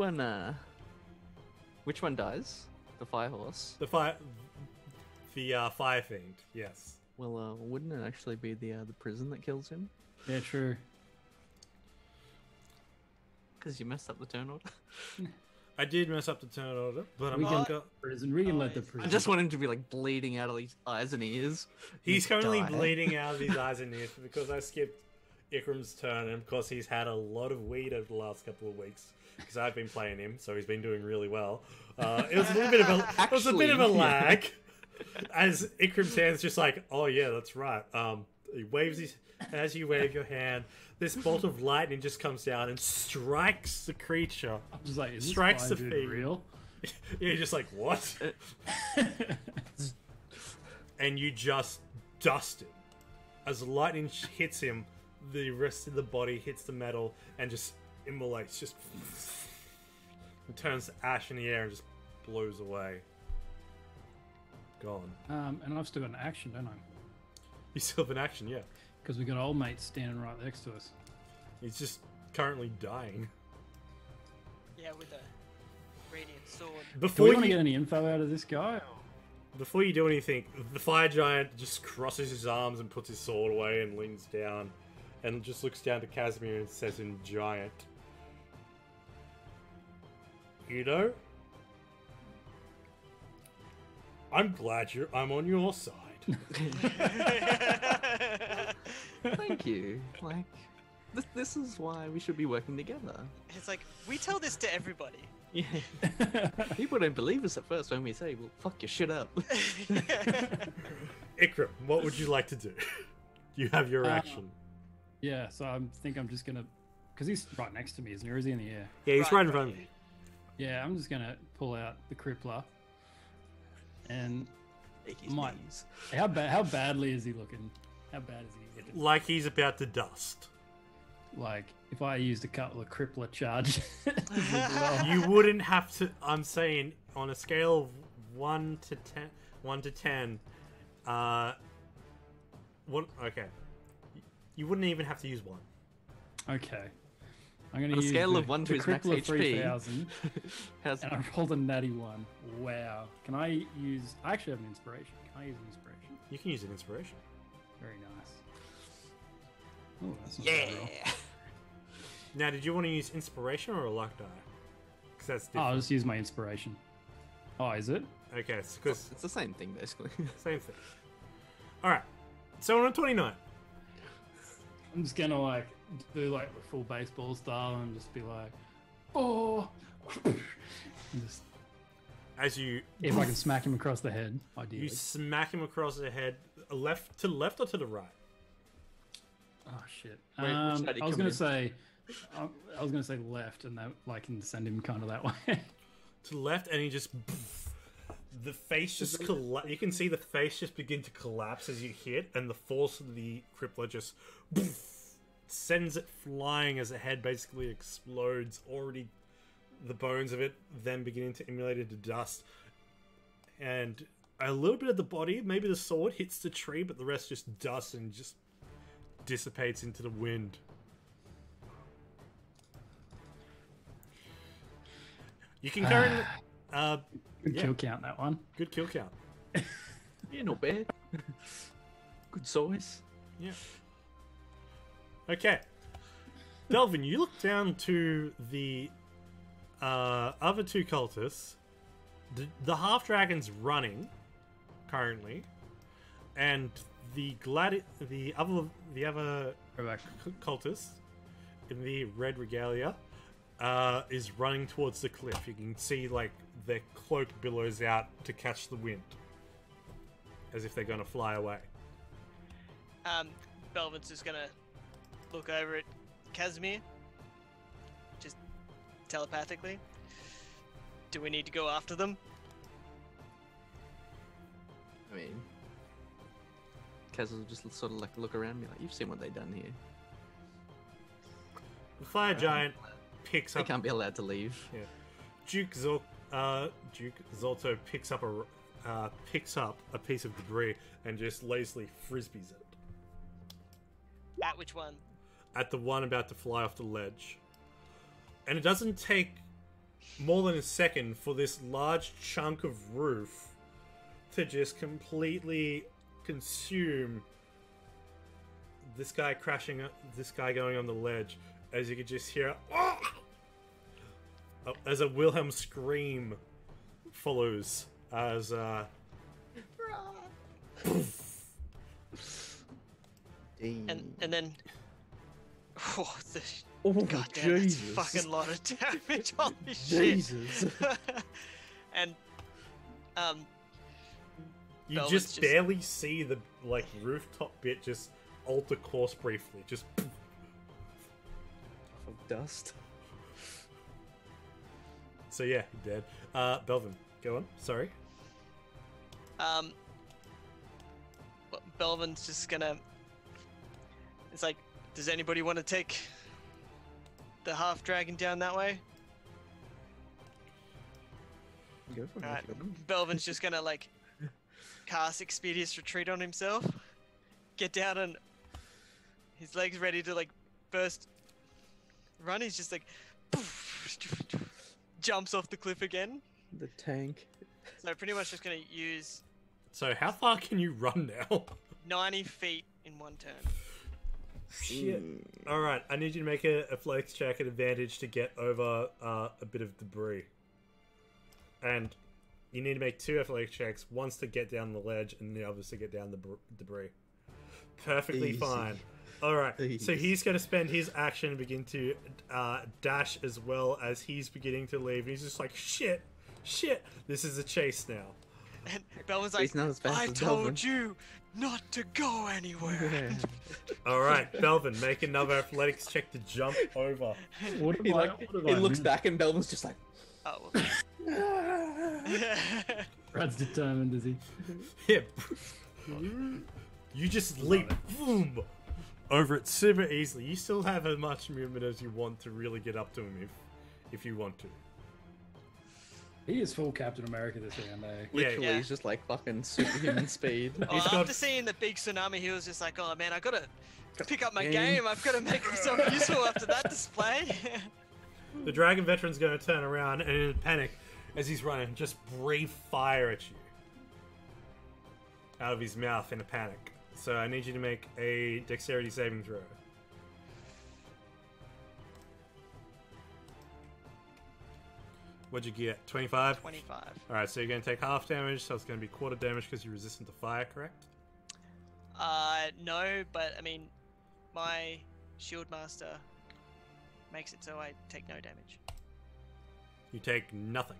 one dies? The fire horse. the fire fiend. Yes. Well, wouldn't it actually be the prison that kills him? Yeah, true. Because you messed up the turn order. I did mess up the turn order, but I'm We not. can prison. We can let the I prison. just want him to be like bleeding out of his eyes and ears. He's and currently die. bleeding out of his eyes and ears because I skipped Ikram's turn and because he's had a lot of weed over the last couple of weeks. Because I've been playing him, so he's been doing really well. It was a little bit of a, it was a bit of a Actually, lag. As Ikram's hand's just like, oh yeah, that's right. He waves his, as you wave your hand, this bolt of lightning just comes down and strikes the creature. I'm just like, is this strikes fire the dude feet. real? Yeah, you're just like, what? And you just dust him. As the lightning hits him, the rest of the body hits the metal and just immolates, just and turns to ash in the air and just blows away. Gone. And I've still got an action, don't I? You still have an action, yeah. Because we got old mate standing right next to us. He's just currently dying. Yeah, with a radiant sword. Do Before we want to you, get any info out of this guy? before you do anything, the fire giant just crosses his arms and puts his sword away and leans down and just looks down to Casimir and says in giant, you know, I'm glad I'm on your side. Thank you. Like, this is why we should be working together. It's like we tell this to everybody. Yeah. People don't believe us at first when we say, "Well, fuck your shit up." Ikram, what would you like to do? You have your action. Yeah, so I think I'm just gonna, because he's right next to me, isn't he? Or is he in the air? Yeah, he's Right right in in front front of you. Yeah, I'm just gonna pull out the crippler. And Take his Mine. knees. how badly is he looking? How bad is he looking? Like he's about to dust. like if I used a couple of crippler charges as well. You wouldn't have to. I'm saying on a scale of 1 to 10, 1 to 10. What? Okay. You wouldn't even have to use one. Okay. I'm going to On a use scale the, of 1 to the his max crippler HP. 3000, How's and I rolled a natty 1. Wow. Can I use... I actually have an inspiration. Can I use an inspiration? You can use an inspiration. Very nice. Oh, that's not bad roll. Now, did you want to use inspiration or a luck die? Because that's Oh, different. I'll just use my inspiration. Oh, is it? Okay, because It's the same thing, basically. same thing. All right. So on a 29. I'm just gonna like do like the full baseball style and just be like, oh, and just As you if I can smack him across the head, you ideally. smack him across the head, left to the left or to the right. Oh shit! Wait, which I side are you was coming gonna in? say, I was gonna say left, and that like can send him kind of that way. To the left, and he just the face just you can see the face just begin to collapse as you hit, and the force of the crippler just sends it flying as the head basically explodes. Already, the bones of it then beginning to emulate into dust, and a little bit of the body, maybe the sword, hits the tree, but the rest just dust and just dissipates into the wind. You can currently Good yeah. kill count that one. Good kill count. Yeah, not bad. Good size. Yeah. Okay. Delvin, you look down to the other two cultists. The half dragon's running currently, and the other Go back. cultist in the red regalia is running towards the cliff. You can see like their cloak billows out to catch the wind, as if they're going to fly away. Belvin's just gonna look over at Casimir, just telepathically. Do we need to go after them? I mean, Kaz will just sort of like look around and be like, "You've seen what they've done here. The fire giant picks They up. can't be allowed to leave." Yeah. Duke Zolto picks up a piece of debris and just lazily frisbees it At which one? at the one about to fly off the ledge. And it doesn't take more than a second for this large chunk of roof to just completely consume this guy going on the ledge, as you could just hear as a Wilhelm scream follows as And then, oh, Oh, God damn, that's fucking lot of damage. Holy shit! Jesus. And you Belvin's just barely see the like rooftop bit just alter course briefly. Just Of dust. so yeah, you're dead. Belvin, go on. Sorry. well, Belvin's just gonna. It's like, does anybody want to take the half dragon down that way? Go for it. Alright, Belvin's just gonna like cast Expeditious Retreat on himself, get down, and his legs ready to like burst run. He's just like jumps off the cliff again. The tank. So pretty much just gonna use So how far can you run now? 90 feet in one turn. Shit. All right, I need you to make a athletics check at advantage to get over a bit of debris, and you need to make 2 athletics checks, once to get down the ledge and the others to get down the debris. Perfectly Easy. fine. All right, so Easy. he's going to spend his action and begin to dash as well as he's beginning to leave. He's just like, shit. This is a chase now. And Belvin's like, He's not as fast I as told Belvin." you not to go anywhere. All right, Belvin, make another athletics check to jump over. What have He I- like what have he I looks missed? back and Belvin's just like, Oh. Brad's determined, is he? Yeah. You just leap, boom, over it super easily. You still have as much movement as you want to really get up to him if you want to. He is full Captain America this round, eh? Literally, Yeah. he's just like fucking superhuman speed. Oh, He's got- after seeing the big tsunami, he was just like, "Oh man, I gotta pick up my Game. game. I've got to make myself useful after that display." The Dragon Veteran's going to turn around and in a panic, as he's running, just breathe fire at you. Out of his mouth in a panic. So I need you to make a dexterity saving throw. What'd you get? 25? 25. Alright, so you're going to take half damage, so it's going to be quarter damage because you're resistant to fire, correct? No, but I mean, my shield master makes it so I take no damage. You take nothing.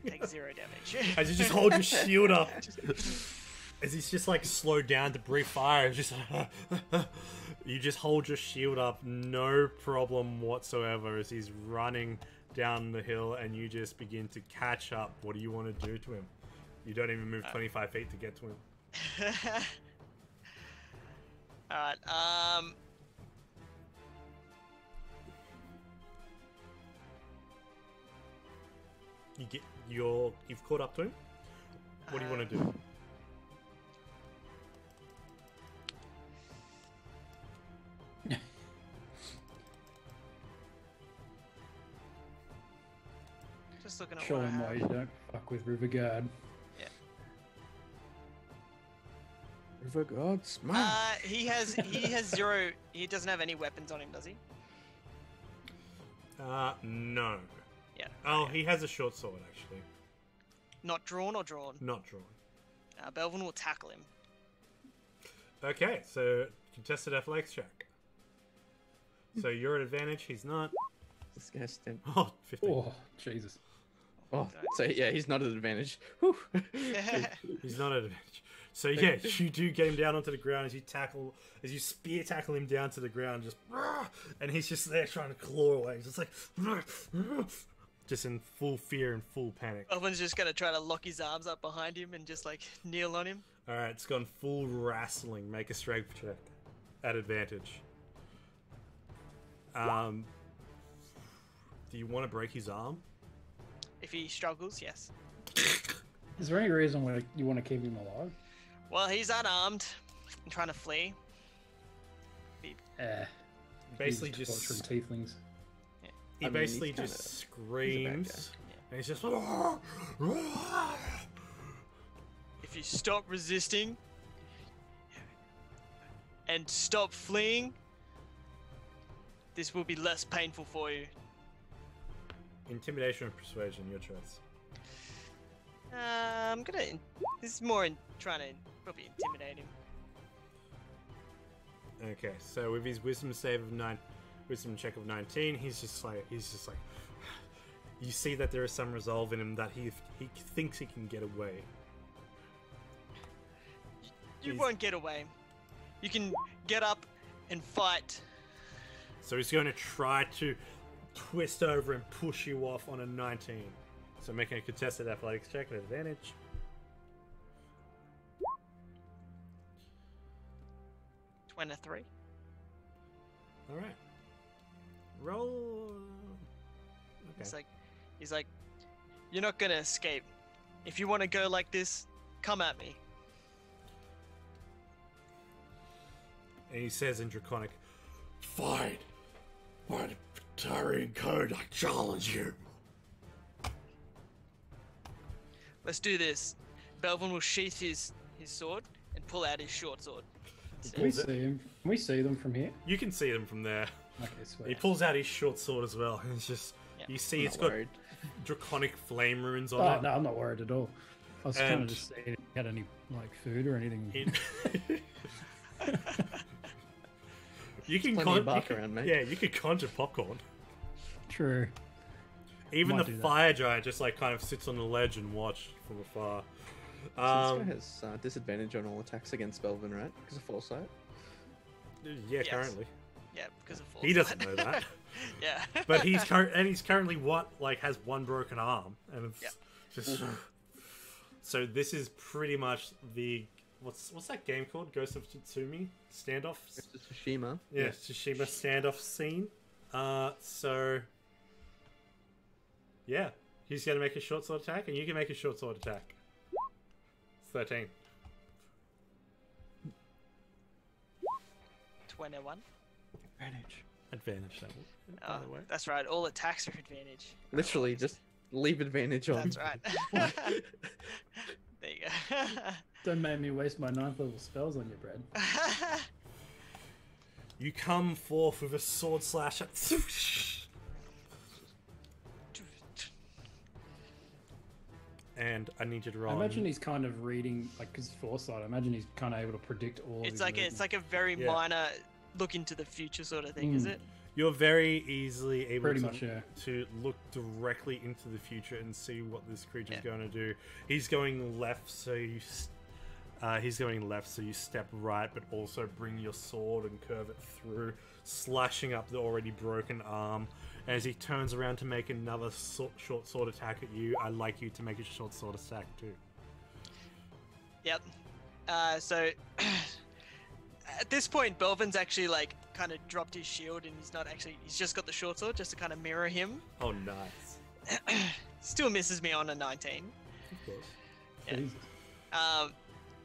Take 0 damage. As you just hold your shield up. As he's just like slowed down to breathe fire. Just you just hold your shield up, no problem whatsoever, as he's running down the hill, and you just begin to catch up. What do you want to do to him? You don't even move 25 feet to get to him. Alright, You've caught up to him. What do you want to do? just looking at Show what I him why have. you don't fuck with River Guard. River God, smash! He has 0. He doesn't have any weapons on him, does he? No. Yeah. Oh, okay. he has a short sword, actually. Not drawn or drawn. Not drawn. Belvin will tackle him. Okay, so contested athletics check. So you're at advantage, he's not. This guy's stem. Oh, 15. Oh, Jesus. Oh, so yeah, he's not at advantage. Whew. He's not at advantage. So yeah, you do get him down onto the ground as you spear tackle him down to the ground, just and he's just there trying to claw away. He's just like just in full fear and full panic. Belvin's just gonna try to lock his arms up behind him and just like kneel on him. Alright, it's gone full wrestling. Make a strength check at advantage. Do you want to break his arm? If he struggles, yes. Is there any reason why you want to keep him alive? Well, he's unarmed and trying to flee. Basically He's just torturing tieflings. he I mean, basically he's just kinda- he's a bad screams guy. and he's just If you stop resisting and stop fleeing, this will be less painful for you. intimidation or persuasion, your choice. I'm gonna. This is more in trying to probably intimidate him. Okay, so with his wisdom check of 19, he's just like you see that there is some resolve in him that he thinks he can get away. You He's- won't get away. You can get up and fight. So he's going to try to twist over and push you off on a 19. So making a contested athletics check with advantage. When a 3. All right. Roll. Okay. He's like, you're not gonna escape. If you want to go like this, come at me. And he says in Draconic, Fine. By the Batarian code, I challenge you. Let's do this. Belvin will sheath his sword and pull out his short sword. Can we see him? Can we see them from here? you can see them from there. Okay, He sweet. pulls out his short sword as well. And it's just, Yeah. you see I'm it's not got worried. Draconic flame runes on Oh, it. no, I'm not worried at all. I was kind And- of just seeing if he had any like food or anything. You can Plenty of you bark can- around, mate. Yeah, you could conjure popcorn. True. Even Might the do that. fire giant just like kind of sits on the ledge and watch from afar. So this guy has disadvantage on all attacks against Belvin, right? Because of foresight. Yeah, Yes. currently. Yeah, because of He doesn't foresight. know that. Yeah. But he's currently has one broken arm, and it's Yeah. just so. This is pretty much the what's that game called? Ghost of Tsushima standoff. Ghost of Tsushima. Yeah, Tsushima standoff scene. So yeah, he's gonna make a short sword attack, and you can make a short sword attack. 13. 21. Advantage level. By the way. That's right. All attacks are advantage. Literally, just leave advantage on. That's right. There you go. Don't make me waste my 9th level spells on you, Brad. You come forth with a sword slash. And I need you to roll. I imagine he's kind of reading, like, because foresight. I imagine he's kind of able to predict all. It's of like his it's like a very minor look into the future sort of thing, is it? You're very easily able Pretty much, yeah. to look directly into the future and see what this creature's going to do. He's going left, so you step right, but also bring your sword and curve it through, slashing up the already broken arm. As he turns around to make another short sword attack at you, I'd like you to make a short sword attack too. Yep. So at this point, Belvin's actually like kind of dropped his shield, and he's just got the short sword just to kind of mirror him. Oh, nice. Still misses me on a 19. Of course. Yeah.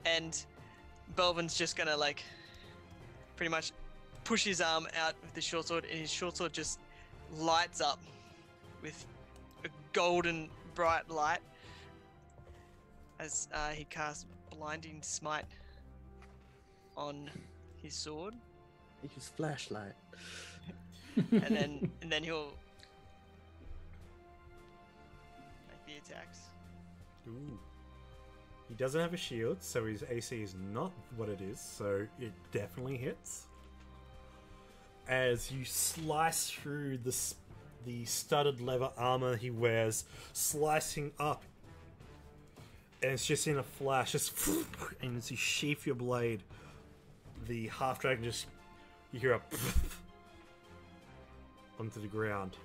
And Belvin's just gonna like pretty much push his arm out with the short sword, and his short sword just lights up with a golden bright light as he casts blinding smite on his sword. He uses flashlight. and then he'll make the attacks. Ooh. He doesn't have a shield, so his AC is not what it is, so it definitely hits. As you slice through the studded leather armor he wears, slicing up, and it's just in a flash, just and as you sheath your blade, the half dragon just, you hear a onto the ground.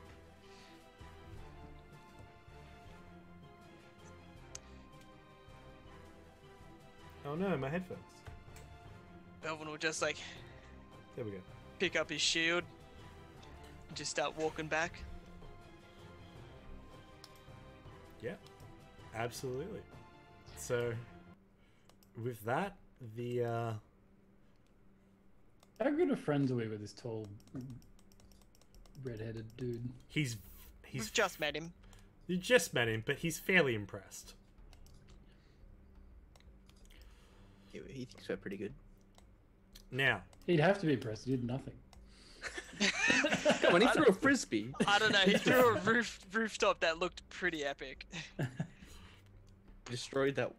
Oh no, my headphones. Belvin will just like There we go. pick up his shield and just start walking back. Yeah, absolutely. So, with that, How good of friends are we with this tall, red-headed dude? he's We've just met him. you just met him, but he's fairly impressed. He thinks we're pretty good. Now, He'd have to be impressed. He did nothing. When he threw a frisbee. I don't know. He threw a rooftop that looked pretty epic. Destroyed that.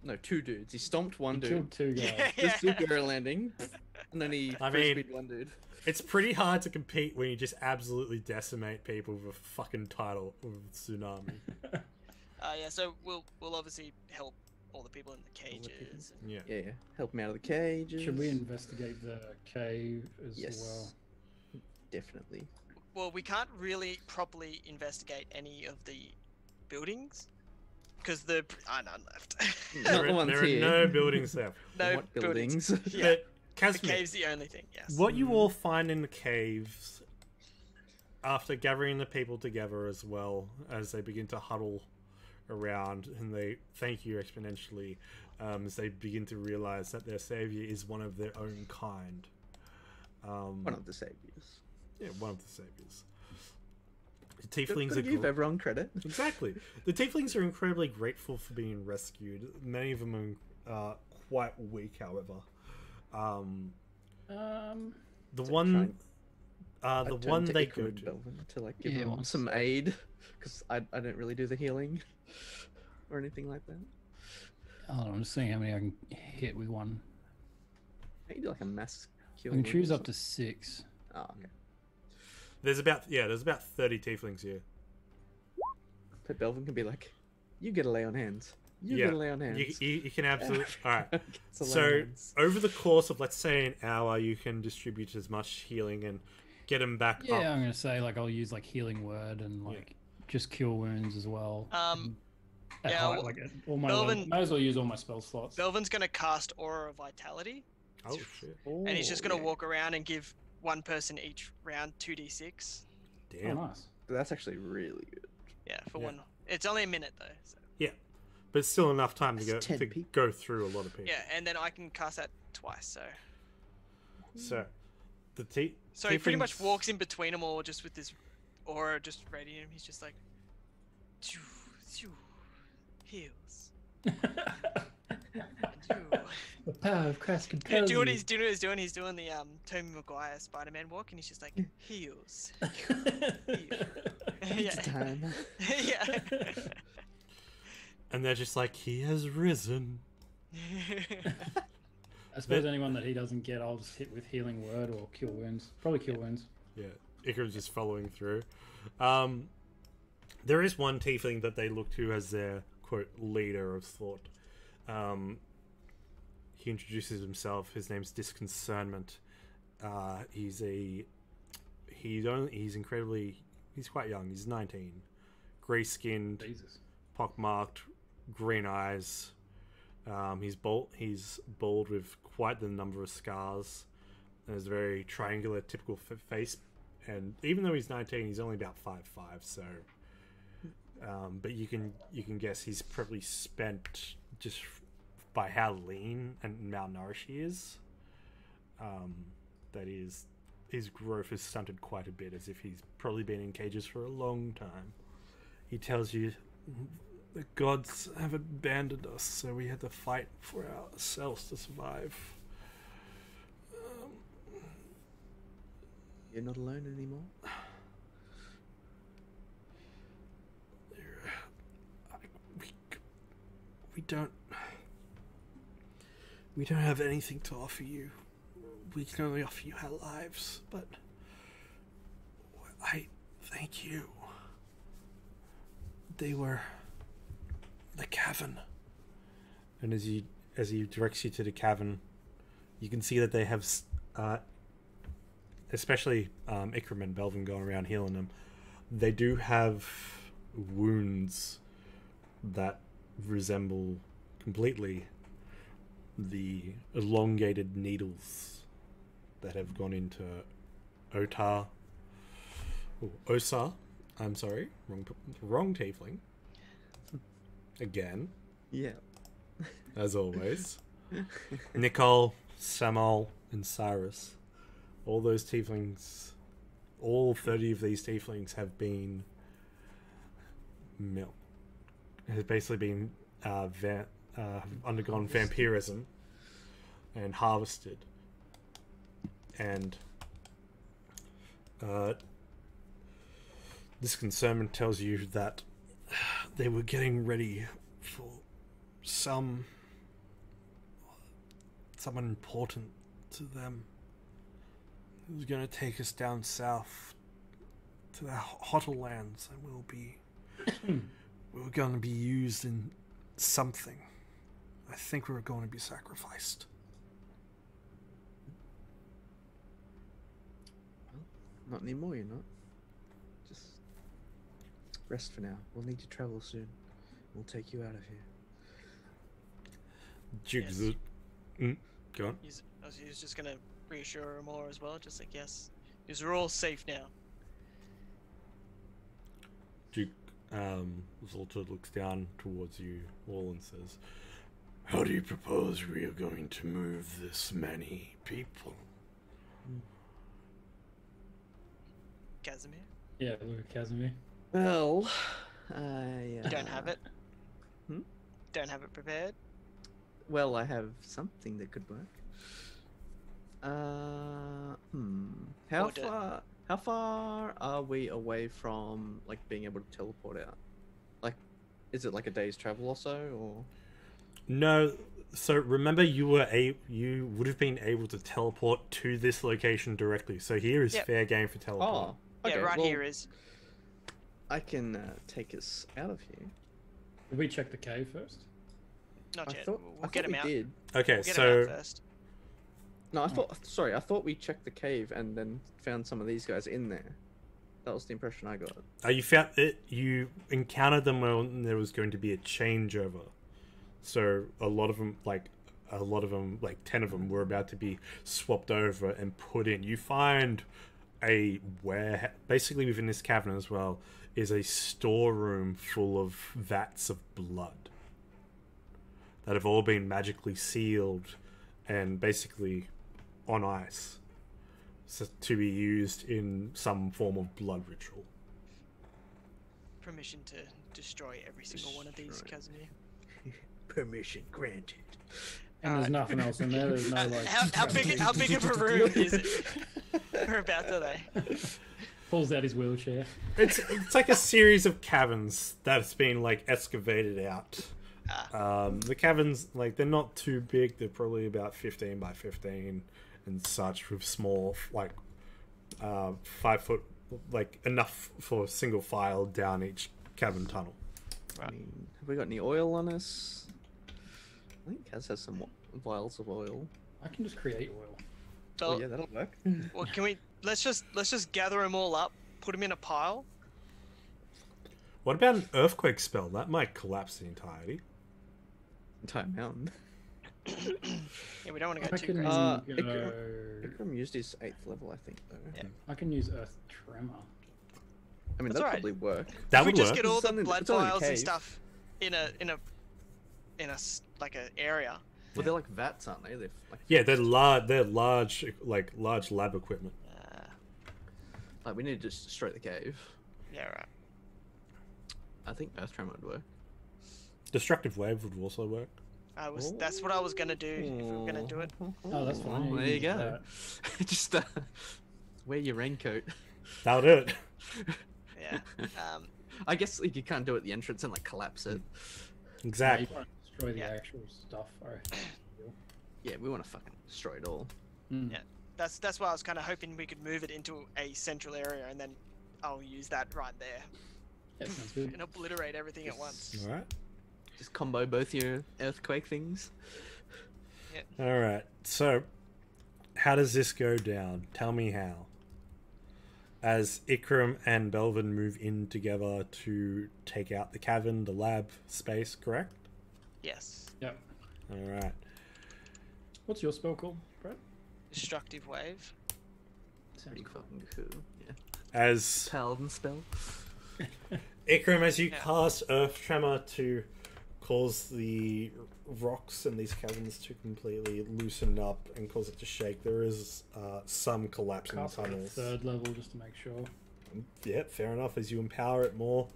No, 2 dudes. He stomped one He dude. killed 2 guys. Just superhero landing. And then he frisbeed one dude. it's pretty hard to compete when you just absolutely decimate people with a fucking title of tsunami. Yeah, so we'll obviously help all the people in the cages. Yeah. Yeah. Help him out of the cages. Should we investigate the cave as Yes. well? Definitely. Well, we can't really properly investigate any of the buildings because there are none left. Not the ones There are here. no buildings left. No What buildings? Yeah, But, the Casimir, cave's the only thing. Yes. what you all find in the caves, after gathering the people together as well, as they begin to huddle around and they thank you exponentially, as they begin to realize that their savior is one of their own kind. One of the saviors. Yeah, one of the saviors. The tieflings Gotta are give everyone credit. exactly. The tieflings are incredibly grateful for being rescued. Many of them are quite weak, however. The one, the one they go to. Belvin to like give Yeah, them once. some aid, because I don't really do the healing or anything like that. Hold on, I'm just seeing how many I can hit with one. Maybe do like a mass kill. I can choose wound up to 6. or something. Oh, okay. There's about 30 tieflings here. But Belvin can be like, you get a lay on hands. You Yeah, get a lay on hands. You can absolutely. All right. It's a lay on So hands. over the course of let's say an hour, you can distribute as much healing and get them back Yeah, up. I'm gonna say like I'll use like healing word and like just cure wounds as well. at Yeah, height, well, like all my Belvin- might as well use all my spell slots. Belvin's gonna cast Aura of Vitality, Oh shit! and he's just gonna yeah. walk around and give one person each round 2d6. Oh, Damn. nice. That's actually really good. Yeah, for Yeah. one. It's only a minute though. So. Yeah, but it's still enough time to That's go 10 to people. go through a lot of people. Yeah, and then I can cast that twice. So, So he pretty much walks in between them all, just with this aura just radiating him. He's just like, "Choo, choo, heals." The power of Christ Yeah, compels do you know what you. he's doing? He's doing the Tobey Maguire Spider-Man walk, and he's just like heals. It's Yeah, time. yeah. and they're just like, he has risen. I suppose anyone that he doesn't get, I'll just hit with healing word or cure wounds. Probably cure wounds. Yeah, Ikram's just following through. There is one tiefling that they look to as their quote leader of thought. He introduces himself. His name's Disconcernment. He's quite young. He's 19, grey-skinned, Jesus. pockmarked, green eyes. He's bald with quite the number of scars. And has a very triangular, typical face. And even though he's 19, he's only about 5'5". So, but you can guess he's probably spent just by how lean and malnourished he is. That is, his growth has stunted quite a bit, as if he's probably been in cages for a long time. He tells you the gods have abandoned us, so we had to fight for ourselves to survive. You're not alone anymore. We don't have anything to offer you. We can only offer you our lives, but I thank you. They were the cavern. And as he directs you to the cavern, you can see that they have, especially Ikram and Belvin going around healing them, they do have wounds that resemble completely the elongated needles that have gone into Osar. I'm sorry, wrong tiefling. Again, Yeah. as always. Nicole, Samal, and Cyrus. All those tieflings, all 30 of these tieflings have basically been undergone vampirism and harvested. And this concernment tells you that they were getting ready for someone important to them. It was going to take us down south to the hotter lands, and we were going to be used in something. I think we were going to be sacrificed. Well, not anymore, you're not. Just rest for now. We'll need to travel soon. We'll take you out of here. Yes. Go on. He's just gonna reassure him more as well, just like yes, you're all safe now. Duke Zolta looks down towards you all and says, How do you propose we are going to move this many people? Casimir, Yeah, look at Casimir. Well, you don't have it. Hmm? Don't have it prepared. Well, I have something that could work. How Order. how far are we away from like being able to teleport out? Like, is it like a day's travel or so, or? no. So remember, you would have been able to teleport to this location directly. So here is Yep. fair game for teleport. Oh, okay. Yeah, right well, here is. I can take us out of here. Did we check the cave first? Not I yet. thought We'll get him we out. did. Okay, We'll get him so out first. No, I thought. Sorry, I thought we checked the cave and then found some of these guys in there. That was the impression I got. You found it. You encountered them when there was going to be a changeover. So a lot of them, like 10 of them, were about to be swapped over and put in. You find basically within this cavern as well, is a storeroom full of vats of blood that have all been magically sealed and basically on ice, so to be used in some form of blood ritual. Permission to destroy every single one of these, Casimir. Permission granted. And there's nothing else in there. There's no like. How big of a room is it? Whereabouts are they? Pulls out his wheelchair. It's like a series of caverns that's been like excavated out. The caverns, like, they're not too big. They're probably about 15 by 15 and such, with small, like 5 foot, like enough for a single file down each cavern tunnel. Right. I mean, have we got any oil on us? I think Kaz has some vials of oil. I can just create oil. Oh yeah, that'll work. Well, can we? Let's just gather them all up, put them in a pile. What about an earthquake spell? That might collapse the entirety. Entire mountain. Yeah, we don't want to go too crazy. Ikram used his 8th level, I think, though. Yeah. I can use Earth Tremor. I mean, That's that'll right. probably work. That If we would just work. get all the It's only- blood it's only a vials and cave. stuff in a like a area. Well, they're like vats, aren't they? They're like, Yeah, they're large. They're large, like large lab equipment. we need to just destroy the cave. Yeah, right. I think Earth Tremor would work. Destructive wave would also work. That's what I was gonna do if we were gonna do it. Oh, that's fine. Well, there you go. Just wear your raincoat. That'll do it. Yeah. I guess like, you can't do it at the entrance and like collapse it. Exactly. You can't destroy the Yeah. actual stuff. Yeah, we want to fucking destroy it all. Mm. Yeah. That's why I was kind of hoping we could move it into a central area, and then I'll use that right there Yeah, sounds good. and obliterate everything at once. All right. Just combo both your earthquake things. All right. So, how does this go down? Tell me how. As Ikram and Belvin move in together to take out the cavern, the lab space, correct? Yes. Yep. All right. What's your spell called, Brett? Destructive wave. Sounds Pretty cool. fucking cool. Yeah. As Paladin spell. Ikram, as you Yeah. cast Earth Tremor to cause the rocks in these caverns to completely loosen up and cause it to shake, there is some collapse in the Cast it at tunnels. 3rd level just to make sure. Yeah, fair enough. As you empower it more,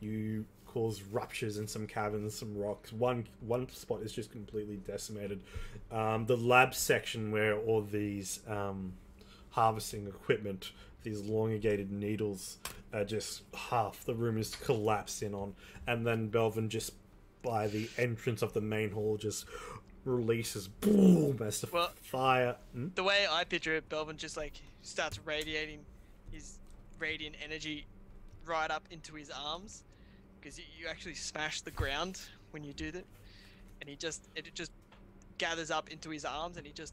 you cause ruptures in some caverns, some rocks. One spot is just completely decimated. The lab section where all these harvesting equipment, these elongated needles, just half the room is collapsed in on, and then Belvin just by the entrance of the main hall just releases boom as the Well, fire. The way I picture it, Belvin just like starts radiating his radiant energy right up into his arms, because you actually smash the ground when you do that, and it just gathers up into his arms, and he just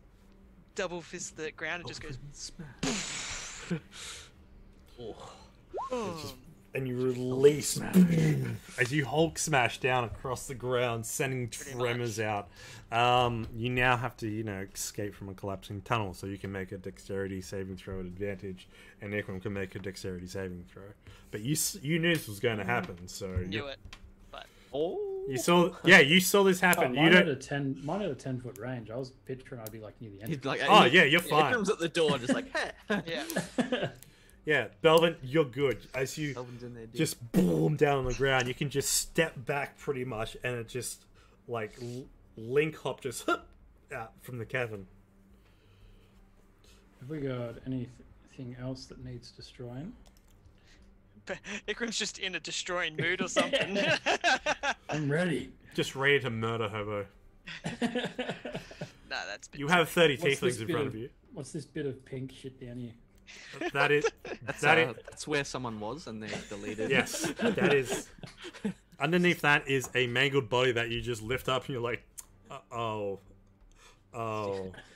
double fists the ground and just goes Smash. boom. And you release as you Hulk smash down across the ground, sending Pretty tremors out. You now have to, escape from a collapsing tunnel, so you can make a dexterity saving throw at advantage, and Ikram can make a dexterity saving throw. But you knew this was going to happen, so Knew it, but you saw this happen. Mine You had don't. mine had a 10-foot range. I was picturing I'd be like near the end. He's like, Oh yeah, you're fine. Ikram's at the door, just like, hey. yeah. Yeah, Belvin, you're good. As you Elvin's in there, dude. just boom down on the ground, you can just step back pretty much, and it just like link hop just out from the cavern. Have we got anything else that needs destroying? But Ikram's just in a destroying mood or something. I'm ready. Just ready to murder Hobo. Nah, that's You have 30 What's this tieflings in bit front of- of you. What's this bit of pink shit down here? That is That's, that is that's where someone was, and they deleted. yes. That is underneath. That is a mangled body that you just lift up, and you're like, oh.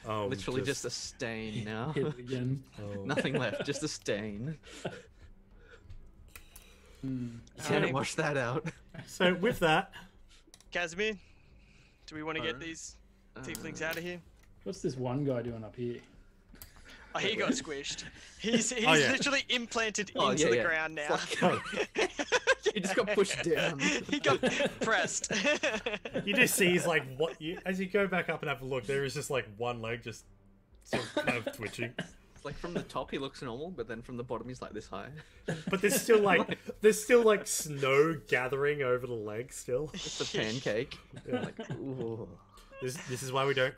Literally just a stain now. Hit it again. oh. Nothing left, just a stain. You can't wash that out. So with that, Casimir, do we want to get Alright. these tieflings out of here? What's this one guy doing up here? Oh, he got squished. He's yeah. literally implanted Oh, into yeah, the yeah. ground now. He just got pushed down. He got pressed. you just see he's like as you go back up and have a look, there is just like one leg just sort of kind of twitching. It's like from the top he looks normal, but then from the bottom he's like this high. But there's still like snow gathering over the leg still. It's a pancake. Yeah. Like, ooh. This is why we don't.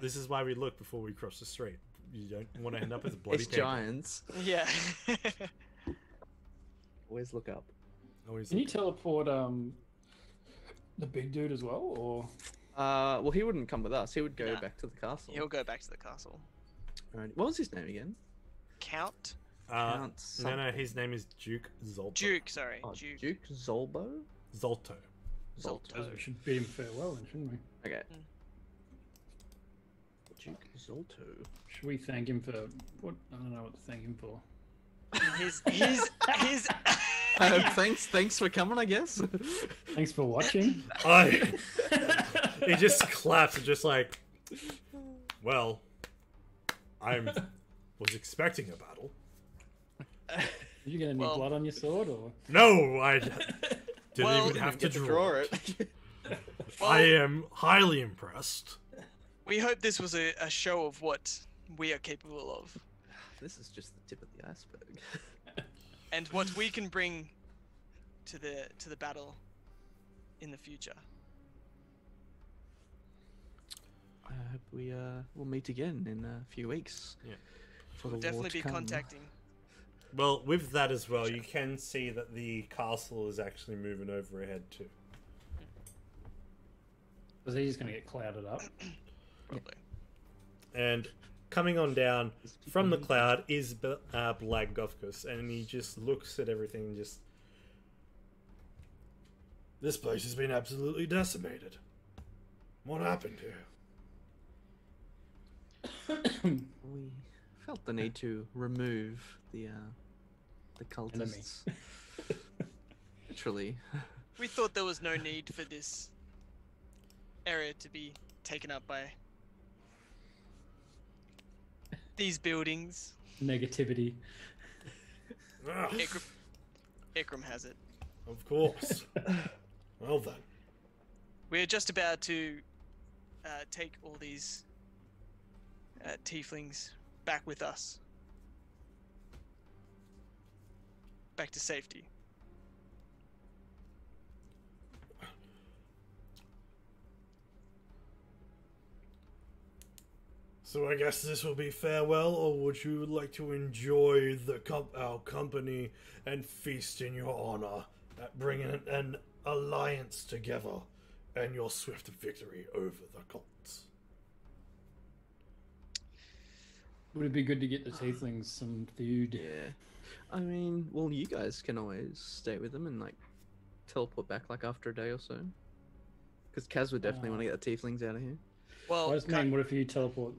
This is why we look before we cross the street. You don't want to end up as a bloody It's pancake. giants. Yeah. Always look up. Always Can you look- teleport the big dude as well, or Well, he wouldn't come with us. He would go Nah. back to the castle. He'll go back to the castle. Alright. What was his name again? Count? Count no, something. his name is Duke Zolto. Duke, sorry. Oh, Duke. Duke Zolbo? Zolto. Zolto. we should bid him farewell, then, shouldn't we? Okay. Duke Zolto. Should we thank him for what? I don't know what to thank him for. His Thanks for coming, I guess. Thanks for watching. He just claps and just like, well, I was expecting a battle. Did you get any Well- blood on your sword, or? No, I didn't Well, even have to Get to draw. it. I am highly impressed. We hope this was a show of what we are capable of. This is just the tip of the iceberg. And what we can bring to the battle in the future. I hope we will meet again in a few weeks. Yeah. For the We'll war definitely to be come. contacting. Well, with that as well, you can see that the castle is actually moving over ahead too. Because he's going to get clouded up. Probably. And coming on down from the cloud is Blagofkus, and he just looks at everything and just... This place has been absolutely decimated. What happened here? We felt the need to remove the cultists. Literally. We thought there was no need for this area to be taken up by these buildings. Negativity. Ah, Ikram has it. of course. Well then. We're just about to take all these tieflings back with us. Back to safety. So I guess this will be farewell, or would you like to enjoy our company and feast in your honor at bringing an alliance together and your swift victory over the cults? Would it be good to get the tieflings some food? Yeah. I mean, well, you guys can always stay with them and like teleport back like after a day or so. Because Kaz would definitely want to get the tieflings out of here. Well, I just mean, what if you teleport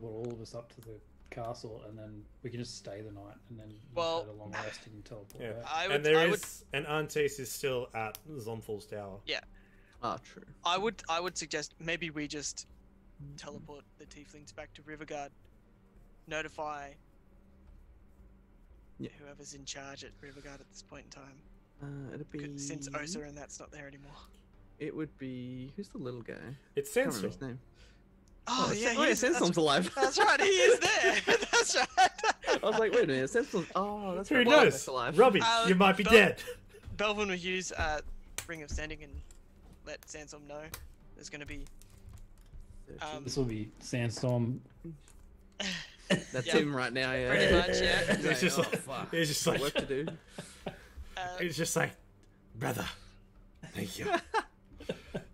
all of us up to the castle, and then we can just stay the night, and then Well, have a long rest and teleport Yeah. back. And there is... And Antes is still at Zonfal's tower. Ah, true. I would suggest maybe we just teleport the tieflings back to Riverguard. Notify Yeah. whoever's in charge at Riverguard at this point in time. It'd be... Since Osa and that's not there anymore. It would be... Who's the little guy? It's Can't remember Sandstorm. his name. Oh, yeah, yeah, Sandstorm's alive. that's right, he is there. That's right. I was like, wait a minute, Sandstorm's... Oh, that's Who right. knows? That's alive. Robbie, Uh, you might be Bel- dead. Belvin will use Ring of Sending and let Sandstorm know there's going to be. This will be Sandstorm. That's Yeah. him right now, yeah. Pretty much, yeah. It's just like... It's just like... Work to do. It's just like... Brother, Thank you.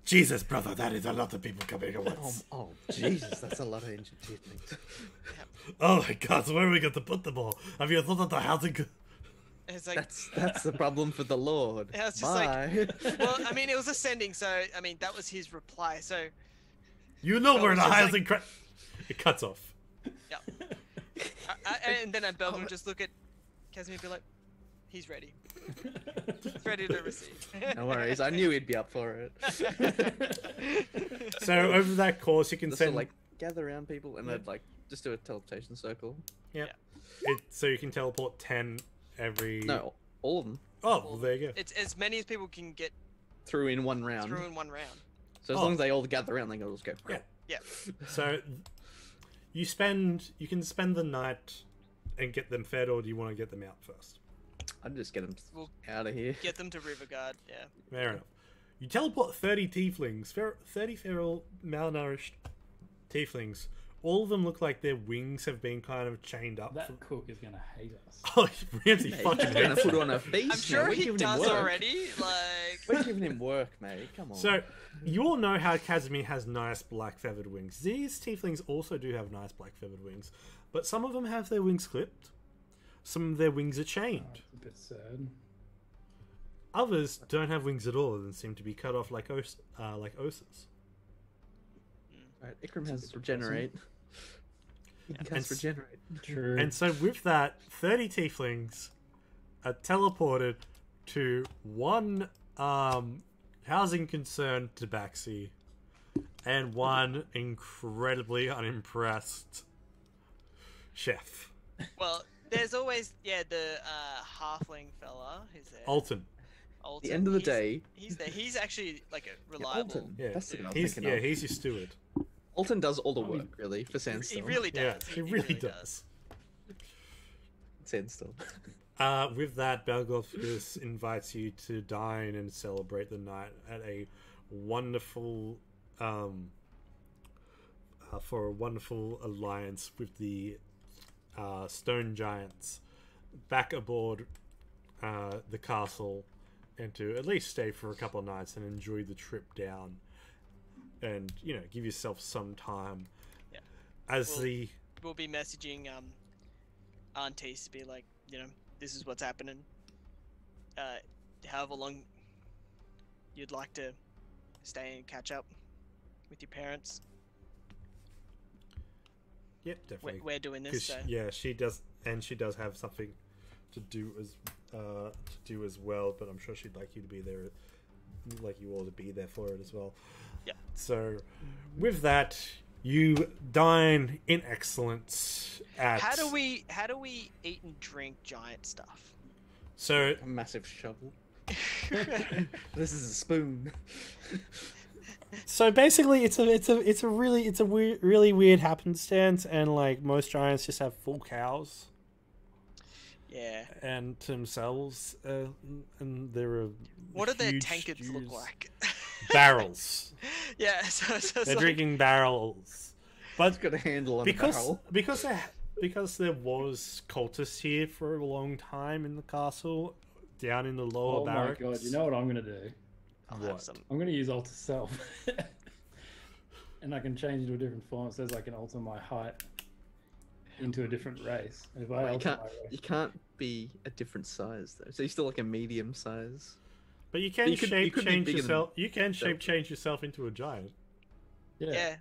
Jesus, brother, that is a lot of people coming at Oh, once. oh, Jesus, that's a lot of ancient tieflings. Oh my god, so where are we going to put them all? Have you thought of the housing? It's like, That's the problem for the Lord. Yeah, it's just Bye. well, I mean, it was ascending, so I mean, that was his reply. So, You know we're in a it's just housing it cuts off. yeah. And then Belvin would just look at Casimir and be like, He's ready. He's ready to receive. No worries, I knew he'd be up for it. So over that course, you can Just send to, like, gather around people and then, like, just do a teleportation circle. so you can teleport 10 every. No, all of them. Oh, well, there you go. It's as many as people can get Through in one round. through in one round. So as long as they all gather around, they can just go. Yeah. Yeah. So you can spend the night and get them fed, or do you want to get them out first? I'd just get them We'll out of here. get them to Riverguard. Yeah. Fair enough. You teleport 30 tieflings, 30 feral, malnourished tieflings. All of them look like their wings have been kind of chained up. That cook is gonna hate us. Oh, Ramsey Mate, fucking he's gonna hates put it. on a feast. I'm sure now. We're he giving him does work. already. Like. We're giving him work, mate. Come on. So, you all know how Casimir has nice black feathered wings. These tieflings also do have nice black feathered wings, but some of them have their wings clipped. Some of their wings are Oh, chained. it's a bit sad. Others don't have wings at all and seem to be cut off like Osas. Alright, Ikram has regenerate. He And has regenerate. True. And so with that, 30 tieflings are teleported to one housing concern tabaxi and one incredibly unimpressed chef. Well, there's always the halfling fella who's there. Alton. Alton. The end of the day, He's there. He's actually like a yeah, reliable. Alton. Yeah, That's the guy I'm he's thinking of. he's your steward. Alton does all the work, really, for He Sandstorm. really does. Yeah, he really does. Sandstorm. With that, Belgothus invites you to dine and celebrate the night at a wonderful, for a wonderful alliance with the stone giants back aboard the castle, and to at least stay for a couple of nights and enjoy the trip down, and give yourself some time. Yeah. As We'll be messaging aunties to be like, this is what's happening. However long you'd like to stay and catch up with your parents. Yep, definitely. We're doing this. 'Cause So. yeah, she does, and she does have something to do as well. But I'm sure she'd like you to be there, like you all to be there for it as well. Yeah. So, with that, you dine in excellence at. How do we eat and drink giant stuff? So A massive shovel. This is a spoon. So basically, it's a really weird happenstance, and like most giants just have full cows. Yeah. And to themselves, and there are. What do their huge tankards look stews. like? Barrels. Yeah, so They're like, drinking barrels, but It's got a handle on a because barrel. because there was cultists here for a long time in the castle, down in the lower Oh my barracks. god! You know what I'm gonna do? I'll What? have some. I'm gonna use alter self, and I can change into a different form. It says I can alter my height into a different race. If I You alter can't, my race, you can't be a different size though. So you're still like a medium size. But you can But you could shape be change bigger than yourself. You can yourself. shape change yourself into a giant. Yeah.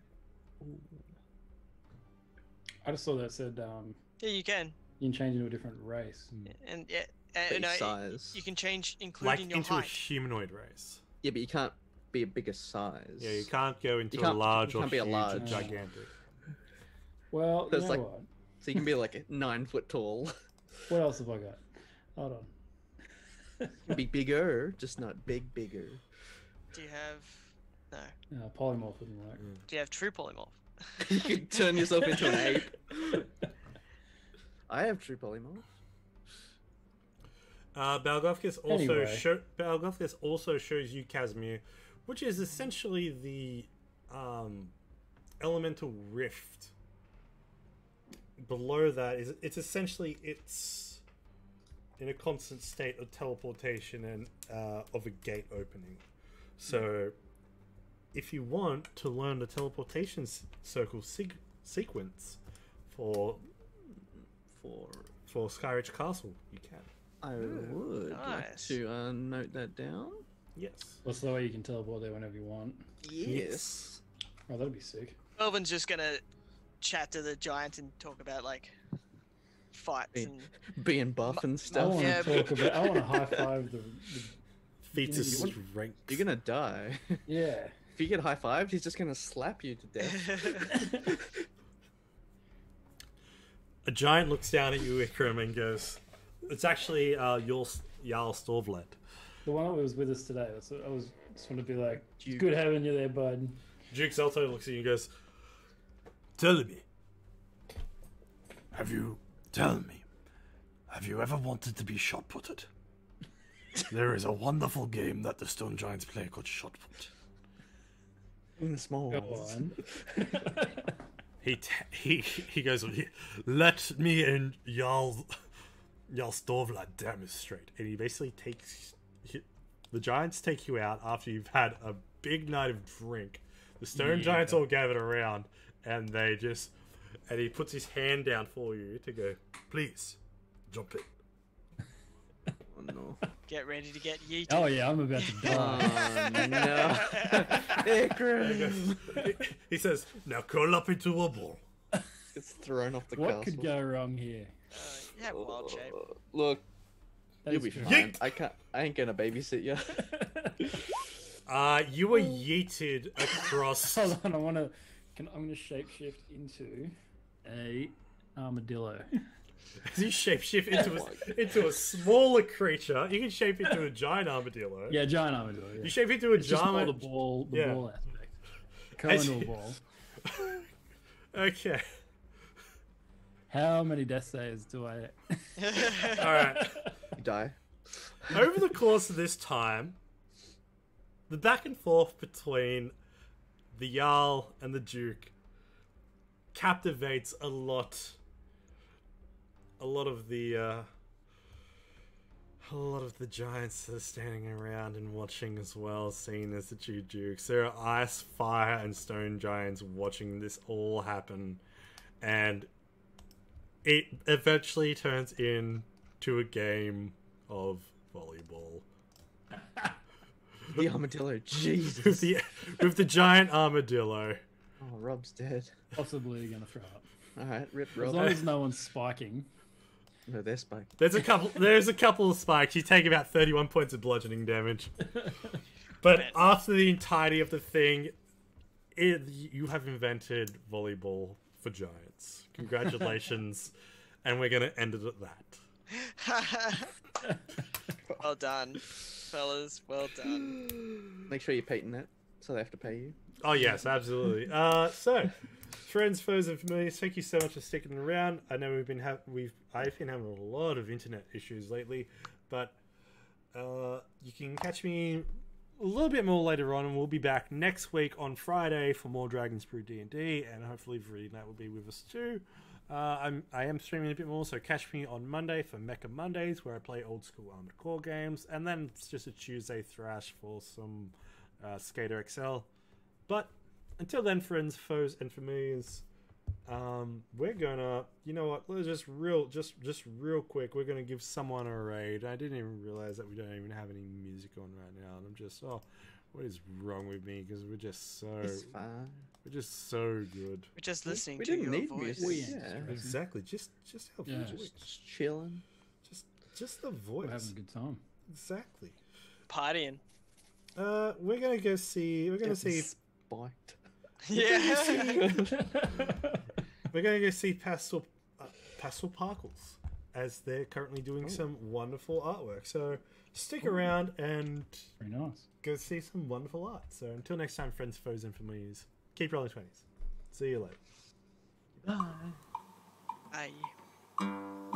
I just saw that it said Yeah, you can. you can change into a different race. And Base no, size. you can change Like including your into a height. humanoid race. Yeah, but you can't be a bigger size. Yeah, you can't go into can't- a large you or can't be a huge or large. gigantic. Well, you There's know like- what? So you can be like 9 foot tall. What else have I got? Hold on. You can be bigger, just not bigger. Do you have no? Polymorph wouldn't work. Do you have true polymorph? You can turn yourself into an ape. I have true polymorph. Balgothkis Anyway. Balgothkis also shows you Casimir, which is essentially the elemental rift. Below that is it's in a constant state of teleportation and of a gate opening. So, if you want to learn the teleportation circle sequence for Skyridge Castle, you can. I would like nice. to note that down. Yes. What's the way you can teleport there whenever you want? Yes. Oh, that'd be sick. Elvin's just gonna chat to the giant and talk about like fights Being- and Being buff and I stuff. want to Yeah, talk about. I want to high five the Feats of You strength. You're gonna die. yeah. If you get high fived, he's just gonna slap you to death. A giant looks down at you, Ikram, and goes, "It's actually your Jarl Storvlet." The one that was with us today. I was just want to be like, Duke. good having you there, bud. Duke Zelto looks at you and goes, Tell me. Have you ever wanted to be shot putted? There is a wonderful game that the Stone Giants play called Shot Put. In the small Go ones. on. he goes, "Let me and Jarl Storvlet demonstrate." And he basically takes the giants take you out after you've had a big night of drink. The stone giants all gathered around, and he puts his hand down for you to go, Please, jump in. Oh no. get ready to get yeeted. Oh yeah, I'm about to die. Oh no. Ikram he says, Now curl up into a ball. gets thrown off the What castle. could go wrong here? You have wild shape. Look, That you'll is be true. fine. I ain't gonna babysit you. you were yeeted across. Hold on, I'm gonna shapeshift into a armadillo. As you shapeshift into a smaller creature, you can shape into a giant armadillo. Yeah, giant armadillo. Yeah. You shape into a It's just more giant. the ball aspect. Curl As into a you- ball. Okay. How many death saves do I? All right. You die. Over the course of this time, the back and forth between the Jarl and the Duke captivates a lot of the giants that are standing around and watching as well, seeing as the two dukes. There are ice, fire, and stone giants watching this all happen, and it eventually turns into a game of volleyball. The armadillo. with Jesus. the giant armadillo. Oh, Rob's dead. Possibly gonna throw up. Alright, rip As Rob. long as no one's spiking. No, they're spiked. There's a couple of spikes. You take about 31 points of bludgeoning damage. But after the entirety of the thing, you have invented volleyball for giants. Congratulations. And we're going to end it at that. Well done, fellas. Well done. Make sure you patent that, so they have to pay you. Oh, yes, absolutely. So, friends, foes, and familiars, thank you so much for sticking around. I know I've been having a lot of internet issues lately, but you can catch me a little bit more later on, and we'll be back next week on Friday for more Dragons Brew D&D, and hopefully Verena will be with us too. I am streaming a bit more, so catch me on Monday for Mecha Mondays, where I play old school Armored Core games, and then it's just a Tuesday thrash for some Skater XL. But until then, friends, foes, and familiars, we're gonna, you know what? Let's just real quick. We're gonna give someone a raid. I didn't even realize that we don't even have any music on right now, and I'm just, what is wrong with me? Because we're just so good. We're just listening We to didn't your need voice. music. Yeah. Yeah. Exactly. Just our Yeah. voice. Just chilling. Just the We're having voice. a good time. Exactly. Partying. We're gonna go see. We're gonna see. Spiked. Yeah. We're going to go see Pastel Parkles, as they're currently doing some wonderful artwork. So stick around and Very nice. go see some wonderful art. So until next time, friends, foes, and familiars, keep rolling 20s. See you later. Bye. Aye.